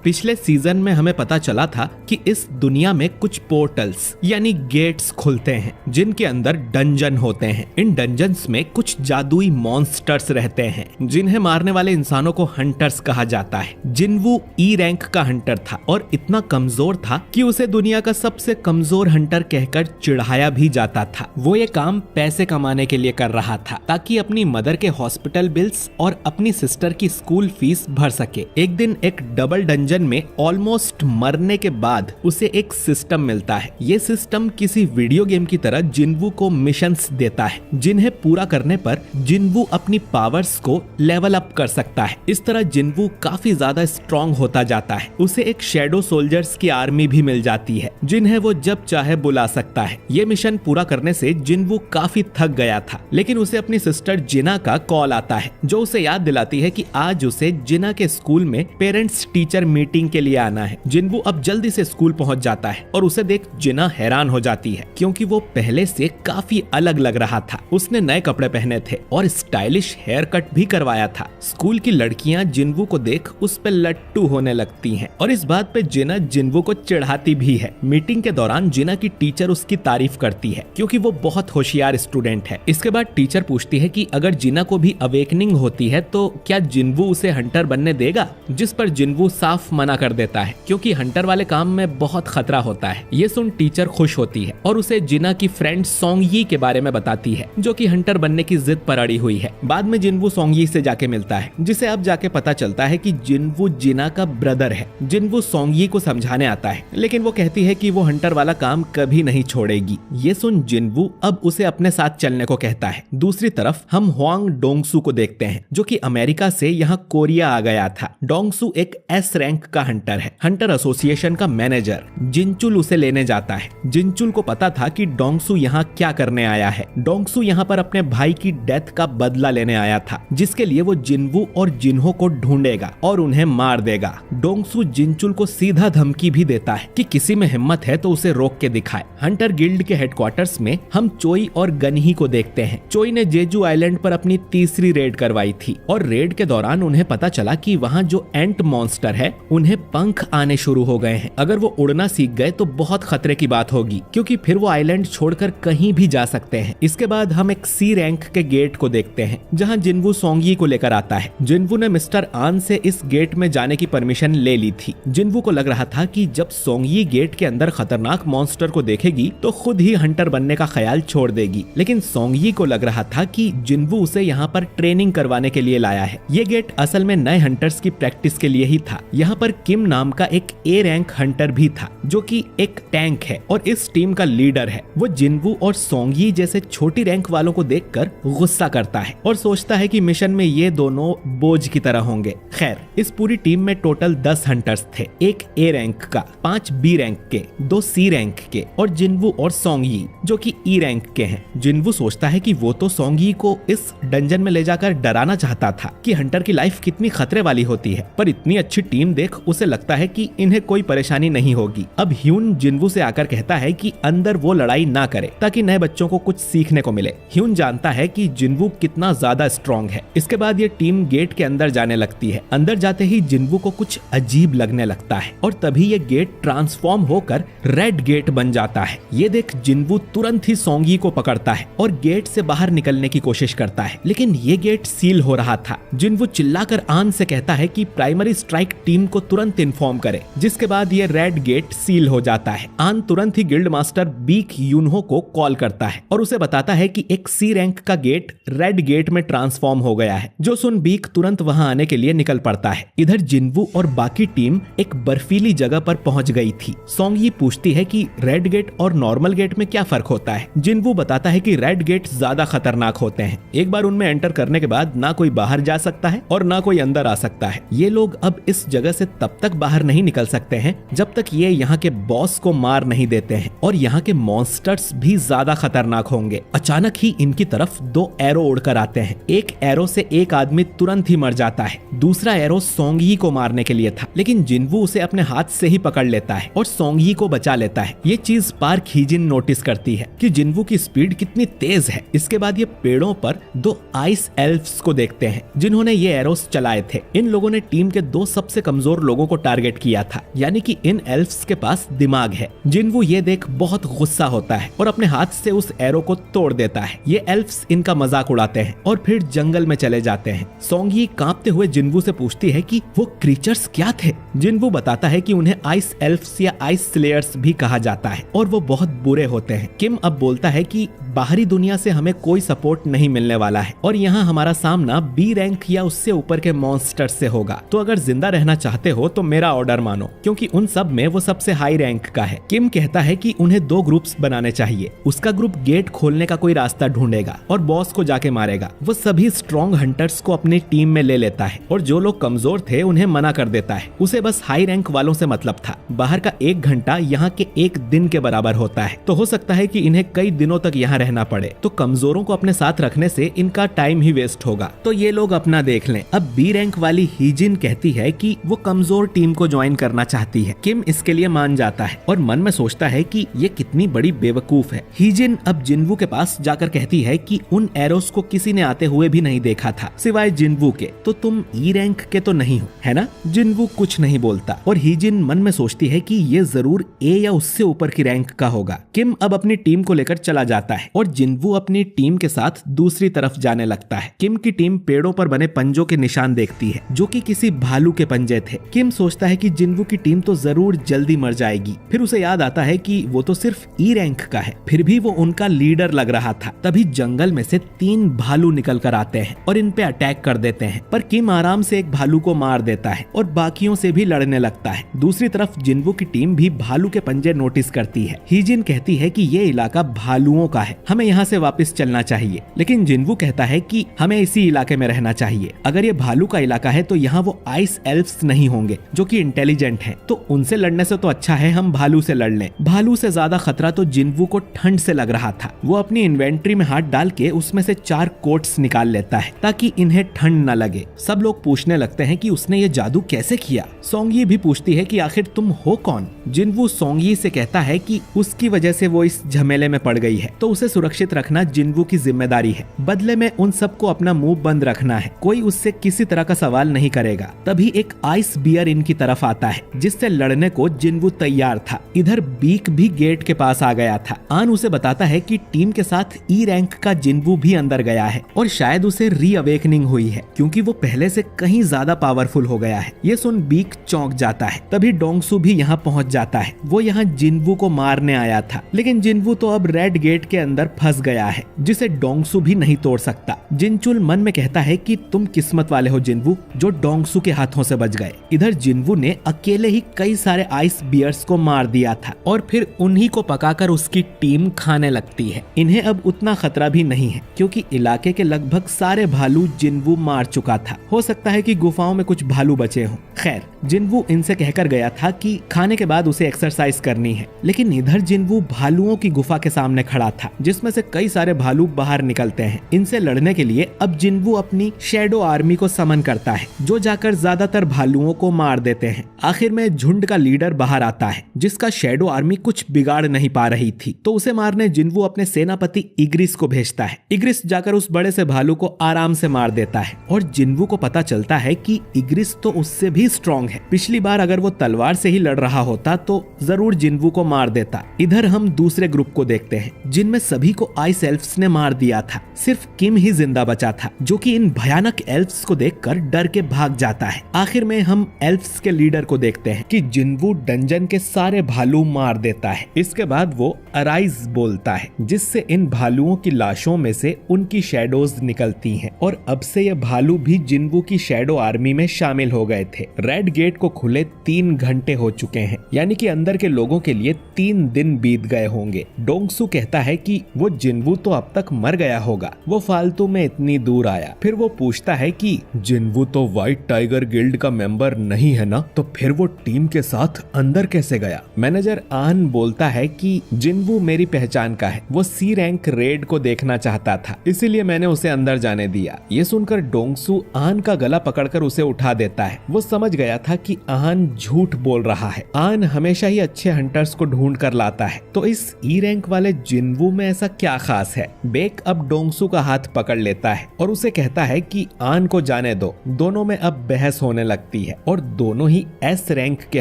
पिछले सीजन में हमें पता चला था कि इस दुनिया में कुछ पोर्टल्स यानी गेट्स खुलते हैं जिनके अंदर डंजन होते हैं। इन डंजन्स में कुछ जादुई मॉन्स्टर्स रहते हैं जिन्हें मारने वाले इंसानों को हंटर्स कहा जाता है। जिन्वू ई रैंक का हंटर था और इतना कमजोर था कि उसे दुनिया का सबसे कमजोर हंटर कहकर चिढ़ाया भी जाता था। वो ये काम पैसे कमाने के लिए कर रहा था ताकि अपनी मदर के हॉस्पिटल बिल्स और अपनी सिस्टर की स्कूल फीस भर सके। एक दिन एक डबल डंजन में ऑलमोस्ट मरने के बाद उसे एक सिस्टम मिलता है। ये सिस्टम किसी वीडियो गेम की तरह जिन्वू को मिशंस देता है जिन्हें पूरा करने पर जिन्वू अपनी पावर्स को लेवल अप कर सकता है। इस तरह जिन्वू काफी ज्यादा स्ट्रॉन्ग होता जाता है। उसे एक शैडो सोल्जर्स की आर्मी भी मिल जाती है जिन्हें वो जब चाहे बुला सकता है। ये मिशन पूरा करने से जिन्वू काफी थक गया था, लेकिन उसे अपनी सिस्टर जिना का कॉल आता है जो उसे याद दिलाती है कि आज उसे जिना के स्कूल में पेरेंट्स टीचर मीटिंग के लिए आना है। जिन्वू अब जल्दी से स्कूल पहुंच जाता है और उसे देख जिना हैरान हो जाती है क्योंकि वो पहले से काफी अलग लग रहा था। उसने नए कपड़े पहने थे और स्टाइलिश हेयर कट भी करवाया था। स्कूल की लड़कियां जिन्वू को देख उस पे लट्टू होने लगती हैं और इस बात पे जिना जिन्वू को चिढ़ाती भी है। मीटिंग के दौरान जिना की टीचर उसकी तारीफ करती है क्योंकि वो बहुत होशियार स्टूडेंट है। इसके बाद टीचर पूछती है कि अगर जिना को भी अवेकनिंग होती है तो क्या जिन्वू उसे हंटर बनने देगा, जिस पर जिन्वू साफ मना कर देता है क्योंकि हंटर वाले काम में बहुत खतरा होता है। ये सुन टीचर खुश होती है और उसे जिना की फ्रेंड सोंगयी के बारे में बताती है जो कि हंटर बनने की जिद पर अड़ी हुई है। बाद में जिन्वू सोंगयी से जाके मिलता है जिसे अब जाके पता चलता है कि जिन्वू जिना का ब्रदर है। जिन्वू सोंगयी को समझाने आता है लेकिन वो कहती है कि वो हंटर वाला काम कभी नहीं छोड़ेगी। ये सुन जिन्वू अब उसे अपने साथ चलने को कहता है। दूसरी तरफ हम हुआंग डोंगसू को देखते हैं जो कि अमेरिका से यहाँ कोरिया आ गया था। डोंगसू एक एस रैंक का हंटर है। हंटर एसोसिएशन का मैनेजर जिनचुल उसे लेने जाता है। जिनचुल को पता था कि डोंगसू यहाँ क्या करने आया है। डोंगसू यहाँ पर अपने भाई की डेथ का बदला लेने आया था जिसके लिए वो जिन्वू और जिन्हो को ढूंढेगा और उन्हें मार देगा। डोंगसू जिनचुल को सीधा धमकी भी देता है कि किसी में हिम्मत है तो उसे रोक के दिखाए। हंटर गिल्ड के हेडक्वार्टर्स में हम चोई और गनही को देखते हैं। चोई ने जेजू आइलैंड पर अपनी तीसरी रेड करवाई थी और रेड के दौरान उन्हें पता चला कि वहाँ जो एंट मॉन्स्टर है उन्हें पंख आने शुरू हो गए हैं। अगर वो उड़ना सीख गए तो बहुत खतरे की बात होगी क्योंकि फिर वो आइलैंड छोड़कर कहीं भी जा सकते हैं। इसके बाद हम एक सी रैंक के गेट को देखते हैं जहाँ जिन्वू सोंगयी को लेकर आता है। जिन्वू ने मिस्टर आन से इस गेट में जाने की परमिशन ले ली थी। जिन्वू को लग रहा था कि जब सोंगयी गेट के अंदर खतरनाक मॉन्स्टर को देखेगी तो खुद ही हंटर बनने का ख्याल छोड़ देगी, लेकिन सोंगयी को लग रहा था कि जिन्वू उसे यहाँ पर ट्रेनिंग करवाने के लिए लाया है। ये गेट असल में नए हंटर्स की प्रैक्टिस के लिए ही था। यहाँ पर किम नाम का एक ए रैंक हंटर भी था जो कि एक टैंक है और इस टीम का लीडर है। वो जिन्वू और सोंगयी जैसे छोटी रैंक वालों को देखकर गुस्सा करता है और सोचता है कि मिशन में ये दोनों बोझ की तरह होंगे। खैर, इस पूरी टीम में टोटल 10 हंटर्स थे, एक ए रैंक का, 5 बी रैंक के, 2 सी रैंक के और जिन्वू और सोंगयी जो कि ई रैंक के हैं। जिन्वू सोचता है कि वो तो सोंगयी को इस डंजन में ले जाकर डराना चाहता था कि हंटर की लाइफ कितनी खतरे वाली होती है, पर इतनी अच्छी टीम देख उसे लगता है कि इन्हें कोई परेशानी नहीं होगी। अब ह्यून जिन्वू से आकर कहता है कि अंदर वो लड़ाई ना करे ताकि नए बच्चों को कुछ सीखने को मिले। ह्यून जानता है कि जिन्वू कितना ज्यादा स्ट्रॉन्ग है। इसके बाद ये टीम गेट के अंदर जाने लगती है। अंदर जाते ही जिन्वू को कुछ अजीब लगने लगता है और तभी ये गेट ट्रांसफॉर्म होकर रेड गेट बन जाता है। ये देख जिन्वू तुरंत ही सोंगयी को पकड़ता है और गेट से बाहर निकलने की कोशिश करता है, लेकिन ये गेट सील हो रहा था। जिन्वू चिल्लाकर आन से कहता है कि प्राइमरी स्ट्राइक टीम को तुरंत इन्फॉर्म करे, जिसके बाद ये रेड गेट सील हो जाता है। आन तुरंत ही गिल्ड मास्टर बीक यूनहो को कॉल करता है और उसे बताता है कि एक सी रैंक का गेट रेड गेट में ट्रांसफॉर्म हो गया है। जो सुन बीक तुरंत वहां आने के लिए निकल पड़ता है। इधर जिन्वू और बाकी टीम एक बर्फीली जगह पर पहुंच गई थी। सोंगयी पूछती है कि रेड गेट और नॉर्मल गेट में क्या फर्क होता है। जिन्वू बताता है कि रेड गेट ज्यादा खतरनाक होते हैं। एक बार उनमें एंटर करने के बाद ना कोई बाहर जा सकता है और ना कोई अंदर आ सकता है। ये लोग अब इस जगह से तब तक बाहर नहीं निकल सकते हैं जब तक ये यहाँ के बॉस को मार नहीं देते हैं और यहाँ के मॉन्स्टर्स भी ज्यादा खतरनाक होंगे। अचानक ही इनकी तरफ 2 एरो उड़कर आते हैं। एक एरो से एक आदमी तुरंत ही मर जाता है। दूसरा एरो सोंगयी को मारने के लिए था, लेकिन जिन्वू उसे अपने हाथ से ही पकड़ लेता है और सोंगयी को बचा लेता है। ये चीज पार्क हीजिन नोटिस करती है कि जिन्वू की स्पीड कितनी तेज है। इसके बाद ये पेड़ों पर 2 आइस एल्फ्स को देखते हैं जिन्होंने ये एरोस चलाए थे। इन लोगों ने टीम के 2 सबसे कमजोर कमजोर लोगों को टारगेट किया था, यानी कि इन एल्फ्स के पास दिमाग है। जिन्वू ये देख बहुत गुस्सा होता है और अपने हाथ से उस एरो को तोड़ देता है। ये एल्फ्स इनका मजाक उड़ाते हैं और फिर जंगल में चले जाते हैं। सोंगी कांपते हुए जिन्वू से पूछती है कि वो क्रीचर्स क्या थे। जिन्वू बताता है कि उन्हें आइस एल्फ्स या आइस स्लेयर्स भी कहा जाता है और वो बहुत बुरे होते हैं। किम अब बोलता है कि बाहरी दुनिया से हमें कोई सपोर्ट नहीं मिलने वाला है और यहाँ हमारा सामना बी रैंक या उससे ऊपर के मॉन्स्टर से होगा। तो अगर जिंदा रहना चाहते हो तो मेरा ऑर्डर मानो, क्योंकि उन सब में वो सबसे हाई रैंक का है। किम कहता है कि उन्हें 2 ग्रुप्स बनाने चाहिए। उसका ग्रुप गेट खोलने का कोई रास्ता ढूंढेगा और बॉस को जाके मारेगा। वो सभी स्ट्रॉन्ग हंटर्स को अपनी टीम में ले लेता है और जो लोग कमजोर थे उन्हें मना कर देता है। उसे बस हाई रैंक वालों से मतलब था। बाहर का 1 घंटा यहाँ के 1 दिन के बराबर होता है, तो हो सकता है कि इन्हें कई दिनों तक यहाँ रहना पड़े। तो कमजोरों को अपने साथ रखने से इनका टाइम ही वेस्ट होगा, तो ये लोग अपना देख लें। अब बी रैंक वाली हीजिन कहती है कि वो कमजोर टीम को ज्वाइन करना चाहती है। किम इसके लिए मान जाता है और मन में सोचता है कि ये कितनी बड़ी बेवकूफ है। हीजिन अब जिन्वू के पास जाकर कहती है कि उन एरोस को किसी ने आते हुए भी नहीं देखा था सिवाय जिन्वू के, तो तुम ई रैंक के तो नहीं हो, है ना? जिन्वू कुछ नहीं बोलता और हीजिन मन में सोचती है कि ये जरूर ए या उससे ऊपर की रैंक का होगा। किम अब अपनी टीम को लेकर चला जाता है और जिन्वू अपनी टीम के साथ दूसरी तरफ जाने लगता है। किम की टीम पेड़ों पर बने पंजों के निशान देखती है जो कि किसी भालू के पंजे थे। किम सोचता है कि जिन्वू की टीम तो जरूर जल्दी मर जाएगी। फिर उसे याद आता है कि वो तो सिर्फ ई रैंक का है, फिर भी वो उनका लीडर लग रहा था। तभी जंगल में से 3 भालू निकल कर आते हैं और इन पे अटैक कर देते हैं, पर किम आराम से एक भालू को मार देता है और बाकियों से भी लड़ने लगता है। दूसरी तरफ जिन्वू की टीम भी भालू के पंजे नोटिस करती है। हीजिन कहती है कि ये इलाका भालुओं का है, हमें यहाँ से वापस चलना चाहिए, लेकिन जिन्वू कहता है कि हमें इसी इलाके में रहना चाहिए। अगर ये भालू का इलाका है तो यहाँ वो आइस एल्फ्स नहीं होंगे जो कि इंटेलिजेंट हैं, तो उनसे लड़ने से तो अच्छा है हम भालू से लड़ लें। भालू से ज्यादा खतरा तो जिन्वू को ठंड से लग रहा था। वो अपनी इन्वेंट्री में हाथ डाल के उसमें से 4 कोट्स निकाल लेता है ताकि इन्हें ठंड न लगे। सब लोग पूछने लगते हैं कि उसने ये जादू कैसे किया। सोंगी भी पूछती है कि आखिर तुम हो कौन। जिन्वू सोंगी से कहता है कि उसकी वजह से वो इस झमेले में पड़ गई है, तो उसे सुरक्षित रखना जिन्वू की जिम्मेदारी है। बदले में उन सबको अपना मुंह बंद रखना है, कोई उससे किसी तरह का सवाल नहीं करेगा। तभी एक आइस बियर इनकी तरफ आता है जिससे लड़ने को जिन्वू तैयार था। इधर बीक भी गेट के पास आ गया था। आन उसे बताता है कि टीम के साथ ई रैंक का जिन्वू भी अंदर गया है और शायद उसे री अवेकनिंग हुई है क्योंकि वो पहले से कहीं ज्यादा पावरफुल हो गया है। ये सुन बीक चौंक जाता है। तभी डोंगसू भी यहाँ पहुँच जाता है। वो यहाँ जिन्वू को मारने आया था, लेकिन जिन्वू तो अब रेड गेट के अंदर फंस गया है जिसे डोंगसू भी नहीं तोड़ सकता। जिनचुल मन में कहता है कि तुम किस्मत वाले हो जिन्वू, जो डोंगसू के हाथों से बच गए। इधर जिन्वू ने अकेले ही कई सारे आइस बियर्स को मार दिया था और फिर उन्हीं को पकाकर उसकी टीम खाने लगती है। इन्हें अब उतना खतरा भी नहीं है क्योंकि इलाके के लगभग सारे भालू जिन्वू मार चुका था। हो सकता है कि गुफाओं में कुछ भालू बचे हों। खैर, जिन्वू इनसे कहकर गया था कि खाने के बाद उसे एक्सरसाइज करनी है, लेकिन इधर जिन्वू भालुओं की गुफा के सामने खड़ा था जिसमें से कई सारे भालू बाहर निकलते हैं। इनसे लड़ने के लिए अब जिन्वू अपनी शैडो आर्मी को समन करता है जो जाकर ज्यादातर भालुओं को मार देते हैं। आखिर में झुंड का लीडर बाहर आता है जिसका शैडो आर्मी कुछ बिगाड़ नहीं पा रही थी, तो उसे मारने जिन्वू अपने सेनापति इग्रिस को भेजता है। इग्रिस जाकर उस बड़े से भालू को आराम से मार देता है और जिन्वू को पता चलता है कि इग्रिस तो उससे भी स्ट्रॉन्ग है। पिछली बार अगर वो तलवार से ही लड़ रहा होता तो जरूर जिन्वू को मार देता। इधर हम दूसरे ग्रुप को देखते हैं जिनमें सभी को आइस एल्फ्स ने मार दिया था। सिर्फ किम ही जिंदा बचा था जो कि इन भयानक एल्फ्स को देखकर डर के भाग जाता है। आखिर में हम एल्फ्स के लीडर को देखते हैं कि जिन्वू डंजन के सारे भालू मार देता है। इसके बाद वो अराइज बोलता है जिससे इन भालुओं की लाशों में से उनकी शैडोज निकलती हैं और अब से ये भालू भी जिन्वू की शैडो आर्मी में शामिल हो गए थे। रेड गेट को खुले 3 घंटे हो चुके हैं, यानी कि अंदर के लोगों के लिए 3 दिन बीत गए होंगे। डोंगसू कहता है कि वो जिन्वू तो अब तक मर गया होगा, वो फालतू में इतनी दूर आया। फिर वो पूछता है कि जिन्वू तो व्हाइट टाइगर गिल्ड का मेंबर नहीं है ना, तो फिर वो टीम के साथ अंदर कैसे गया? गया। मैनेजर आन बोलता है कि जिनवू मेरी पहचान का है, वो सी रैंक रेड को देखना चाहता था, इसीलिए मैंने उसे अंदर जाने दिया। ये सुनकर डोंगसू आन का गला पकड़कर उसे उठा देता है। वो समझ गया था कि आन झूठ बोल रहा है। आन हमेशा ही अच्छे हंटर्स को ढूंढ कर लाता है, तो इस ई रैंक वाले जिनवू में ऐसा क्या खास है। बेक अब डोंगसू का हाथ पकड़ लेता है और उसे कहता है कि आन को जाने दो। दोनों में अब बहस होने लगती है और दोनों ही एस रैंक के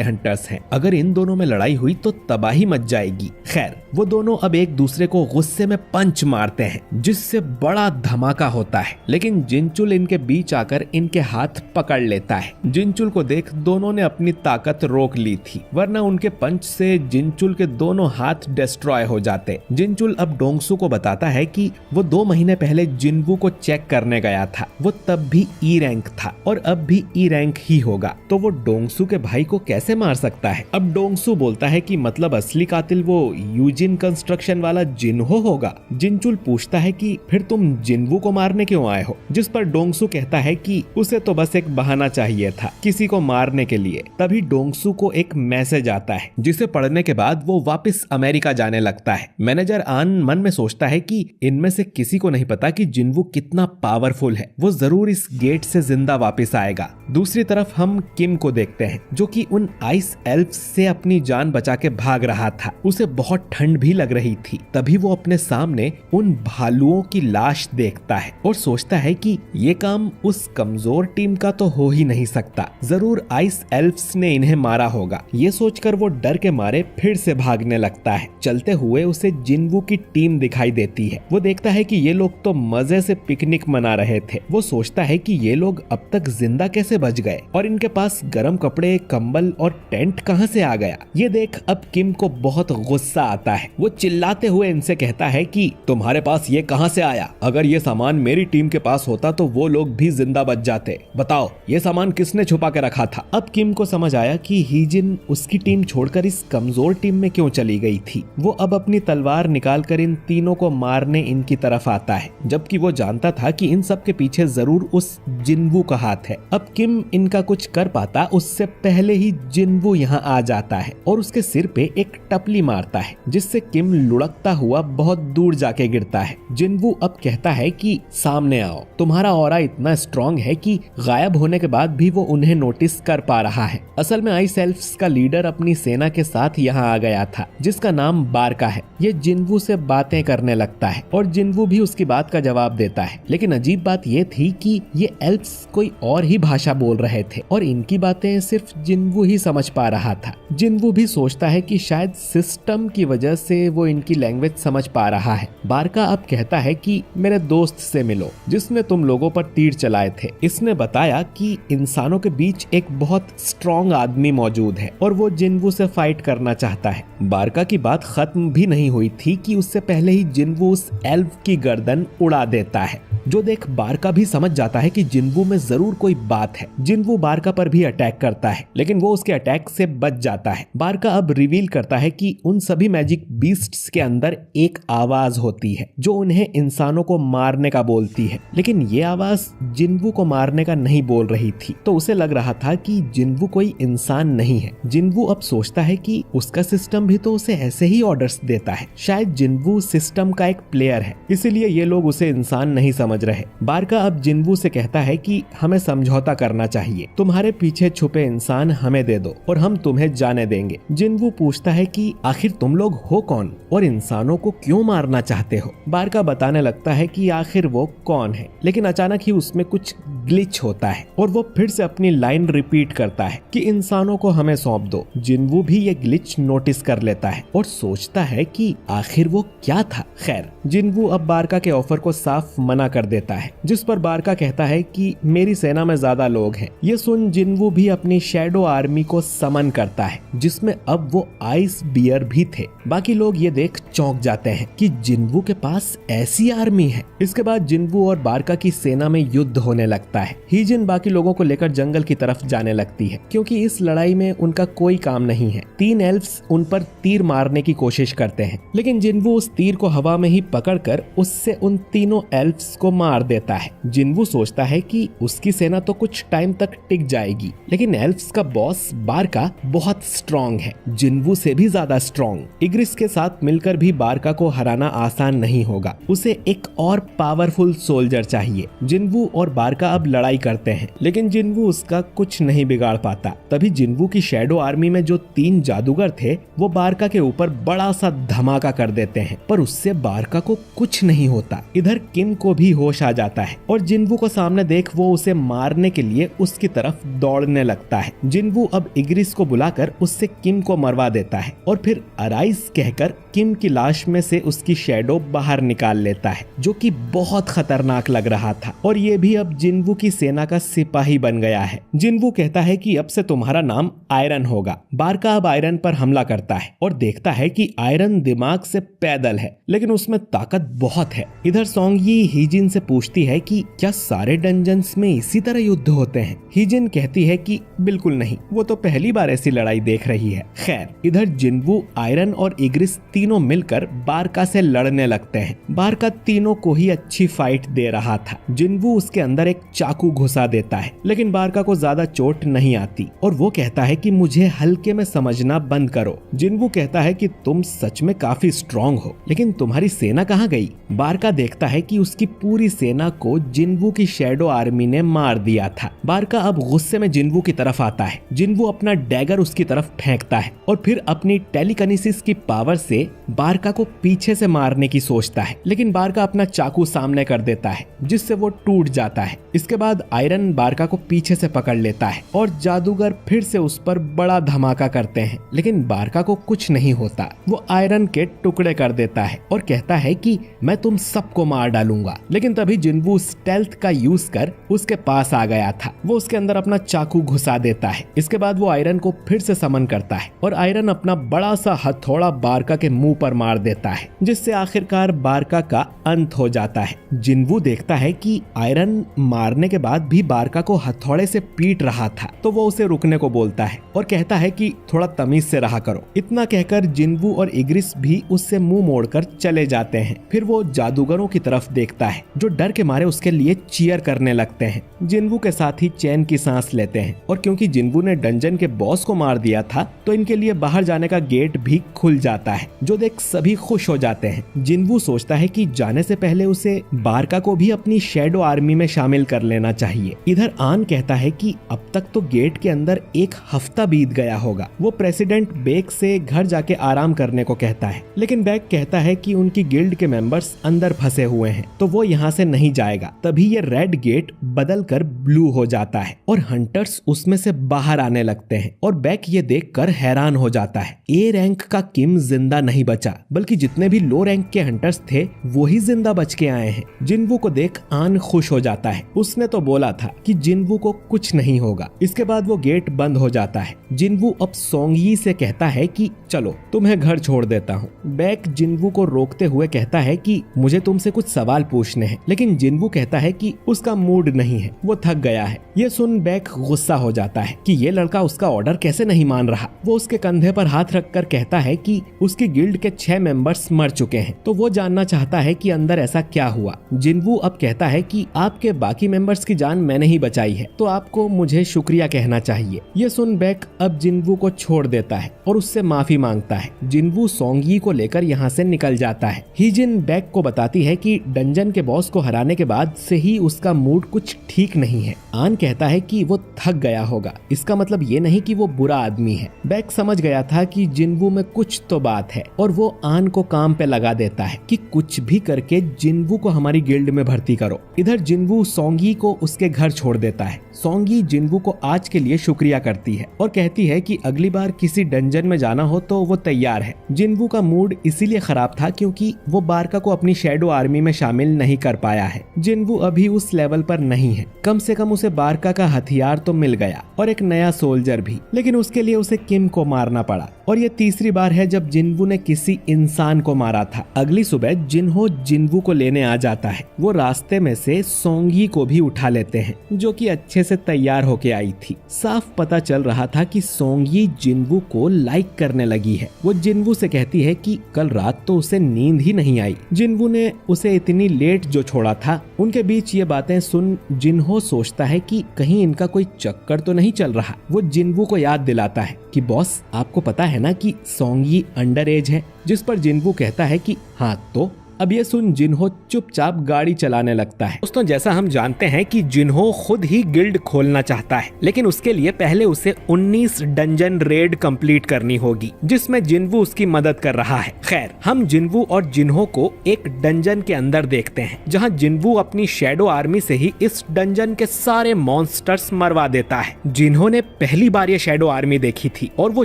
हंटर्स हैं। अगर इन दोनों में लड़ाई हुई तो तबाही मच जाएगी। खैर, वो दोनों अब एक दूसरे को गुस्से में पंच मारते हैं, जिससे बड़ा धमाका होता है। लेकिन जिनचुल इनके बीच आकर इनके हाथ पकड़ लेता है। जिनचुल को देख दोनों ने अपनी ताकत रोक ली थी, वरना उनके पंच से जिनचुल के दोनों हाथ डिस्ट्रॉय हो जाते। जिनचुल अब डोंगसू को बताता है कि वो 2 महीने पहले जिनवू को चेक करने गया था। वो तब भी ई रैंक था और अब भी ई रैंक ही होगा, तो वो डोंगसू के भाई को कैसे मार सकता है। अब डोंगसू बोलता है कि मतलब असली कातिल वो यूजिन कंस्ट्रक्शन वाला जिनहो होगा। जिनचुल पूछता है कि फिर तुम जिनवू को मारने क्यों आए हो, जिस पर डोंगसू कहता है कि उसे तो बस एक बहाना चाहिए था किसी को मारने के लिए। तभी डोंगसू को एक मैसेज आता है, जिसे पढ़ने के बाद वो वापस अमेरिका जाने लगता है। मैनेजर आन मन में सोचता है कि इनमें से किसी को नहीं पता कि जिनवू कितना पावरफुल है, वो जरूर इस गेट से जिंदा वापस आएगा। दूसरी तरफ हम किम को देखते हैं, जो कि उन आइस एल्फ्स से अपनी जान बचा के भाग रहा था। उसे बहुत ठंड भी लग रही थी। तभी वो अपने सामने उन भालुओं की लाश देखता है और सोचता है कि ये काम उस कमजोर टीम का तो हो ही नहीं सकता, जरूर आइस एल्फ्स ने इन्हें मारा होगा। ये सोचकर वो डर के मारे फिर से भागने लगता है। चलते हुए उसे जिनवू की टीम दिखाई देती है। वो देखता है कि ये लोग तो मजे से पिकनिक मना रहे थे। वो सोचता है कि ये लोग अब तक जिंदा कैसे बच गए और इनके पास गर्म कपड़े, कंबल और टेंट कहां से आ गया। ये देख अब किम को बहुत गुस्सा आता है। वो चिल्लाते हुए इनसे कहता है कि तुम्हारे पास ये कहां से आया? अगर ये सामान मेरी टीम के पास होता तो वो लोग भी जिंदा बच जाते। बताओ ये सामान किसने छुपा के रखा था? अब किम को समझ आया कि हीजिन उसकी टीम छोड़कर इस कमजोर टीम में क्यों चली गई थी। वो अब अपनी तलवार निकालकर इन तीनों को मारने इनकी तरफ आता है, जबकि वो जानता था कि इन सब के पीछे जरूर उस जिनवू का हाथ है। अब किम इनका कुछ कर पाता उससे पहले ही जिनवू यहाँ आ जाता है और उसके सिर पे एक टपली मारता है, जिससे किम लुढ़कता हुआ बहुत दूर जाके गिरता है। जिनवू अब कहता है कि सामने आओ। तुम्हारा ऑरा इतना स्ट्रॉन्ग है कि गायब होने के बाद भी वो उन्हें नोटिस कर पा रहा है। असल में आइस एल्फ्स का लीडर अपनी सेना के साथ यहाँ आ गया था, जिसका नाम बारका है। ये जिनवू से बातें करने लगता है और जिनवू भी उसकी बात का जवाब देता है। लेकिन अजीब बात ये थी कि ये एल्फ्स कोई और ही भाषा बोल रहे थे और इनकी बातें सिर्फ जिनवू ही समझ पा रहा था। जिनवू भी सोचता है कि शायद सिस्टम की वजह से वो इनकी लैंग्वेज समझ पा रहा है। बारका अब कहता है कि मेरे दोस्त से मिलो, जिसने तुम लोगों पर तीर चलाए थे। इसने बताया कि इंसानों के बीच एक बहुत स्ट्रॉन्ग आदमी मौजूद है और वो जिनवू से फाइट करना चाहता है। बारका की बात खत्म भी नहीं हुई थी कि उससे पहले ही जिनवू उस एल्फ की गर्दन उड़ा देता है, जो देख बारका भी समझ जाता है कि जिनवू में जरूर कोई बात है। जिनवू बारका पर भी अटैक करता है, लेकिन वो उसके अटैक से बच जाता है। बारका अब रिवील करता है कि उन सभी मैजिक बीस्ट्स के अंदर एक आवाज होती है जो उन्हें इंसानों को मारने का बोलती है, लेकिन ये आवाज जिनवू को मारने का नहीं बोल रही थी। तो उसे लग रहा था कि जिनवू कोई इंसान नहीं है। जिनवू अब सोचता है कि उसका सिस्टम भी तो उसे ऐसे ही ऑर्डर्स देता है। शायद जिनवू सिस्टम का एक प्लेयर है, इसीलिए ये लोग उसे इंसान नहीं समझ रहे। बारका अब जिनवू से कहता है कि हमें समझौता करना चाहिए। तुम्हारे पीछे छुपे इंसान हमें दे दो और हम तुम्हें जाने देंगे। जिनवू पूछता है कि आखिर तुम लोग हो कौन और इंसानों को क्यों मारना चाहते हो? बारका बताने लगता है कि आखिर वो कौन है, लेकिन अचानक ही उसमें कुछ ग्लिच होता है और वो फिर से अपनी लाइन रिपीट करता है कि इंसानों को हमें सौंप दो। जिनवू भी ये ग्लिच नोटिस कर लेता है और सोचता है कि आखिर वो क्या था। खैर, जिनवू अब बारका के ऑफर को साफ मना कर देता है, जिस पर बारका कहता है कि मेरी सेना में ज्यादा लोग हैं। ये सुन जिनवू भी अपनी शैडो आर्मी को समन करता है, जिसमें अब वो आइस बियर भी थे। बाकी लोग ये देख चौंक जाते हैं कि जिनवू के पास ऐसी आर्मी है। इसके बाद जिनवू और बारका की सेना में युद्ध होने लगता है। हीजिन बाकी लोगों को लेकर जंगल की तरफ जाने लगती है, क्योंकि इस लड़ाई में उनका कोई काम नहीं है। 3 एल्फ्स उन पर तीर मारने की कोशिश करते हैं, लेकिन जिनवू उस तीर को हवा में ही पकड़कर उससे उन तीनों एल्फ्स को मार देता है। जिनवू सोचता है कि उसकी सेना तो कुछ टाइम तक टिक जाएगी, लेकिन एल्फ्स का बॉस बारका बहुत स्ट्रॉन्ग स्ट्रॉन्ग है, जिन्वू से भी ज्यादा स्ट्रॉन्ग। इग्रिस के साथ मिलकर भी बारका को हराना आसान नहीं होगा, उसे एक और पावरफुल सोल्जर चाहिए। जिन्वू और बारका अब लड़ाई करते हैं, लेकिन जिन्वू उसका कुछ नहीं बिगाड़ पाता। तभी जिन्वू की शैडो आर्मी में जो 3 जादूगर थे वो बारका के ऊपर बड़ा सा धमाका कर देते हैं, पर उससे बारका को कुछ नहीं होता। इधर किम को भी होश आ जाता है और जिन्वू को सामने देख वो उसे मारने के लिए उसकी तरफ दौड़ने लगता है। जिन्वू अब इग्रिस को बुलाकर उससे किम को मरवा देता है और फिर अराइज कहकर किम की लाश में से उसकी शैडो बाहर निकाल लेता है, जो कि बहुत खतरनाक लग रहा था। और ये भी अब जिन्वू की सेना का सिपाही बन गया है। जिन्वू कहता है कि अब से तुम्हारा नाम आयरन होगा। बारका अब आयरन पर हमला करता है और देखता है कि आयरन दिमाग से पैदल है, लेकिन उसमें ताकत बहुत है। इधर सोंगयी हीजिन से पूछती है कि क्या सारे डंजन्स में इसी तरह युद्ध होते हैं? हीजिन कहती है कि बिल्कुल नहीं, वो तो पहली बार ऐसी लड़ाई देख रही है। खैर, इधर जिन्वू, आयरन और इग्रिस तीनों मिलकर बारका से लड़ने लगते हैं। बारका तीनों को ही अच्छी फाइट दे रहा था। जिन्वू उसके अंदर एक चाकू घुसा देता है, लेकिन बारका को ज्यादा चोट नहीं आती और वो कहता है कि मुझे हल्के में समझना बंद करो। जिन्वू कहता है कि तुम सच में काफी स्ट्रॉन्ग हो, लेकिन तुम्हारी सेना कहाँ गई? बारका देखता है कि उसकी पूरी सेना को जिन्वू की शैडो आर्मी ने मार दिया था। बारका अब गुस्से में जिन्वू की तरफ आता है। जिन्वू अपना डैगर उसकी तरफ फेंकता है और फिर अपनी टेलीकिनेसिस की पावर से बारका को पीछे से मारने की सोचता है, लेकिन बारका अपना चाकू सामने कर देता है, जिससे वो टूट जाता है। इसके बाद आयरन बारका को पीछे से पकड़ लेता है और जादूगर फिर से उस पर बड़ा धमाका करते हैं, लेकिन बारका को कुछ नहीं होता। वो आयरन के टुकड़े कर देता है और कहता है कि मैं तुम सबको मार डालूंगा। लेकिन तभी जिन्वू स्टेल्थ का यूज कर उसके पास आ गया था। वो उसके अंदर अपना चाकू घुसा देता है। इसके बाद वो आयरन को फिर से समन करता है और आयरन अपना बड़ा सा हथौड़ा बारका के मुंह पर मार देता है, जिससे आखिरकार बारका का अंत हो जाता है। जिन्वू देखता है कि आयरन मारने के बाद भी बारका को हथौड़े से पीट रहा था, तो वो उसे रुकने को बोलता है और कहता है कि थोड़ा तमीज से रहा करो। इतना कहकर जिन्वू और इग्रिस भी उससे मुंह मोड़कर चले जाते हैं। फिर वो जादूगरों की तरफ देखता है, जो डर के मारे उसके लिए चीयर करने लगते हैं। जिन्वू के साथ ही चैन की सांस लेते हैं और क्योंकि जिन्वू ने डंजन के बॉस को मार दिया था, तो इनके लिए बाहर जाने का गेट भी खुल जाता है, जो देख सभी खुश हो जाते हैं। जिन्वू सोचता है कि जाने से पहले उसे बारका को भी अपनी शैडो आर्मी में शामिल कर लेना चाहिए। इधर आन कहता है कि अब तक तो गेट के अंदर 1 हफ्ता बीत गया होगा। वो प्रेसिडेंट बेक से घर जाके आराम करने को कहता है, लेकिन बेक कहता है कि उनकी गिल्ड के मेंबर्स अंदर फंसे हुए हैं, तो वो यहाँ से नहीं जाएगा। तभी ये रेड गेट बदल कर ब्लू हो जाता है और हंटर्स उसमें से बाहर आने लगते हैं और बेक ये देखकर हैरान हो जाता है। ए रैंक का किम जिंदा नहीं बचा, बल्कि जितने भी लो रैंक के हंटर्स थे वो ही जिंदा बच के आए हैं। जिन्वू को देख आन खुश हो जाता है। उसने तो बोला था कि जिन्वू को कुछ नहीं होगा। इसके बाद वो गेट बंद हो जाता है। जिन्वू अब सोंगयी से कहता है कि चलो तुम्हें घर छोड़ देता हूँ। बेक जिन्वू को रोकते हुए कहता है कि मुझे तुमसे कुछ सवाल पूछने हैं, लेकिन जिन्वू कहता है कि उसका मूड नहीं है, वो थक गया है। ये सुन बेक गुस्सा हो जाता है कि ये लड़का उसका ऑर्डर कैसे नहीं मान रहा। वो उसके कंधे पर हाथ रखकर कहता है कि उसकी गिल्ड के 6 मेंबर्स मर चुके हैं, तो वो जानना चाहता है कि अंदर ऐसा क्या हुआ। जिन्वू अब कहता है कि आपके बाकी मेंबर्स की जान मैंने ही बचाई है, तो आपको मुझे शुक्रिया कहना चाहिए। ये सुन बेक अब जिन्वू को छोड़ देता है और उससे माफी मांगता है। जिन्वू सोंगयी को लेकर यहाँ से निकल जाता है। हीजिन बेक को बताती है कि डंजन के बॉस को हराने के बाद से ही उसका मूड कुछ ठीक नहीं है। आन कहता है कि वो थक गया होगा, इसका मतलब ये नहीं कि वो बुरा आदमी है। बेक समझ गया था कि जिन्वू में कुछ तो बात है और वो आन को काम पे लगा देता है कि कुछ भी करके जिन्वू को हमारी गिल्ड में भर्ती करो। इधर जिन्वू सोंगयी को उसके घर छोड़ देता है। सोंगयी जिन्वू को आज के लिए शुक्रिया करती है और कहती है कि अगली बार किसी डंजन में जाना हो तो वो तैयार है। जिन्वू का मूड इसीलिए खराब था क्योंकि वो बारका को अपनी शैडो आर्मी में शामिल नहीं कर पाया है। जिन्वू अभी उस लेवल पर नहीं है। कम से कम उसे बारका का हथियार तो मिल गया और एक नया सोल्जर भी, लेकिन उसके लिए उसे किम को मारना पड़ा। और ये तीसरी बार है जब जिन्वू ने किसी इंसान को मारा था। अगली सुबह जिन्हो जिन्वू को लेने आ जाता है। वो रास्ते में से सोंगी को भी उठा लेते हैं, जो कि अच्छे से तैयार होके आई थी। साफ पता चल रहा था कि सोंगी जिन्वू को लाइक करने लगी है। वो जिन्वू से कहती है कि कल रात तो उसे नींद ही नहीं आई। जिन्वू ने उसे इतनी लेट जो छोड़ा था। उनके बीच ये बातें सुन जिन्हो सोचता है कि कहीं इनका कोई चक्कर तो नहीं चल रहा। वो जिन्वू को याद दिलाता है कि बॉस, आपको पता है ना कि सोंगी अंडर एज है। जिस पर जिन्वू कहता है कि हाँ तो। अब ये सुन जिन्हो चुपचाप गाड़ी चलाने लगता है। दोस्तों, जैसा हम जानते हैं कि जिन्हो खुद ही गिल्ड खोलना चाहता है, लेकिन उसके लिए पहले उसे 19 डंजन रेड कंप्लीट करनी होगी, जिसमें जिन्वू उसकी मदद कर रहा है। खैर, हम जिन्वू और जिन्हो को एक डंजन के अंदर देखते हैं, जहां जिन्वू अपनी शैडो आर्मी से ही इस डंजन के सारे मॉन्स्टर्स मरवा देता है। जिन्हो ने पहली बार ये शैडो आर्मी देखी थी और वो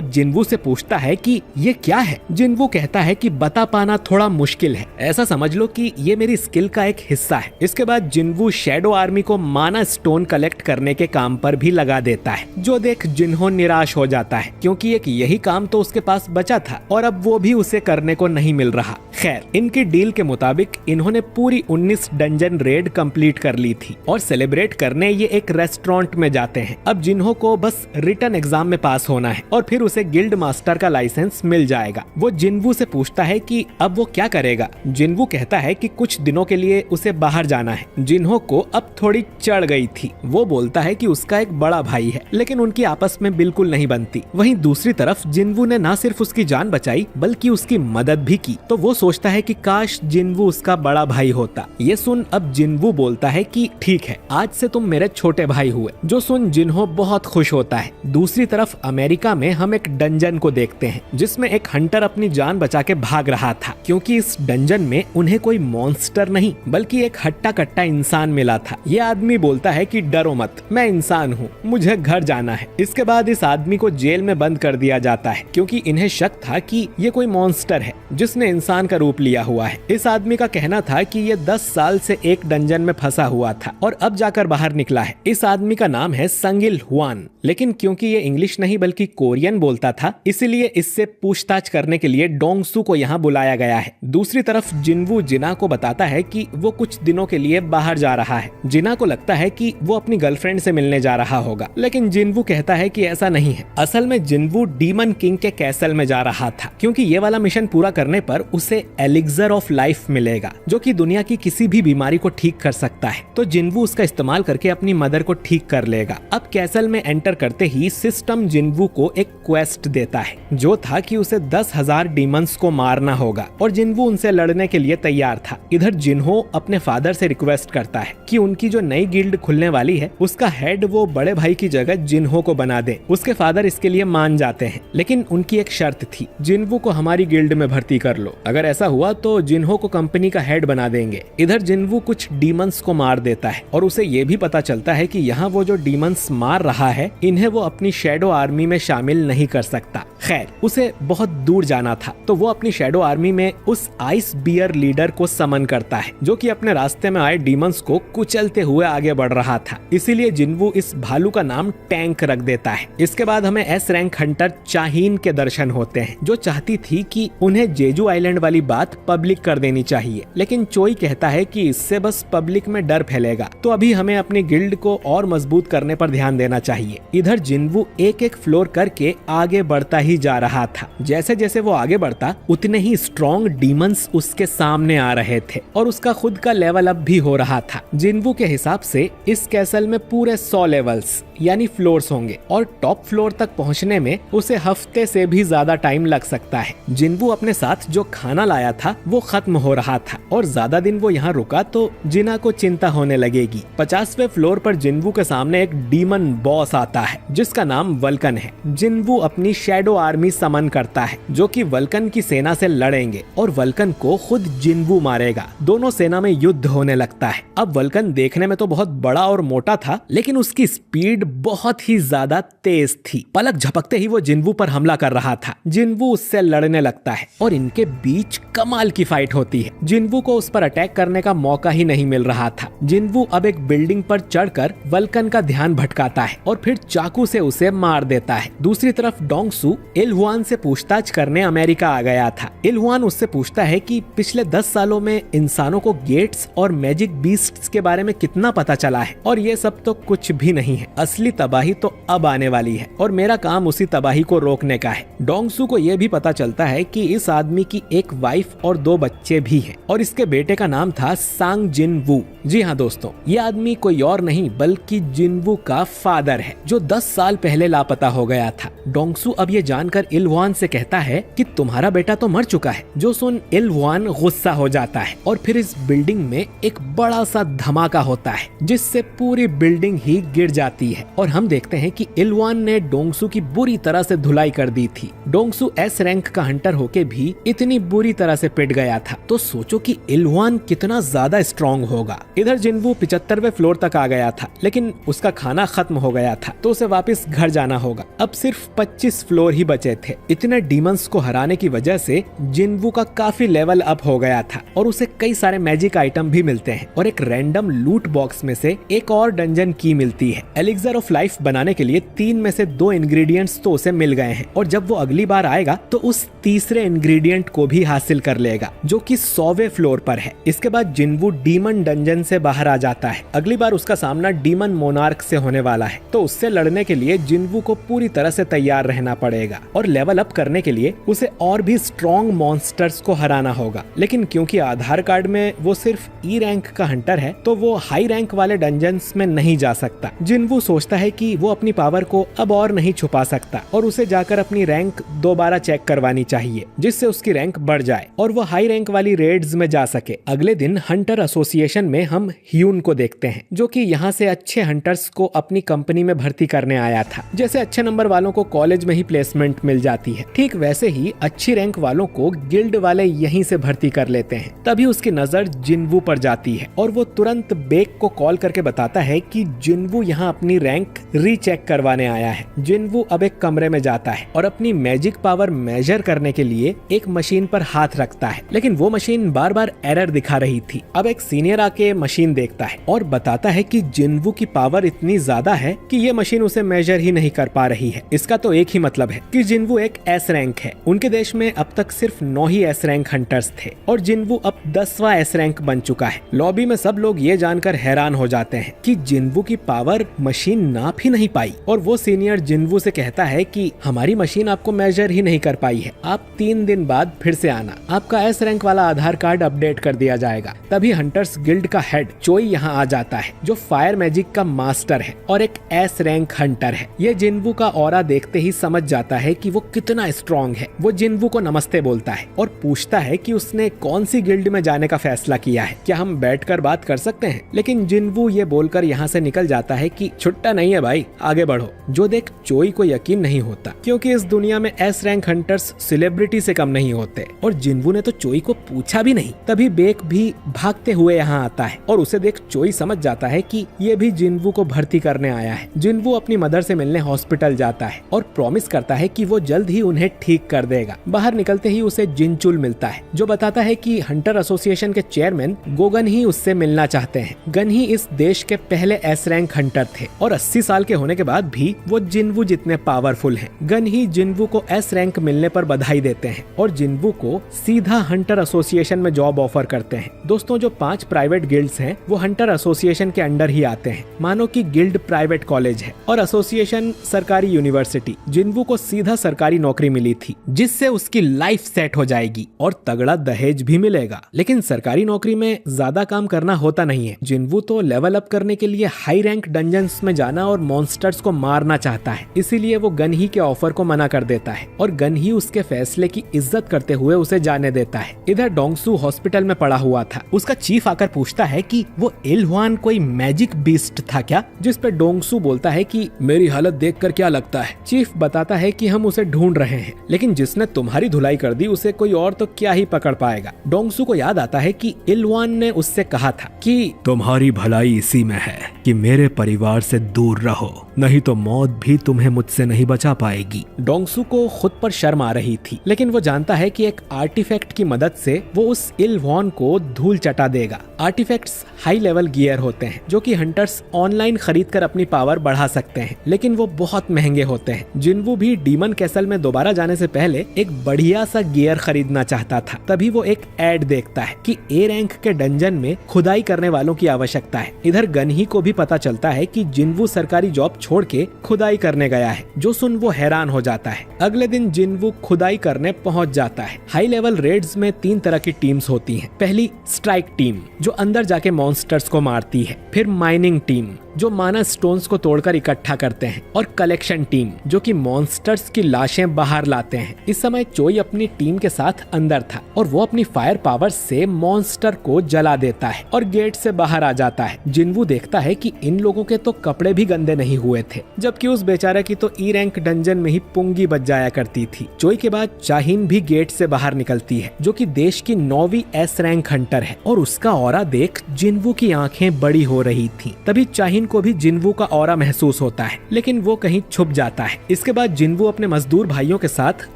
जिन्वू से पूछता है कि ये क्या है। जिन्वू कहता है कि बता पाना थोड़ा मुश्किल है, ऐसा समझ लो कि ये मेरी स्किल का एक हिस्सा है। इसके बाद जिन्वू शैडो आर्मी को माना स्टोन कलेक्ट करने के काम पर भी लगा देता है, जो देख जिन्हो निराश हो जाता है, क्योंकि एक यही काम तो उसके पास बचा था और अब वो भी उसे करने को नहीं मिल रहा। खैर, इनकी डील के मुताबिक इन्होंने पूरी 19 डंजन रेड कंप्लीट कर ली थी और सेलिब्रेट करने ये एक रेस्टोरेंट में जाते हैं। अब जिन्हो को बस रिटन एग्जाम में पास होना है और फिर उसे गिल्ड मास्टर का लाइसेंस मिल जाएगा। वो जिन्वू से पूछता है कि अब वो क्या करेगा। जिन्वू कहता है कि कुछ दिनों के लिए उसे बाहर जाना है। जिन्हो को अब थोड़ी चढ़ गई थी। वो बोलता है कि उसका एक बड़ा भाई है, लेकिन उनकी आपस में बिल्कुल नहीं बनती। वहीं दूसरी तरफ जिन्वू ने न सिर्फ उसकी जान बचाई बल्कि उसकी मदद भी की, तो वो सोचता है कि काश जिन्वू उसका बड़ा भाई होता। ये सुन अब जिन्वू बोलता है कि ठीक है, आज से तुम मेरे छोटे भाई हुए, जो सुन जिन्हो बहुत खुश होता है। दूसरी तरफ अमेरिका में हम एक डंजन को देखते हैं, जिसमें एक हंटर अपनी जान बचा के भाग रहा था, क्योंकि इस डंजन में उन्हें कोई मॉन्स्टर नहीं बल्कि एक हट्टा कट्टा इंसान मिला था। ये आदमी बोलता है कि डरो मत, मैं इंसान हूँ, मुझे घर जाना है। इसके बाद इस आदमी को जेल में बंद कर दिया जाता है, क्योंकि इन्हें शक था कि ये कोई मॉन्स्टर है जिसने इंसान का रूप लिया हुआ है। इस आदमी का कहना था कि ये 10 साल से एक डंजन में फंसा हुआ था और अब जाकर बाहर निकला है। इस आदमी का नाम है संगिल हुआन, लेकिन क्योंकि ये इंग्लिश नहीं बल्कि कोरियन बोलता था, इसलिए इससे पूछताछ करने के लिए डोंगसू को यहाँ बुलाया गया है। दूसरी तरफ जिन्वू जिना को बताता है कि वो कुछ दिनों के लिए बाहर जा रहा है। जिना को लगता है कि वो अपनी गर्लफ्रेंड से मिलने जा रहा होगा, लेकिन जिन्वू कहता है कि ऐसा नहीं है। असल में जिन्वू डीमन किंग के कैसल में जा रहा था, क्योंकि ये वाला मिशन पूरा करने पर उसे एलिक्सर ऑफ लाइफ मिलेगा, जो कि दुनिया की किसी भी बीमारी को ठीक कर सकता है। तो जिन्वू उसका इस्तेमाल करके अपनी मदर को ठीक कर लेगा। अब कैसल में एंटर करते ही सिस्टम जिन्वू को एक क्वेस्ट देता है, जो था कि उसे 10,000 डीमंस को मारना होगा और जिन्वू उनसे लड़ने के लिए तैयार था। इधर जिन्हो अपने फादर से रिक्वेस्ट करता है कि उनकी जो नई गिल्ड खुलने वाली है उसका हेड वो बड़े भाई की जगह जिन्हो को बना दे। उसके फादर इसके लिए मान जाते हैं, लेकिन उनकी एक शर्त थी, जिन्हो को हमारी गिल्ड में भर्ती कर लो। अगर ऐसा हुआ तो जिन्हो को कंपनी का हेड बना देंगे। इधर जिन्हो कुछ डीमंस को मार देता है और उसे ये भी पता चलता है कि यहाँ वो जो डीमंस मार रहा है इन्हें वो अपनी शैडो आर्मी में शामिल नहीं कर सकता। खैर, उसे बहुत दूर जाना था, तो वो अपनी शैडो आर्मी में उस आइस बियर लीडर को समन करता है, जो कि अपने रास्ते में आए डीमंस को कुचलते हुए आगे बढ़ रहा था। इसीलिए जिन्वू इस भालू का नाम टैंक रख देता है। इसके बाद हमें एस रैंक हंटर चाहीन के दर्शन होते हैं, जो चाहती थी कि उन्हें जेजू आइलैंड वाली बात पब्लिक कर देनी चाहिए, लेकिन चोई कहता है कि इससे बस पब्लिक में डर फैलेगा, तो अभी हमें अपनी गिल्ड को और मजबूत करने पर ध्यान देना चाहिए। इधर जिन्वू एक एक फ्लोर करके आगे बढ़ता ही जा रहा था। जैसे जैसे वो आगे बढ़ता उतने ही स्ट्रॉन्ग डीमंस उसके सामने आ रहे थे और उसका खुद का लेवल अप भी हो रहा था। जिन्वू के हिसाब से इस कैसल में पूरे 100 लेवल्स यानी फ्लोर्स होंगे और टॉप फ्लोर तक पहुंचने में उसे हफ्ते से भी ज्यादा टाइम लग सकता है। जिन्वू अपने साथ जो खाना लाया था वो खत्म हो रहा था और ज्यादा दिन वो यहाँ रुका तो जिना को चिंता होने लगेगी। 50वें फ्लोर पर जिन्वू के सामने एक डीमन बॉस आता है जिसका नाम वल्कन है। जिन्वू अपनी शैडो आर्मी समन करता है जो कि वल्कन की सेना से लड़ेंगे और वल्कन को खुद जिन्वू मारेगा। दोनों सेना में युद्ध होने लगता है। अब वल्कन देखने में तो बहुत बड़ा और मोटा था, लेकिन उसकी स्पीड बहुत ही ज्यादा तेज थी। पलक झपकते ही वो जिन्वू पर हमला कर रहा था। जिन्वू उससे लड़ने लगता है और इनके बीच कमाल की फाइट होती है। जिन्वू को उस पर अटैक करने का मौका ही नहीं मिल रहा था। जिन्वू अब एक बिल्डिंग पर चढ़कर वल्कन का ध्यान भटकाता है और फिर चाकू से उसे मार देता है। दूसरी तरफ डोंगसू इलहुआन से पूछताछ करने अमेरिका आ गया था। इलहुआन उससे पूछता है कि पिछले 10 सालों में इंसानों को गेट्स और मैजिक बीस्ट्स के बारे में कितना पता चला है, और ये सब तो कुछ भी नहीं है। असली तबाही तो अब आने वाली है और मेरा काम उसी तबाही को रोकने का है। डोंगसू को यह भी पता चलता है कि इस आदमी की एक वाइफ और 2 बच्चे भी हैं और इसके बेटे का नाम था सांग जिनवू। जी हाँ दोस्तों, ये आदमी कोई और नहीं बल्कि जिनवू का फादर है जो 10 साल पहले लापता हो गया था। डोंगसू अब ये जानकर इलहुआन से कहता है कि तुम्हारा बेटा तो मर चुका है। जो सुन इलहुआन गुस्सा हो जाता है और फिर इस बिल्डिंग में एक बड़ा सा धमाका होता है जिससे पूरी बिल्डिंग ही गिर जाती है और हम देखते हैं कि इलहुआन ने डोंगसू की बुरी तरह से धुलाई कर दी थी। डोंगसू एस रैंक का हंटर होके भी इतनी बुरी तरह से पिट गया था, तो सोचो कि इलहुआन कितना ज्यादा स्ट्रॉन्ग होगा। इधर जिन्वू 75वें फ्लोर तक आ गया था, लेकिन उसका खाना खत्म हो गया था तो उसे वापस घर जाना होगा। अब सिर्फ 25 फ्लोर ही बचे थे। इतने डीमंस को हराने की वजह से जिन्वू का काफी लेवल अप हो गया था और उसे कई सारे मैजिक आइटम भी मिलते हैं और एक रैंडम लूट बॉक्स में से एक और डंजन की मिलती है। एलिक्सर ऑफ लाइफ बनाने के लिए 3 में से 2 इंग्रेडिएंट्स तो उसे मिल गए हैं और जब वो अगली बार आएगा तो उस तीसरे इंग्रेडिएंट को भी हासिल कर लेगा जो कि 100वें फ्लोर पर है। इसके बाद जिन्वू डीमन डंजन से बाहर आ जाता है। अगली बार उसका सामना डीमन मोनार्क से होने वाला है, तो उससे लड़ने के लिए जिन्वू को पूरी तरह से तैयार रहना पड़ेगा और लेवल अप करने के लिए उसे और भी स्ट्रॉन्ग मॉन्स्टर्स को हराना होगा। लेकिन क्योंकि आधार कार्ड में वो सिर्फ ई रैंक का हंटर है तो वो हाई रैंक वाले डंजन्स में नहीं जा सकता। जिन्वू सोचता है कि वो अपनी पावर को अब और नहीं छुपा सकता और उसे जाकर अपनी रैंक दोबारा चेक करवानी चाहिए जिससे उसकी रैंक बढ़ जाए और वो हाई रैंक वाली रेड्स में जा सके। अगले दिन हंटर एसोसिएशन में हम ह्यून को देखते हैं जो कि यहाँ से अच्छे हंटर्स को अपनी कंपनी में भर्ती करने आया था। जैसे अच्छे नंबर वालों को कॉलेज में ही प्लेसमेंट मिल जाती है, ठीक वैसे ही अच्छी रैंक वालों को गिल्ड वाले यहीं से भर्ती कर लेते हैं। तभी उसकी नजर जिन्वू पर जाती है और वो तुरंत बेक को कॉल करके बताता है कि जिन्वू यहाँ अपनी रैंक रीचेक करवाने आया है। जिन्वू अब एक कमरे में जाता है और अपनी मैजिक पावर मेजर करने के लिए एक मशीन पर हाथ रखता है, लेकिन वो मशीन बार बार एरर दिखा रही थी। अब एक सीनियर आके मशीन देखता है और बताता है कि जिन्वू की पावर इतनी ज्यादा है कि ये मशीन उसे मेजर ही नहीं कर पा रही है। इसका तो एक ही मतलब है कि जिन्वू एक एस रैंक है। उनके देश में अब तक सिर्फ 9 ही एस रैंक हंटर्स थे और जिन्वू अब 10वां एस रैंक बन चुका है। लॉबी में सब लोग ये जानकर हैरान हो जाते हैं कि जिन्वू की पावर मशीन नाप ही नहीं पाई और वो सीनियर जिन्वू से कहता है कि हमारी मशीन आपको मेजर ही नहीं कर पाई है, आप 3 दिन बाद फिर से आना, आपका एस रैंक वाला आधार कार्ड अपडेट कर दिया जाएगा। तभी हंटर्स गिल्ड का हेड चोई यहाँ आ जाता है जो फायर मैजिक का मास्टर है और एक एस रैंक हंटर है। ये जिन्वू का ऑरा देखते ही समझ जाता है कि वो कितना स्ट्रॉन्ग है। वो जिन्वू को नमस्ते बोलता है और पूछता है कि उसने कौन सी गिल्ड में जाने का फैसला किया है, क्या हम बैठकर बात कर सकते हैं। लेकिन जिन्वू ये बोलकर यहाँ से निकल जाता है कि छुट्टा नहीं है भाई, आगे बढ़ो। जो देख चोई को यकीन नहीं होता क्योंकि इस दुनिया में एस रैंक हंटर्स सेलिब्रिटी से कम नहीं होते और जिन्वू ने तो चोई को पूछा भी नहीं। तभी बेक भी भागते हुए यहाँ आता है और उसे देख चोई समझ जाता है कि ये भी जिन्वू को भर्ती करने आया है। जिन्वू अपनी मदर से मिलने हॉस्पिटल जाता है और प्रॉमिस करता है कि वो जल्द ही उन्हें ठीक कर देगा। बाहर निकलते ही उसे जिनचुल मिलता है जो बताता है कि हंटर एसोसिएशन के चेयरमैन गोगन ही उससे मिलना चाहते हैं। गन ही इस देश के पहले एस रैंक हंटर थे और 80 साल के होने के बाद भी वो जिन्वू जितने पावरफुल हैं। गन ही जिन्वू को एस रैंक मिलने पर बधाई देते हैं और जिन्वू को सीधा हंटर एसोसिएशन में जॉब ऑफर करते हैं। दोस्तों, जो 5 प्राइवेट गिल्ड्स हैं वो हंटर एसोसिएशन के अंडर ही आते हैं। मानो कि गिल्ड प्राइवेट कॉलेज है और एसोसिएशन सरकारी यूनिवर्सिटी। जिन्वू को सीधा सरकारी नौकरी मिली थी जिससे उसकी लाइफ सेट हो जाएगी और तगड़ा दहेज भी मिलेगा। लेकिन सरकारी नौकरी में ज्यादा काम करना होता नहीं है। जिन्वू तो लेवल अप करने के लिए हाई रैंक डंजन्स में जाना और मॉन्स्टर्स को मारना चाहता है, इसीलिए वो गन ही के ऑफर को मना कर देता है और गन ही उसके फैसले की इज्जत करते हुए उसे जाने देता है। इधर डोंगसू हॉस्पिटल में पड़ा हुआ था। उसका चीफ आकर पूछता है कि वो इलहुआन कोई मैजिक बीस्ट था क्या, जिस पे डोंगसू बोलता है कि मेरी हालत देखकर क्या लगता है। चीफ बताता है कि हम उसे ढूंढ रहे हैं, लेकिन जिसने तुम्हारी धुलाई कर दी उसे कोई और तो क्या ही पकड़ पाएगा। डोंगसू को याद आता है कि इलहुआन ने उससे कहा था कि तुम्हारी भलाई इसी में है कि मेरे परिवार से दूर रहो, नहीं तो मौत भी तुम्हें मुझसे नहीं बचा पाएगी। डोंगसू को खुद पर शर्म आ रही थी, लेकिन वो जानता है कि एक आर्टिफैक्ट की मदद से वो उस इल वॉन को धूल चटा देगा। आर्टिफैक्ट्स हाई लेवल गियर होते हैं जो कि हंटर्स ऑनलाइन खरीद कर अपनी पावर बढ़ा सकते हैं, लेकिन वो बहुत महंगे होते हैं। जिनवू भी डीमन कैसल में दोबारा जाने से पहले एक बढ़िया सा गियर खरीदना चाहता था। तभी वो एक एड देखता है कि ए रैंक के डंजन में खुदाई करने वालों की आवश्यकता है। इधर गनही को भी पता चलता है कि जिनवू सरकारी जॉब छोड़ के खुदाई करने गया है, जो सुन वो हैरान हो जाता है। अगले दिन जिनवू खुदाई करने पहुंच जाता है। हाई लेवल रेड्स में 3 तरह की टीम्स होती हैं। पहली स्ट्राइक टीम जो अंदर जाके मॉन्स्टर्स को मारती है, फिर माइनिंग टीम जो माना स्टोन्स को तोड़कर इकट्ठा करते हैं, और कलेक्शन टीम जो कि मॉन्स्टर्स की लाशें बाहर लाते हैं। इस समय चोई अपनी टीम के साथ अंदर था और वो अपनी फायर पावर से मॉन्स्टर को जला देता है और गेट से बाहर आ जाता है। जिनवू देखता है कि इन लोगों के तो कपड़े भी गंदे नहीं हुए थे, जबकि उस बेचारे की तो ई रैंक डंजन में ही पुंगी बच जाया करती थी। चोई के बाद चाहिन भी गेट से बाहर निकलती है, जो कि देश की 9वीं एस रैंक हंटर है, और उसका ऑरा देख जिनवू की आंखें बड़ी हो रही थी। तभी चाहिन को भी जिनवू का ऑरा महसूस होता है, लेकिन वो कहीं छुप जाता है। इसके बाद जिनवू अपने मजदूर भाइयों के साथ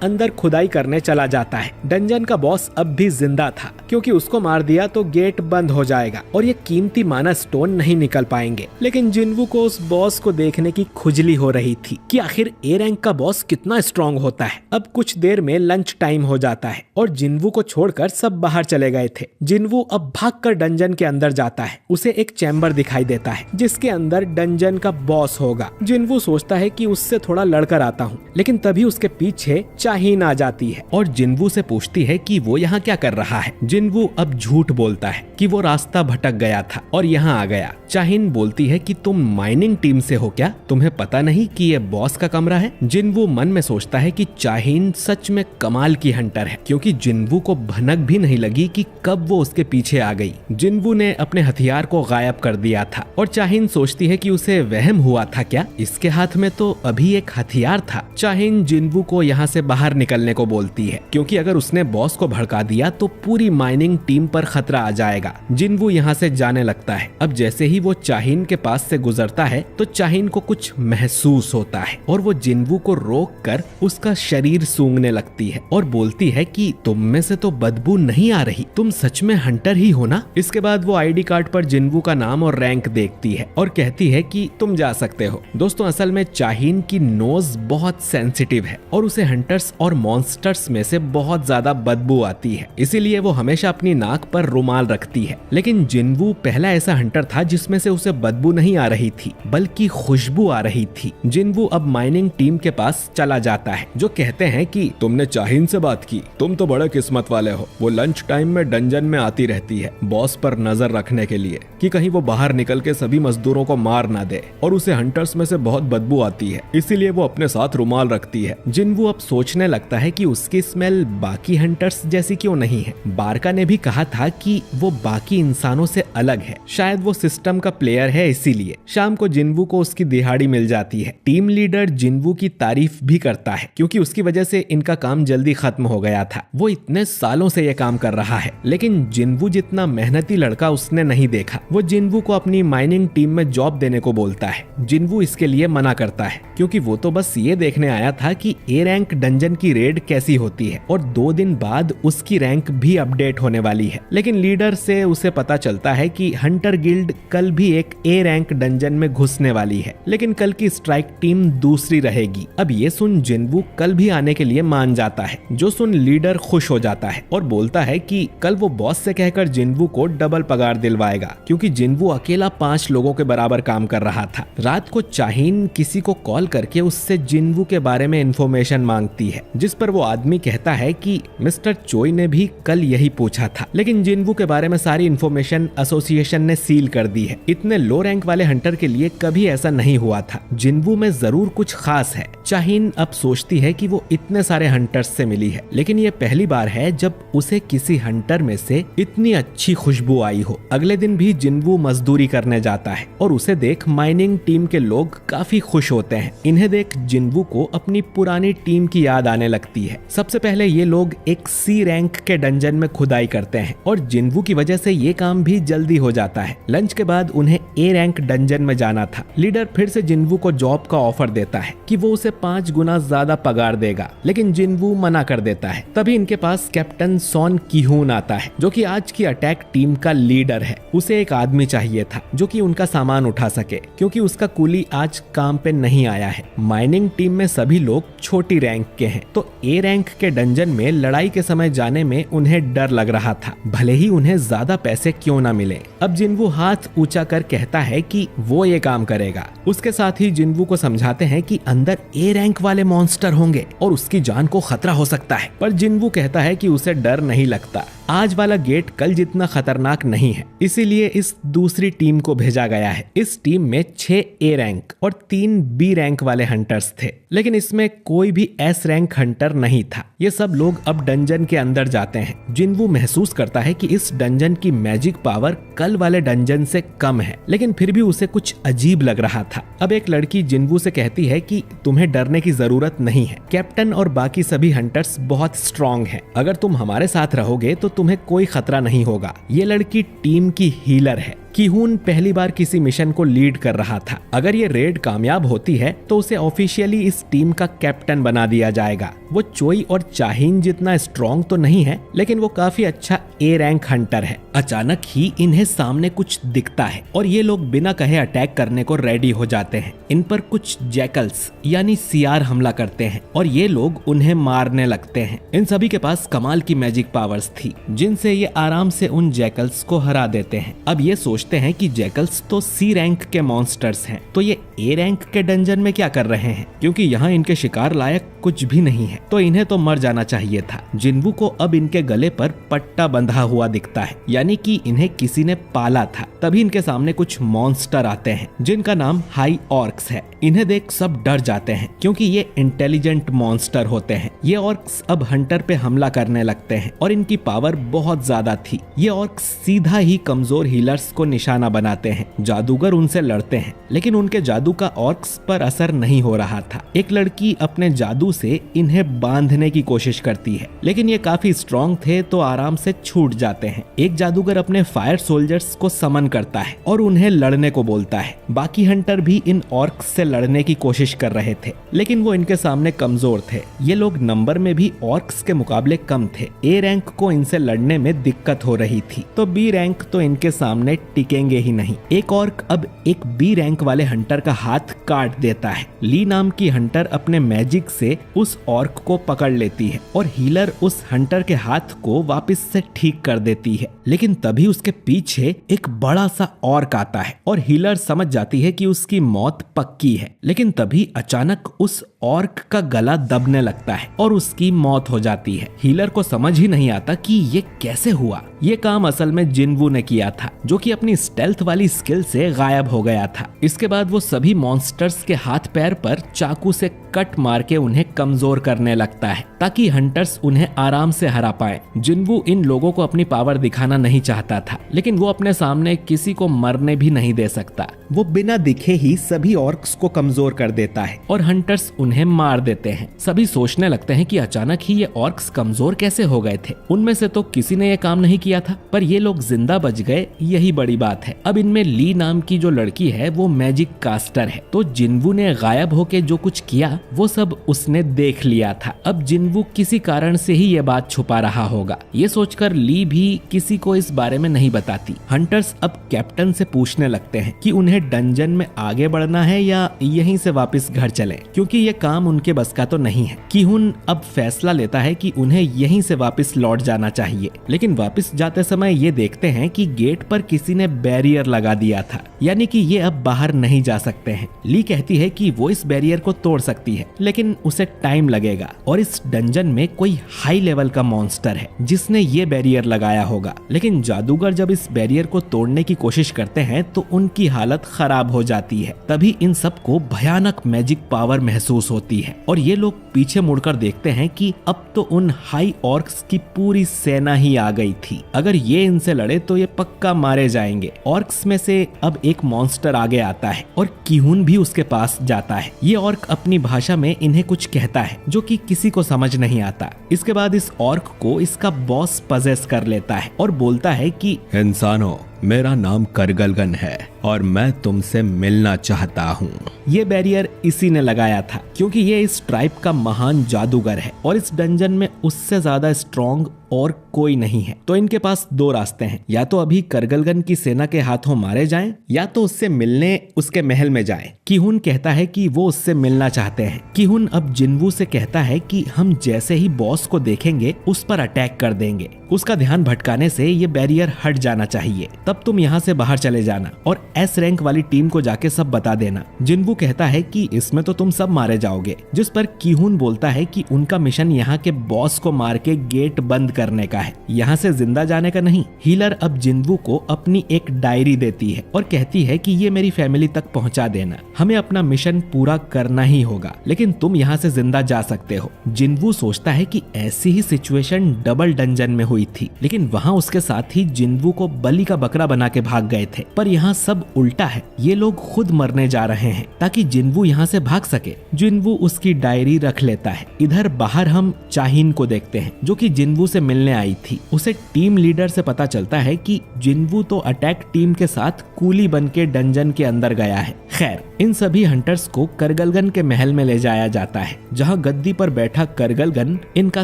अंदर खुदाई करने चला जाता है। डंजन का बॉस अब भी जिंदा था, क्योंकि उसको मार दिया तो गेट बंद हो जाएगा और ये कीमती माना स्टोन नहीं निकल पाएंगे। लेकिन जिनवू को उस बॉस को देखने की खुजली हो रही थी कि आखिर ए रैंक का बॉस कितना स्ट्रॉन्ग होता है। अब कुछ देर में लंच टाइम हो जाता है और जिनवू को छोड़कर सब बाहर चले गए थे। जिनवू अब भागकर डंजन के अंदर जाता है। उसे एक चैम्बर दिखाई देता है जिसके अंदर डंजन का बॉस होगा। जिनवू सोचता है कि उससे थोड़ा लड़कर आता हूँ, लेकिन तभी उसके पीछे चाहिन आ जाती है और जिनवू से पूछती है कि वो यहाँ क्या कर रहा है। जिनवू अब झूठ बोलता है कि वो रास्ता भटक गया था और यहाँ आ गया। चाहिन बोलती है कि तुम माइनिंग टीम से हो क्या? तुम्हें पता नहीं कि ये बॉस का कमरा है? जिनवू मन में सोचता है कि चाहिन सच में कमाल की हंटर है, क्योंकि जिनवू को भनक भी नहीं लगी कि कब वो उसके पीछे आ गई। जिनवू ने अपने हथियार को गायब कर दिया था और चाहिन सोचती है कि उसे वहम हुआ था क्या? इसके हाथ में तो अभी एक हथियार था। चाहिन जिनवू को यहाँ से बाहर निकलने को बोलती है, क्योंकि अगर उसने बॉस को भड़का दिया तो पूरी माइनिंग टीम पर खतरा आ जाएगा। जिनवू यहाँ से जाने लगता है। अब जैसे ही वो चाहिन के पास से गुजरता है तो चाहिन को कुछ महसूस होता है और वो जिनवू को रोक कर उसका शरीर सूंघने लगती है और बोलती है कि तुम में से तो बदबू नहीं आ रही, तुम सच में हंटर ही हो ना? इसके बाद वो आईडी कार्ड पर जिनवू का नाम और रैंक देखती है और कहती है कि तुम जा सकते हो। दोस्तों, असल में चाहिन की नोज बहुत सेंसिटिव है और उसे हंटर्स और मॉन्स्टर्स में से बहुत ज्यादा बदबू आती है, इसीलिए वो हमेशा अपनी नाक पर रुमाल रखती है। लेकिन जिनवू पहला ऐसा हंटर था जिसमें से उसे बदबू नहीं आ रही थी, बल्कि खुशबू आ रही थी। जिनवू अब माइनिंग टीम के पास चला जाता है, जो कहते हैं कि तुमने चाहिन से बात की, तुम तो बड़े किस्मत वाले हो। वो लंच टाइम में डंजन में आती रहती है बॉस पर नजर रखने के लिए कि कहीं वो बाहर निकल के सभी मजदूरों को मार ना दे, और उसे हंटर्स में से बहुत बदबू आती है, इसीलिए वो अपने साथ रुमाल रखती है। जिनवू अब सोचने लगता है कि उसकी स्मेल बाकी हंटर्स जैसी क्यों नहीं है। बारका ने भी कहा था कि वो बाकी इंसानों से अलग है, शायद वो सिस्टम का प्लेयर है इसीलिए। शाम को जिनवू को उसकी दिहाड़ी मिल जाती है। टीम लीडर जिनवू की तारीफ भी करता है, क्योंकि उसकी वजह से इनका काम जल्दी खत्म हो गया था। वो इतने सालों से ये काम कर रहा है, लेकिन जिनवू जितना मेहनती लड़का उसने नहीं देखा। वो जिनवू को अपनी माइनिंग टीम में जॉब देने को बोलता है। जिनवू इसके लिए मना करता है, क्योंकि वो तो बस ये देखने आया था कि ए रैंक डंजन की रेड कैसी होती है, और 2 दिन बाद उसकी रैंक भी अपडेट होने वाली है। लेकिन लीडर से उसे पता चलता है कि हंटर गिल्ड कल भी एक ए रैंक डंजन में घुसने वाली है, लेकिन कल की स्ट्राइक टीम दूसरी रहेगी। अब ये सुन जिनवू कल भी आने के लिए मान जाता है, जो सुन लीडर खुश हो जाता है और बोलता है कि कल वो बॉस से कहकर जिनवू को डबल पगार दिलवाएगा, क्योंकि जिनवू अकेला 5 लोगों के बराबर काम कर रहा था। रात को चाहिन किसी को कॉल करके उससे जिनवू के बारे में इंफॉर्मेशन मांगती है, जिस पर वो आदमी कहता है कि मिस्टर चोई ने भी कल यही पूछा था, लेकिन जिनवू के बारे में सारी इंफॉर्मेशन एसोसिएशन ने सील कर दी है। इतने लो रैंक वाले हंटर के लिए कभी ऐसा नहीं हुआ था। जिनवू में जरूर कुछ खास है। चाहिन अब सोचती है कि वो इतने सारे हंटर्स से मिली है, लेकिन ये पहली बार है जब उसे किसी हंटर में से इतनी अच्छी खुशबू आई हो। अगले दिन भी जिनवू मजदूरी करने जाता है और और उसे देख माइनिंग टीम के लोग काफी खुश होते हैं। इन्हें देख जिन्वू को अपनी पुरानी टीम की याद आने लगती है। सबसे पहले ये लोग एक सी रैंक के डंजन में खुदाई करते हैं और जिन्वू की वजह से ये काम भी जल्दी हो जाता है। लंच के बाद उन्हें ए रैंक डंजन में जाना था। लीडर फिर से जिन्वू को जॉब का ऑफर देता है कि वो उसे 5 गुना ज्यादा पगार देगा, लेकिन जिन्वू मना कर देता है। तभी इनके पास कैप्टन सॉन की-हून आता है जो कि आज की अटैक टीम का लीडर है। उसे एक आदमी चाहिए था जो कि उनका सामान उठा सके, क्योंकि उसका कूली आज काम पे नहीं आया है। माइनिंग टीम में सभी लोग छोटी रैंक के हैं, तो ए रैंक के डंजन में लड़ाई के समय जाने में उन्हें डर लग रहा था, भले ही उन्हें ज्यादा पैसे क्यों ना मिले। अब जिन्वू हाथ ऊंचा कर कहता है कि वो ये काम करेगा। उसके साथ ही जिन्वू को समझाते हैं कि अंदर ए रैंक वाले मॉन्स्टर होंगे और उसकी जान को खतरा हो सकता है, पर जिन्वू कहता है कि उसे डर नहीं लगता। आज वाला गेट कल जितना खतरनाक नहीं है, इसीलिए इस दूसरी टीम को भेजा गया है। इस टीम में 6 ए रैंक और 3 बी रैंक वाले हंटर्स थे, लेकिन इसमें कोई भी एस रैंक हंटर नहीं था। ये सब लोग अब डंजन के अंदर जाते हैं। जिन्वू महसूस करता है कि इस डंजन की मैजिक पावर कल वाले डंजन से कम है, लेकिन फिर भी उसे कुछ अजीब लग रहा था। अब एक लड़की जिन्वू से कहती है कि तुम्हें डरने की जरूरत नहीं है, कैप्टन और बाकी सभी हंटर्स बहुत स्ट्रॉन्ग हैं। अगर तुम हमारे साथ रहोगे तो तुम्हें कोई खतरा नहीं होगा। ये लड़की टीम की हीलर है। की-हून पहली बार किसी मिशन को लीड कर रहा था। अगर ये रेड कामयाब होती है तो उसे ऑफिशियली इस टीम का कैप्टन बना दिया जाएगा। वो चोई और चाहीन जितना स्ट्रॉन्ग तो नहीं है, लेकिन वो काफी अच्छा ए रैंक हंटर है। अचानक ही इन्हें सामने कुछ दिखता है और ये लोग बिना कहे अटैक करने को रेडी हो जाते हैं। इन पर कुछ जैकल्स यानी सियार हमला करते हैं और ये लोग उन्हें मारने लगते हैं। इन सभी के पास कमाल की मैजिक पावर्स थी, जिनसे ये आराम से उन जैकल्स को हरा देते हैं। अब ये सोचते हैं कि जैकल्स तो सी रैंक के मॉन्स्टर्स हैं, तो ये ए रैंक के डंजन में क्या कर रहे हैं, क्योंकि यहाँ इनके शिकार लायक कुछ भी नहीं है, तो इन्हें तो मर जाना चाहिए था। जिन्वू को अब इनके गले पर पट्टा बंधा हुआ दिखता है, यानी कि इन्हें किसी ने पाला था। तभी इनके सामने कुछ मॉन्स्टर आते हैं जिनका नाम हाई ऑर्क्स है। इन्हें देख सब डर जाते हैं, क्योंकि ये इंटेलिजेंट मॉन्स्टर होते हैं। ये ऑर्क्स अब हंटर पे हमला करने लगते हैं और इनकी पावर बहुत ज्यादा थी। ये ऑर्क्स सीधा ही कमजोर हीलर्स को निशाना बनाते हैं। जादूगर उनसे लड़ते हैं, लेकिन उनके जादू का ऑर्क्स पर असर नहीं हो रहा था। एक लड़की अपने जादू से इन्हें बांधने की कोशिश करती है, लेकिन ये काफी स्ट्रॉन्ग थे तो आराम से छूट जाते हैं। एक जादूगर अपने फायर सोल्जर्स को समन करता है और उन्हें लड़ने को बोलता है। बाकी हंटर भी इन ऑर्क्स से लड़ने की कोशिश कर रहे थे, लेकिन वो इनके सामने कमजोर थे। ये लोग नंबर में भी ऑर्क्स के मुकाबले कम थे। ए रैंक को इनसे लड़ने में दिक्कत हो रही थी, तो बी रैंक तो इनके सामने टिकेंगे ही नहीं। एक ऑर्क अब एक बी रैंक वाले हंटर का हाथ काट देता है। ली नाम की हंटर अपने मैजिक से उस ऑर्क को पकड़ लेती है और हीलर उस हंटर के हाथ को वापस से ठीक कर देती है, लेकिन तभी उसके पीछे एक बड़ा सा ऑर्क आता है और हीलर समझ जाती है कि उसकी मौत पक्की है। लेकिन तभी अचानक उस ऑर्क का गला दबने लगता है और उसकी मौत हो जाती है। हीलर को समझ ही नहीं आता कि ये कैसे हुआ। ये काम असल में जिन्वू ने किया था, जो कि अपनी स्टेल्थ वाली स्किल से गायब हो गया था। इसके बाद वो सभी मॉन्स्टर्स के हाथ पैर पर चाकू से कट मार के उन्हें कमजोर करने लगता है, ताकि हंटर्स उन्हें आराम से हरा पाए। जिन्वू इन लोगों को अपनी पावर दिखाना नहीं चाहता था, लेकिन वो अपने सामने किसी को मरने भी नहीं दे सकता। वो बिना दिखे ही सभी ऑर्क्स को कमजोर कर देता है और हंटर्स उन्हें मार देते हैं। सभी सोचने लगते हैं कि अचानक ही ये ऑर्क्स कमजोर कैसे हो गए थे। उनमें से तो किसी ने ये काम नहीं किया था, पर ये लोग जिंदा बच गए, यही बड़ी बात है। अब इनमें ली नाम की जो लड़की है वो मैजिक कास्टर है, तो जिन्वू ने गायब होके जो कुछ किया वो सब उसने देख लिया था। अब जिन्वू किसी कारण से ही ये बात छुपा रहा होगा। ये सोचकर ली भी किसी को इस बारे में नहीं बताती। हंटर्स अब कैप्टन से पूछने लगते हैं कि उन्हें डंजन में आगे बढ़ना है या यहीं से वापस घर चलें, क्योंकि ये काम उनके बस का तो नहीं है। की-हून अब फैसला लेता है कि उन्हें यहीं से वापस लौट जाना चाहिए, लेकिन वापस जाते समय ये देखते हैं कि गेट पर किसी ने बैरियर लगा दिया था, यानी कि ये अब बाहर नहीं जा सकते हैं। ली कहती है कि वो इस बैरियर को तोड़ सकते जाती है, लेकिन उसे टाइम लगेगा। और इस डंजन में कोई हाई लेवल का मॉन्स्टर है जिसने ये बैरियर लगाया होगा। लेकिन जादूगर जब इस बैरियर को तोड़ने की कोशिश करते हैं तो उनकी हालत खराब हो जाती है। तभी इन सबको भयानक मैजिक पावर महसूस होती है और ये लोग पीछे मुड़कर देखते हैं कि अब तो उन हाई ऑर्क्स की पूरी सेना ही आ गई थी। अगर ये इनसे लड़े तो ये पक्का मारे जाएंगे। ऑर्क्स में से अब एक मॉन्स्टर आगे आता है और कीहून भी उसके पास जाता है। ये ऑर्क अपनी भाषा में इन्हें कुछ कहता है जो कि किसी को समझ नहीं आता। इसके बाद इस ऑर्क को इसका बॉस पजेस कर लेता है और बोलता है कि इंसानों, मेरा नाम करगलगन है और मैं तुमसे मिलना चाहता हूँ। ये बैरियर इसी ने लगाया था क्योंकि ये इस ट्राइब का महान जादूगर है और इस डंजन में उससे ज्यादा स्ट्रॉन्ग और कोई नहीं है। तो इनके पास दो रास्ते हैं, या तो अभी करगलगन की सेना के हाथों मारे जाएं या तो उससे मिलने उसके महल में जाएं। कीहून कहता है कि वो उससे मिलना चाहते हैं। कीहून अब जिन्वू से कहता है कि हम जैसे ही बॉस को देखेंगे उस पर अटैक कर देंगे। उसका ध्यान भटकाने से ये बैरियर हट जाना चाहिए, तब तुम यहाँ से बाहर चले जाना और एस रैंक वाली टीम को जाके सब बता देना। जिन्वू कहता है कि इसमें तो तुम सब मारे जाओगे, जिस पर कीहून बोलता है कि उनका मिशन यहाँ के बॉस को मार के गेट बंद करने का है, यहाँ से जिंदा जाने का नहीं। हीलर अब जिन्वू को अपनी एक डायरी देती है और कहती है कि ये मेरी फैमिली तक पहुँचा देना, हमें अपना मिशन पूरा करना ही होगा, लेकिन तुम यहाँ से जिंदा जा सकते हो। जिन्वू सोचता है कि ऐसी ही सिचुएशन डबल डंजन में हुई थी, लेकिन वहाँ उसके साथ ही जिन्वू को बलि का बकरा बना के भाग गए थे। पर यहाँ सब उल्टा है, ये लोग खुद मरने जा रहे हैं ताकि जिन्वू यहाँ से भाग सके। जिन्वू उसकी डायरी रख लेता है। इधर बाहर हम चाहिन को देखते हैं जो कि जिन्वू से मिलने आई थी। उसे टीम लीडर से पता चलता है कि जिन्वू तो अटैक टीम के साथ कूली बन के डंजन के अंदर गया है। खैर, इन सभी हंटर्स को करगलगन के महल में ले जाया जाता है जहाँ गद्दी पर बैठा करगलगन इनका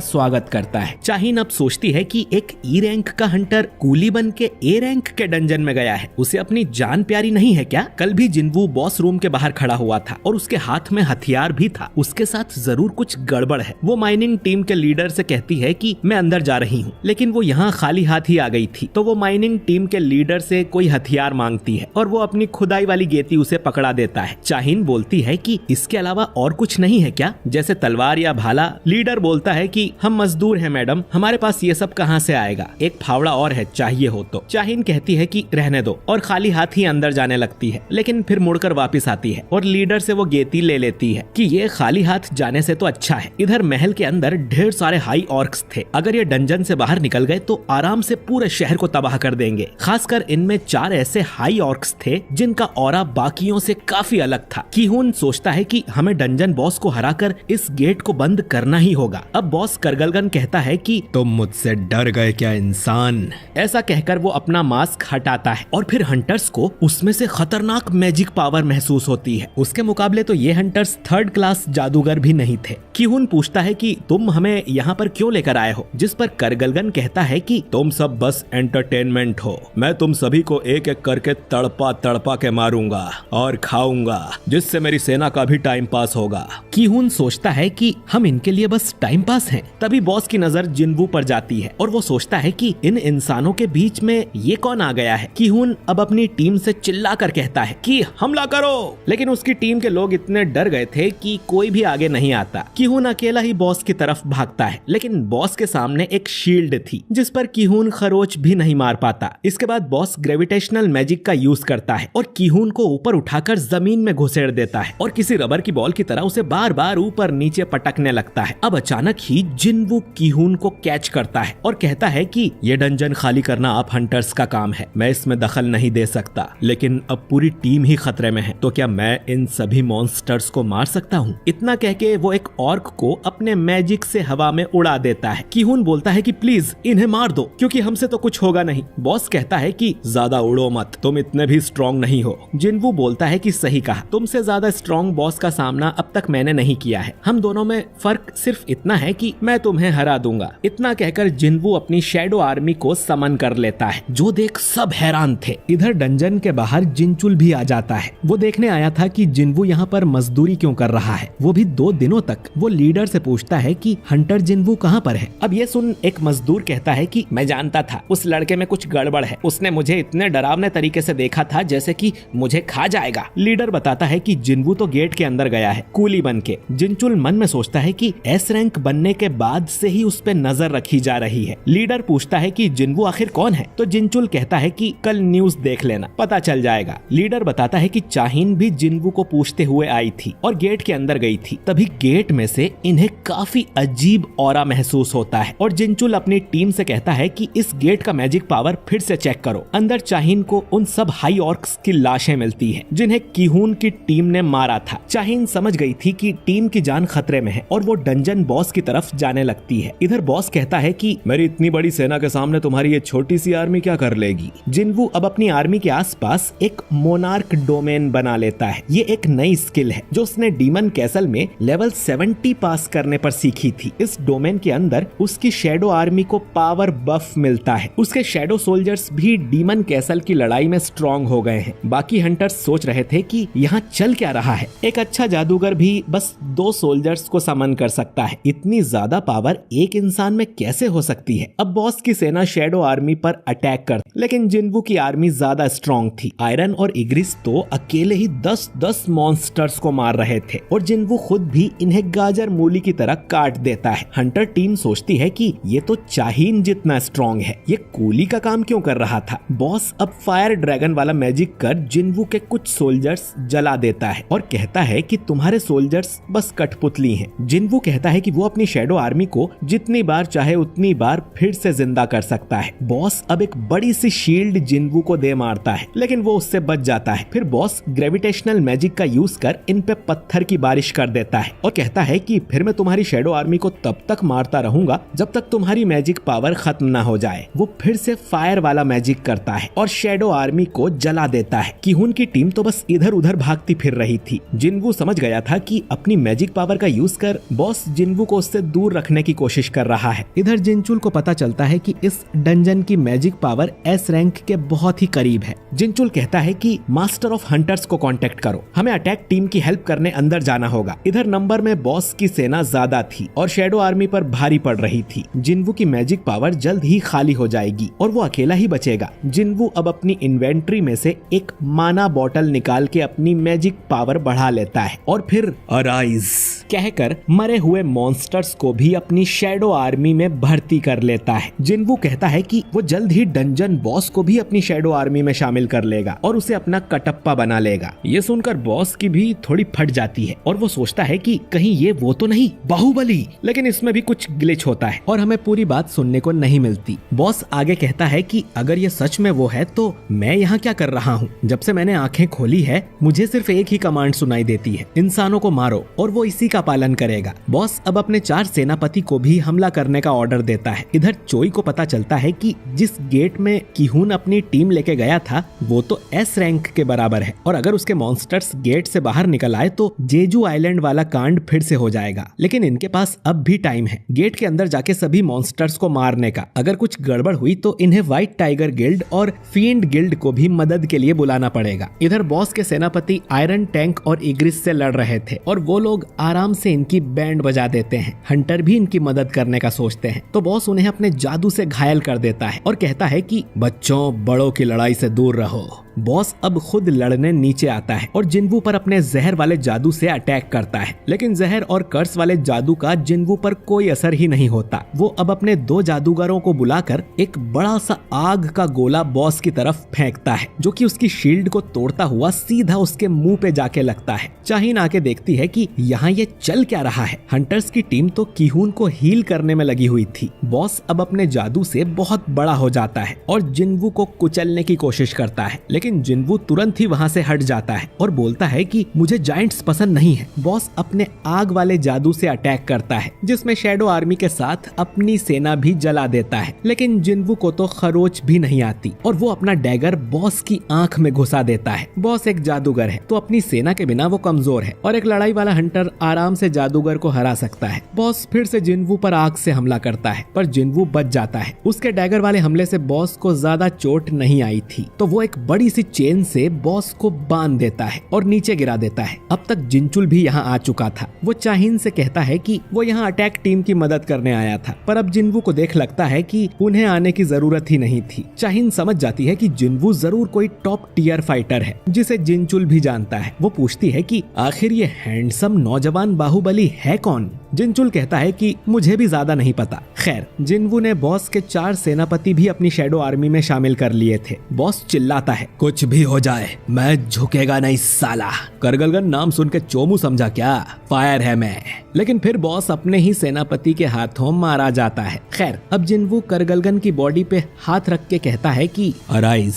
स्वागत करता है। चाहिन अब सोचती है कि एक ई रैंक का हंटर कूली बन के ए रैंक के डंजन में गया है, उसे अपनी जान प्यारी नहीं है क्या? कल भी जिन्वू बॉस रूम के बाहर खड़ा हुआ था और उसके हाथ में हथियार भी था, उसके साथ जरूर कुछ गड़बड़ है। वो माइनिंग टीम के लीडर से कहती है कि मैं अंदर जा रही हूँ, लेकिन वो यहाँ खाली हाथ ही आ गई थी। तो वो माइनिंग टीम के लीडर से कोई हथियार मांगती है और वो अपनी खुदाई वाली गेती उसे पकड़ा देता है। चाहिन बोलती है कि इसके अलावा और कुछ नहीं है क्या, जैसे तलवार या भाला? लीडर बोलता है कि हम मजदूर हैं मैडम, हमारे पास ये सब कहाँ से आएगा, एक फावड़ा और है चाहिए हो तो। चाहिन कहती है कि रहने दो और खाली हाथ ही अंदर जाने लगती है, लेकिन फिर मुड़कर वापस आती है और लीडर से वो गेती ले लेती है कि ये खाली हाथ जाने से तो अच्छा है। इधर महल के अंदर ढेर सारे हाई ऑर्क्स थे, अगर ये डंजन से बाहर निकल गए तो आराम से पूरे शहर को तबाह कर देंगे। खासकर इनमें 4 ऐसे हाई ऑर्क्स थे जिनका ऑरा बाकियों से काफी अलग था। कीहून सोचता है कि हमें डंजन बॉस को हराकर इस गेट को बंद करना ही होगा। अब बॉस करगलगन कहता है कि तुम मुझसे डर गए क्या इंसान? ऐसा कहकर वो अपना मास्क हटाता है और फिर हंटर्स को उसमें से खतरनाक मैजिक पावर महसूस होती है। उसके मुकाबले तो ये हंटर्स 3rd क्लास जादूगर भी नहीं थे। कीहून पूछता है कि तुम हमें यहाँ पर क्यों लेकर आए हो, जिस पर करगलगन कहता है कि तुम सब बस एंटरटेनमेंट हो, मैं तुम सभी को एक एक करके तड़पा तड़पा के मारूंगा और खाऊंगा, जिससे मेरी सेना का भी टाइम पास होगा। कीहून सोचता है कि हम इनके लिए बस टाइम पास हैं। तभी बॉस की नजर जिन्वू पर जाती है और वो सोचता है कि इन इंसानों के बीच में ये कौन आ गया है। कीहून अब अपनी टीम से चिल्लाकर कहता है कि हमला करो, लेकिन उसकी टीम के लोग इतने डर गए थे कि कोई भी आगे नहीं आता। कीहून अकेला ही बॉस की तरफ भागता है, लेकिन बॉस के सामने एक शील्ड थी जिस पर कीहून खरोच भी नहीं मार पाता। इसके बाद बॉस ग्रेविटेशनल मैजिक का यूज करता है और कीहून को ऊपर उठाकर जमीन में घुसेड़ देता है और किसी रबर की बॉल की तरह उसे बार बार ऊपर नीचे पटकने लगता है। अब अचानक ही जिन्वू कीहून को कैच करता है और कहता है कि ये डंजन खाली करना आप हंटर्स का काम है, मैं इसमें दखल नहीं दे सकता, लेकिन अब पूरी टीम ही खतरे में है, तो क्या मैं इन सभी मॉन्स्टर्स को मार सकता हूँ? इतना कह के वो एक ऑर्क को अपने मैजिक से हवा में उड़ा देता है। कीहून बोलता है कि प्लीज इन्हें मार दो क्योंकि हमसे तो कुछ होगा नहीं। बॉस कहता है कि ज्यादा उड़ो मत, तुम इतने भी स्ट्रॉन्ग नहीं हो। जिन्वू बोलता है कि सही कहा, तुमसे ज्यादा स्ट्रॉन्ग बॉस का सामना अब तक मैंने नहीं किया है, हम दोनों में फर्क सिर्फ इतना है कि मैं तुम्हें हरा दूंगा। इतना कहकर जिन्वू अपनी शैडो आर्मी को समन कर लेता है, जो देख सब हैरान थे। इधर डंजन के बाहर जिनचुल भी आ जाता है। वो देखने आया था कि जिन्वू यहाँ पर मजदूरी क्यों कर रहा है, वो भी 2 दिनों तक। वो लीडर से पूछता है कि हंटर जिन्वू कहाँ पर है। अब ये सुन एक मजदूर कहता है कि मैं जानता था उस लड़के में कुछ गड़बड़ है, उसने मुझे इतने डरावने तरीके से देखा था जैसे कि मुझे खा जाएगा। क्या? लीडर बताता है कि जिन्वू तो गेट के अंदर गया है कूली बन के। जिनचुल मन में सोचता है कि एस रैंक बनने के बाद से ही उस पे नजर रखी जा रही है। लीडर पूछता है कि जिन्वू आखिर कौन है, तो जिनचुल कहता है कि कल न्यूज देख लेना, पता चल जाएगा। लीडर बताता है कि चाहिन भी जिन्वू को पूछते हुए आई थी और गेट के अंदर गई थी। तभी गेट में से इन्हें काफी अजीब ऑरा महसूस होता है और जिनचुल अपनी टीम से कहता है कि इस गेट का मैजिक पावर फिर से चेक करो। अंदर चाहिन को उन सब हाई ऑर्क्स की लाशें मिलती हैं जिन्हें किहून की टीम ने मारा था। चाहिन समझ गई थी कि टीम की जान खतरे में है और वो डंजन बॉस की तरफ जाने लगती है। इधर बॉस कहता है कि मेरी इतनी बड़ी सेना के सामने तुम्हारी ये छोटी सी आर्मी क्या कर लेगी। जिन्वू अब अपनी आर्मी के आसपास एक मोनार्क डोमेन बना लेता है। ये एक नई स्किल है जो उसने डीमन कैसल में लेवल 70 पास करने पर सीखी थी। इस डोमेन के अंदर उसकी शैडो आर्मी को पावर बफ मिलता है। उसके शैडो सोल्जर्स भी डीमन कैसल की लड़ाई में स्ट्रॉन्ग हो गए हैं। बाकी हंटर्स सोच रहे थे कि यहाँ चल क्या रहा है। एक अच्छा जादूगर भी बस 2 सोल्जर्स को समन कर सकता है, इतनी ज्यादा पावर एक इंसान में कैसे हो सकती है। अब बॉस की सेना शैडो आर्मी पर अटैक कर, लेकिन जिन्वू की आर्मी ज्यादा स्ट्रॉन्ग थी। आयरन और इग्रिस तो अकेले ही 10-10 मॉन्स्टर्स को मार रहे थे और जिन्वू खुद भी इन्हें गाजर मूली की तरह काट देता है। हंटर टीम सोचती है कि ये तो चाहिन जितना स्ट्रॉन्ग है, ये कूली का काम क्यों कर रहा था। बॉस अब फायर ड्रैगन वाला मैजिक कर जिन्वू के कुछ सोल्जर्स जला देता है और कहता है कि तुम्हारे सोल्जर्स बस कठपुतली हैं। जिन्वू कहता है कि वो अपनी शैडो आर्मी को जितनी बार चाहे उतनी बार फिर से जिंदा कर सकता है। बॉस अब एक बड़ी सी शील्ड जिन्वू को दे मारता है, लेकिन वो उससे बच जाता है। फिर बॉस ग्रेविटेशनल मैजिक का यूज कर इन पे पत्थर की बारिश कर देता है और कहता है कि फिर मैं तुम्हारी शैडो आर्मी को तब तक मारता रहूंगा जब तक तुम्हारी मैजिक पावर खत्म ना हो जाए। वो फिर से फायर वाला मैजिक करता है और शैडो आर्मी को जला देता है। किहून की टीम तो बस इधर उधर भागती फिर रही थी। जिन्वू समझ गया था कि अपनी मैजिक पावर का यूज कर बॉस जिन्वू को उससे दूर रखने की कोशिश कर रहा है। इधर जिनचुल को पता चलता है कि इस डंजन की मैजिक पावर एस रैंक के बहुत ही करीब है। जिनचुल कहता है कि मास्टर ऑफ हंटर्स को कांटेक्ट करो, हमें अटैक टीम की हेल्प करने अंदर जाना होगा। इधर नंबर में बॉस की सेना ज्यादा थी और शैडो आर्मी पर भारी पड़ रही थी। जिन्वू की मैजिक पावर जल्द ही खाली हो जाएगी और वो अकेला ही बचेगा। जिन्वू अब अपनी इन्वेंट्री में से एक माना बॉटल निकाल के अपनी मैजिक पावर बढ़ा लेता है और फिर अराइज कहकर मरे हुए मॉन्स्टर्स को भी अपनी शैडो आर्मी में भर्ती कर लेता है। जिन्वू कहता है कि वो जल्द ही डंजन बॉस को भी अपनी शैडो आर्मी में शामिल कर लेगा और उसे अपना कटप्पा बना लेगा। ये सुनकर बॉस की भी थोड़ी फट जाती है और वो सोचता है कि कहीं ये वो तो नहीं बाहुबली, लेकिन इसमें भी कुछ ग्लिच होता है और हमें पूरी बात सुनने को नहीं मिलती। बॉस आगे कहता है कि अगर ये सच में वो है तो मैं यहाँ क्या कर रहा हूँ। जब से मैंने आंखें खोली है मुझे सिर्फ एक ही कमांड सुनाई देती है, इंसानों को मारो, और वो इसी का पालन करेगा। बॉस अब अपने 4 सेनापति को भी हमला करने का ऑर्डर देता है। इधर चोई को पता चलता है कि जिस गेट में किहून अपनी टीम लेके गया था वो तो एस रैंक के बराबर है और अगर उसके मॉन्स्टर्स गेट से बाहर निकल आए तो जेजू आइलैंड वाला कांड फिर से हो जाएगा। लेकिन इनके पास अब भी टाइम है गेट के अंदर जाके सभी मॉन्स्टर्स को मारने का। अगर कुछ गड़बड़ हुई तो इन्हें व्हाइट टाइगर गिल्ड और फील्ड गिल्ड को भी मदद के लिए बुलाना पड़ेगा। इधर बॉस के सेनापति आयरन टैंक और इग्रिस से लड़ रहे थे और वो लोग आराम से इनकी बैंड बजा देते हैं। हंटर भी इनकी मदद करने का सोचते हैं तो बॉस उन्हें अपने जादू से घायल कर देता है और कहता है कि बच्चों बड़ों की लड़ाई से दूर रहो। बॉस अब खुद लड़ने नीचे आता है और जिन्वू पर अपने जहर वाले जादू से अटैक करता है, लेकिन जहर और कर्स वाले जादू का जिन्वू पर कोई असर ही नहीं होता। वो अब अपने 2 जादूगरों को बुलाकर एक बड़ा सा आग का गोला बॉस की तरफ फेंकता है जो कि उसकी शील्ड को तोड़ता हुआ सीधा उसके मुंह पे जाके लगता है। चाहिन आके देखती है कि यहाँ ये चल क्या रहा है। हंटर्स की टीम तो किहून को हील करने में लगी हुई थी। बॉस अब अपने जादू से बहुत बड़ा हो जाता है और जिन्वू को कुचलने की कोशिश करता है, लेकिन जिन्वू तुरंत ही वहां से हट जाता है और बोलता है कि मुझे जायंट्स पसंद नहीं है। बॉस अपने आग वाले जादू से अटैक करता है जिसमें शैडो आर्मी के साथ अपनी सेना भी जला देता है, लेकिन जिन्वू को तो खरोच भी नहीं आती और वो अपना डैगर बॉस की आंख में घुसा देता है। बॉस एक जादूगर है तो अपनी सेना के बिना वो कमजोर है और एक लड़ाई वाला हंटर आराम से जादूगर को हरा सकता है। बॉस फिर से जिन्वू पर आग से हमला करता है पर जिन्वू बच जाता है। उसके डैगर वाले हमले से बॉस को ज्यादा चोट नहीं आई थी तो वो एक बड़ी किसी चेन से बॉस को बांध देता है और नीचे गिरा देता है। अब तक जिनचुल भी यहाँ आ चुका था। वो चाहिन से कहता है कि वो यहाँ अटैक टीम की मदद करने आया था, पर अब जिनवू को देख लगता है कि उन्हें आने की जरूरत ही नहीं थी। चाहिन समझ जाती है कि जिनवू जरूर कोई टॉप टियर फाइटर है जिसे जिनचुल भी जानता है। वो पूछती है कि आखिर ये हैंडसम नौजवान बाहुबली है कौन? जिनचुल कहता है कि मुझे भी ज्यादा नहीं पता। खैर, जिनवू ने बॉस के 4 सेनापति भी अपनी शैडो आर्मी में शामिल कर लिए थे। बॉस चिल्लाता है, कुछ भी हो जाए मैं झुकेगा नहीं साला। करगलगन नाम सुन के चोमू समझा क्या? फायर है मैं। लेकिन फिर बॉस अपने ही सेनापति के हाथों मारा जाता है। खैर, अब जिनवू करगलगन की बॉडी पे हाथ रख के कहता है कि अराइज,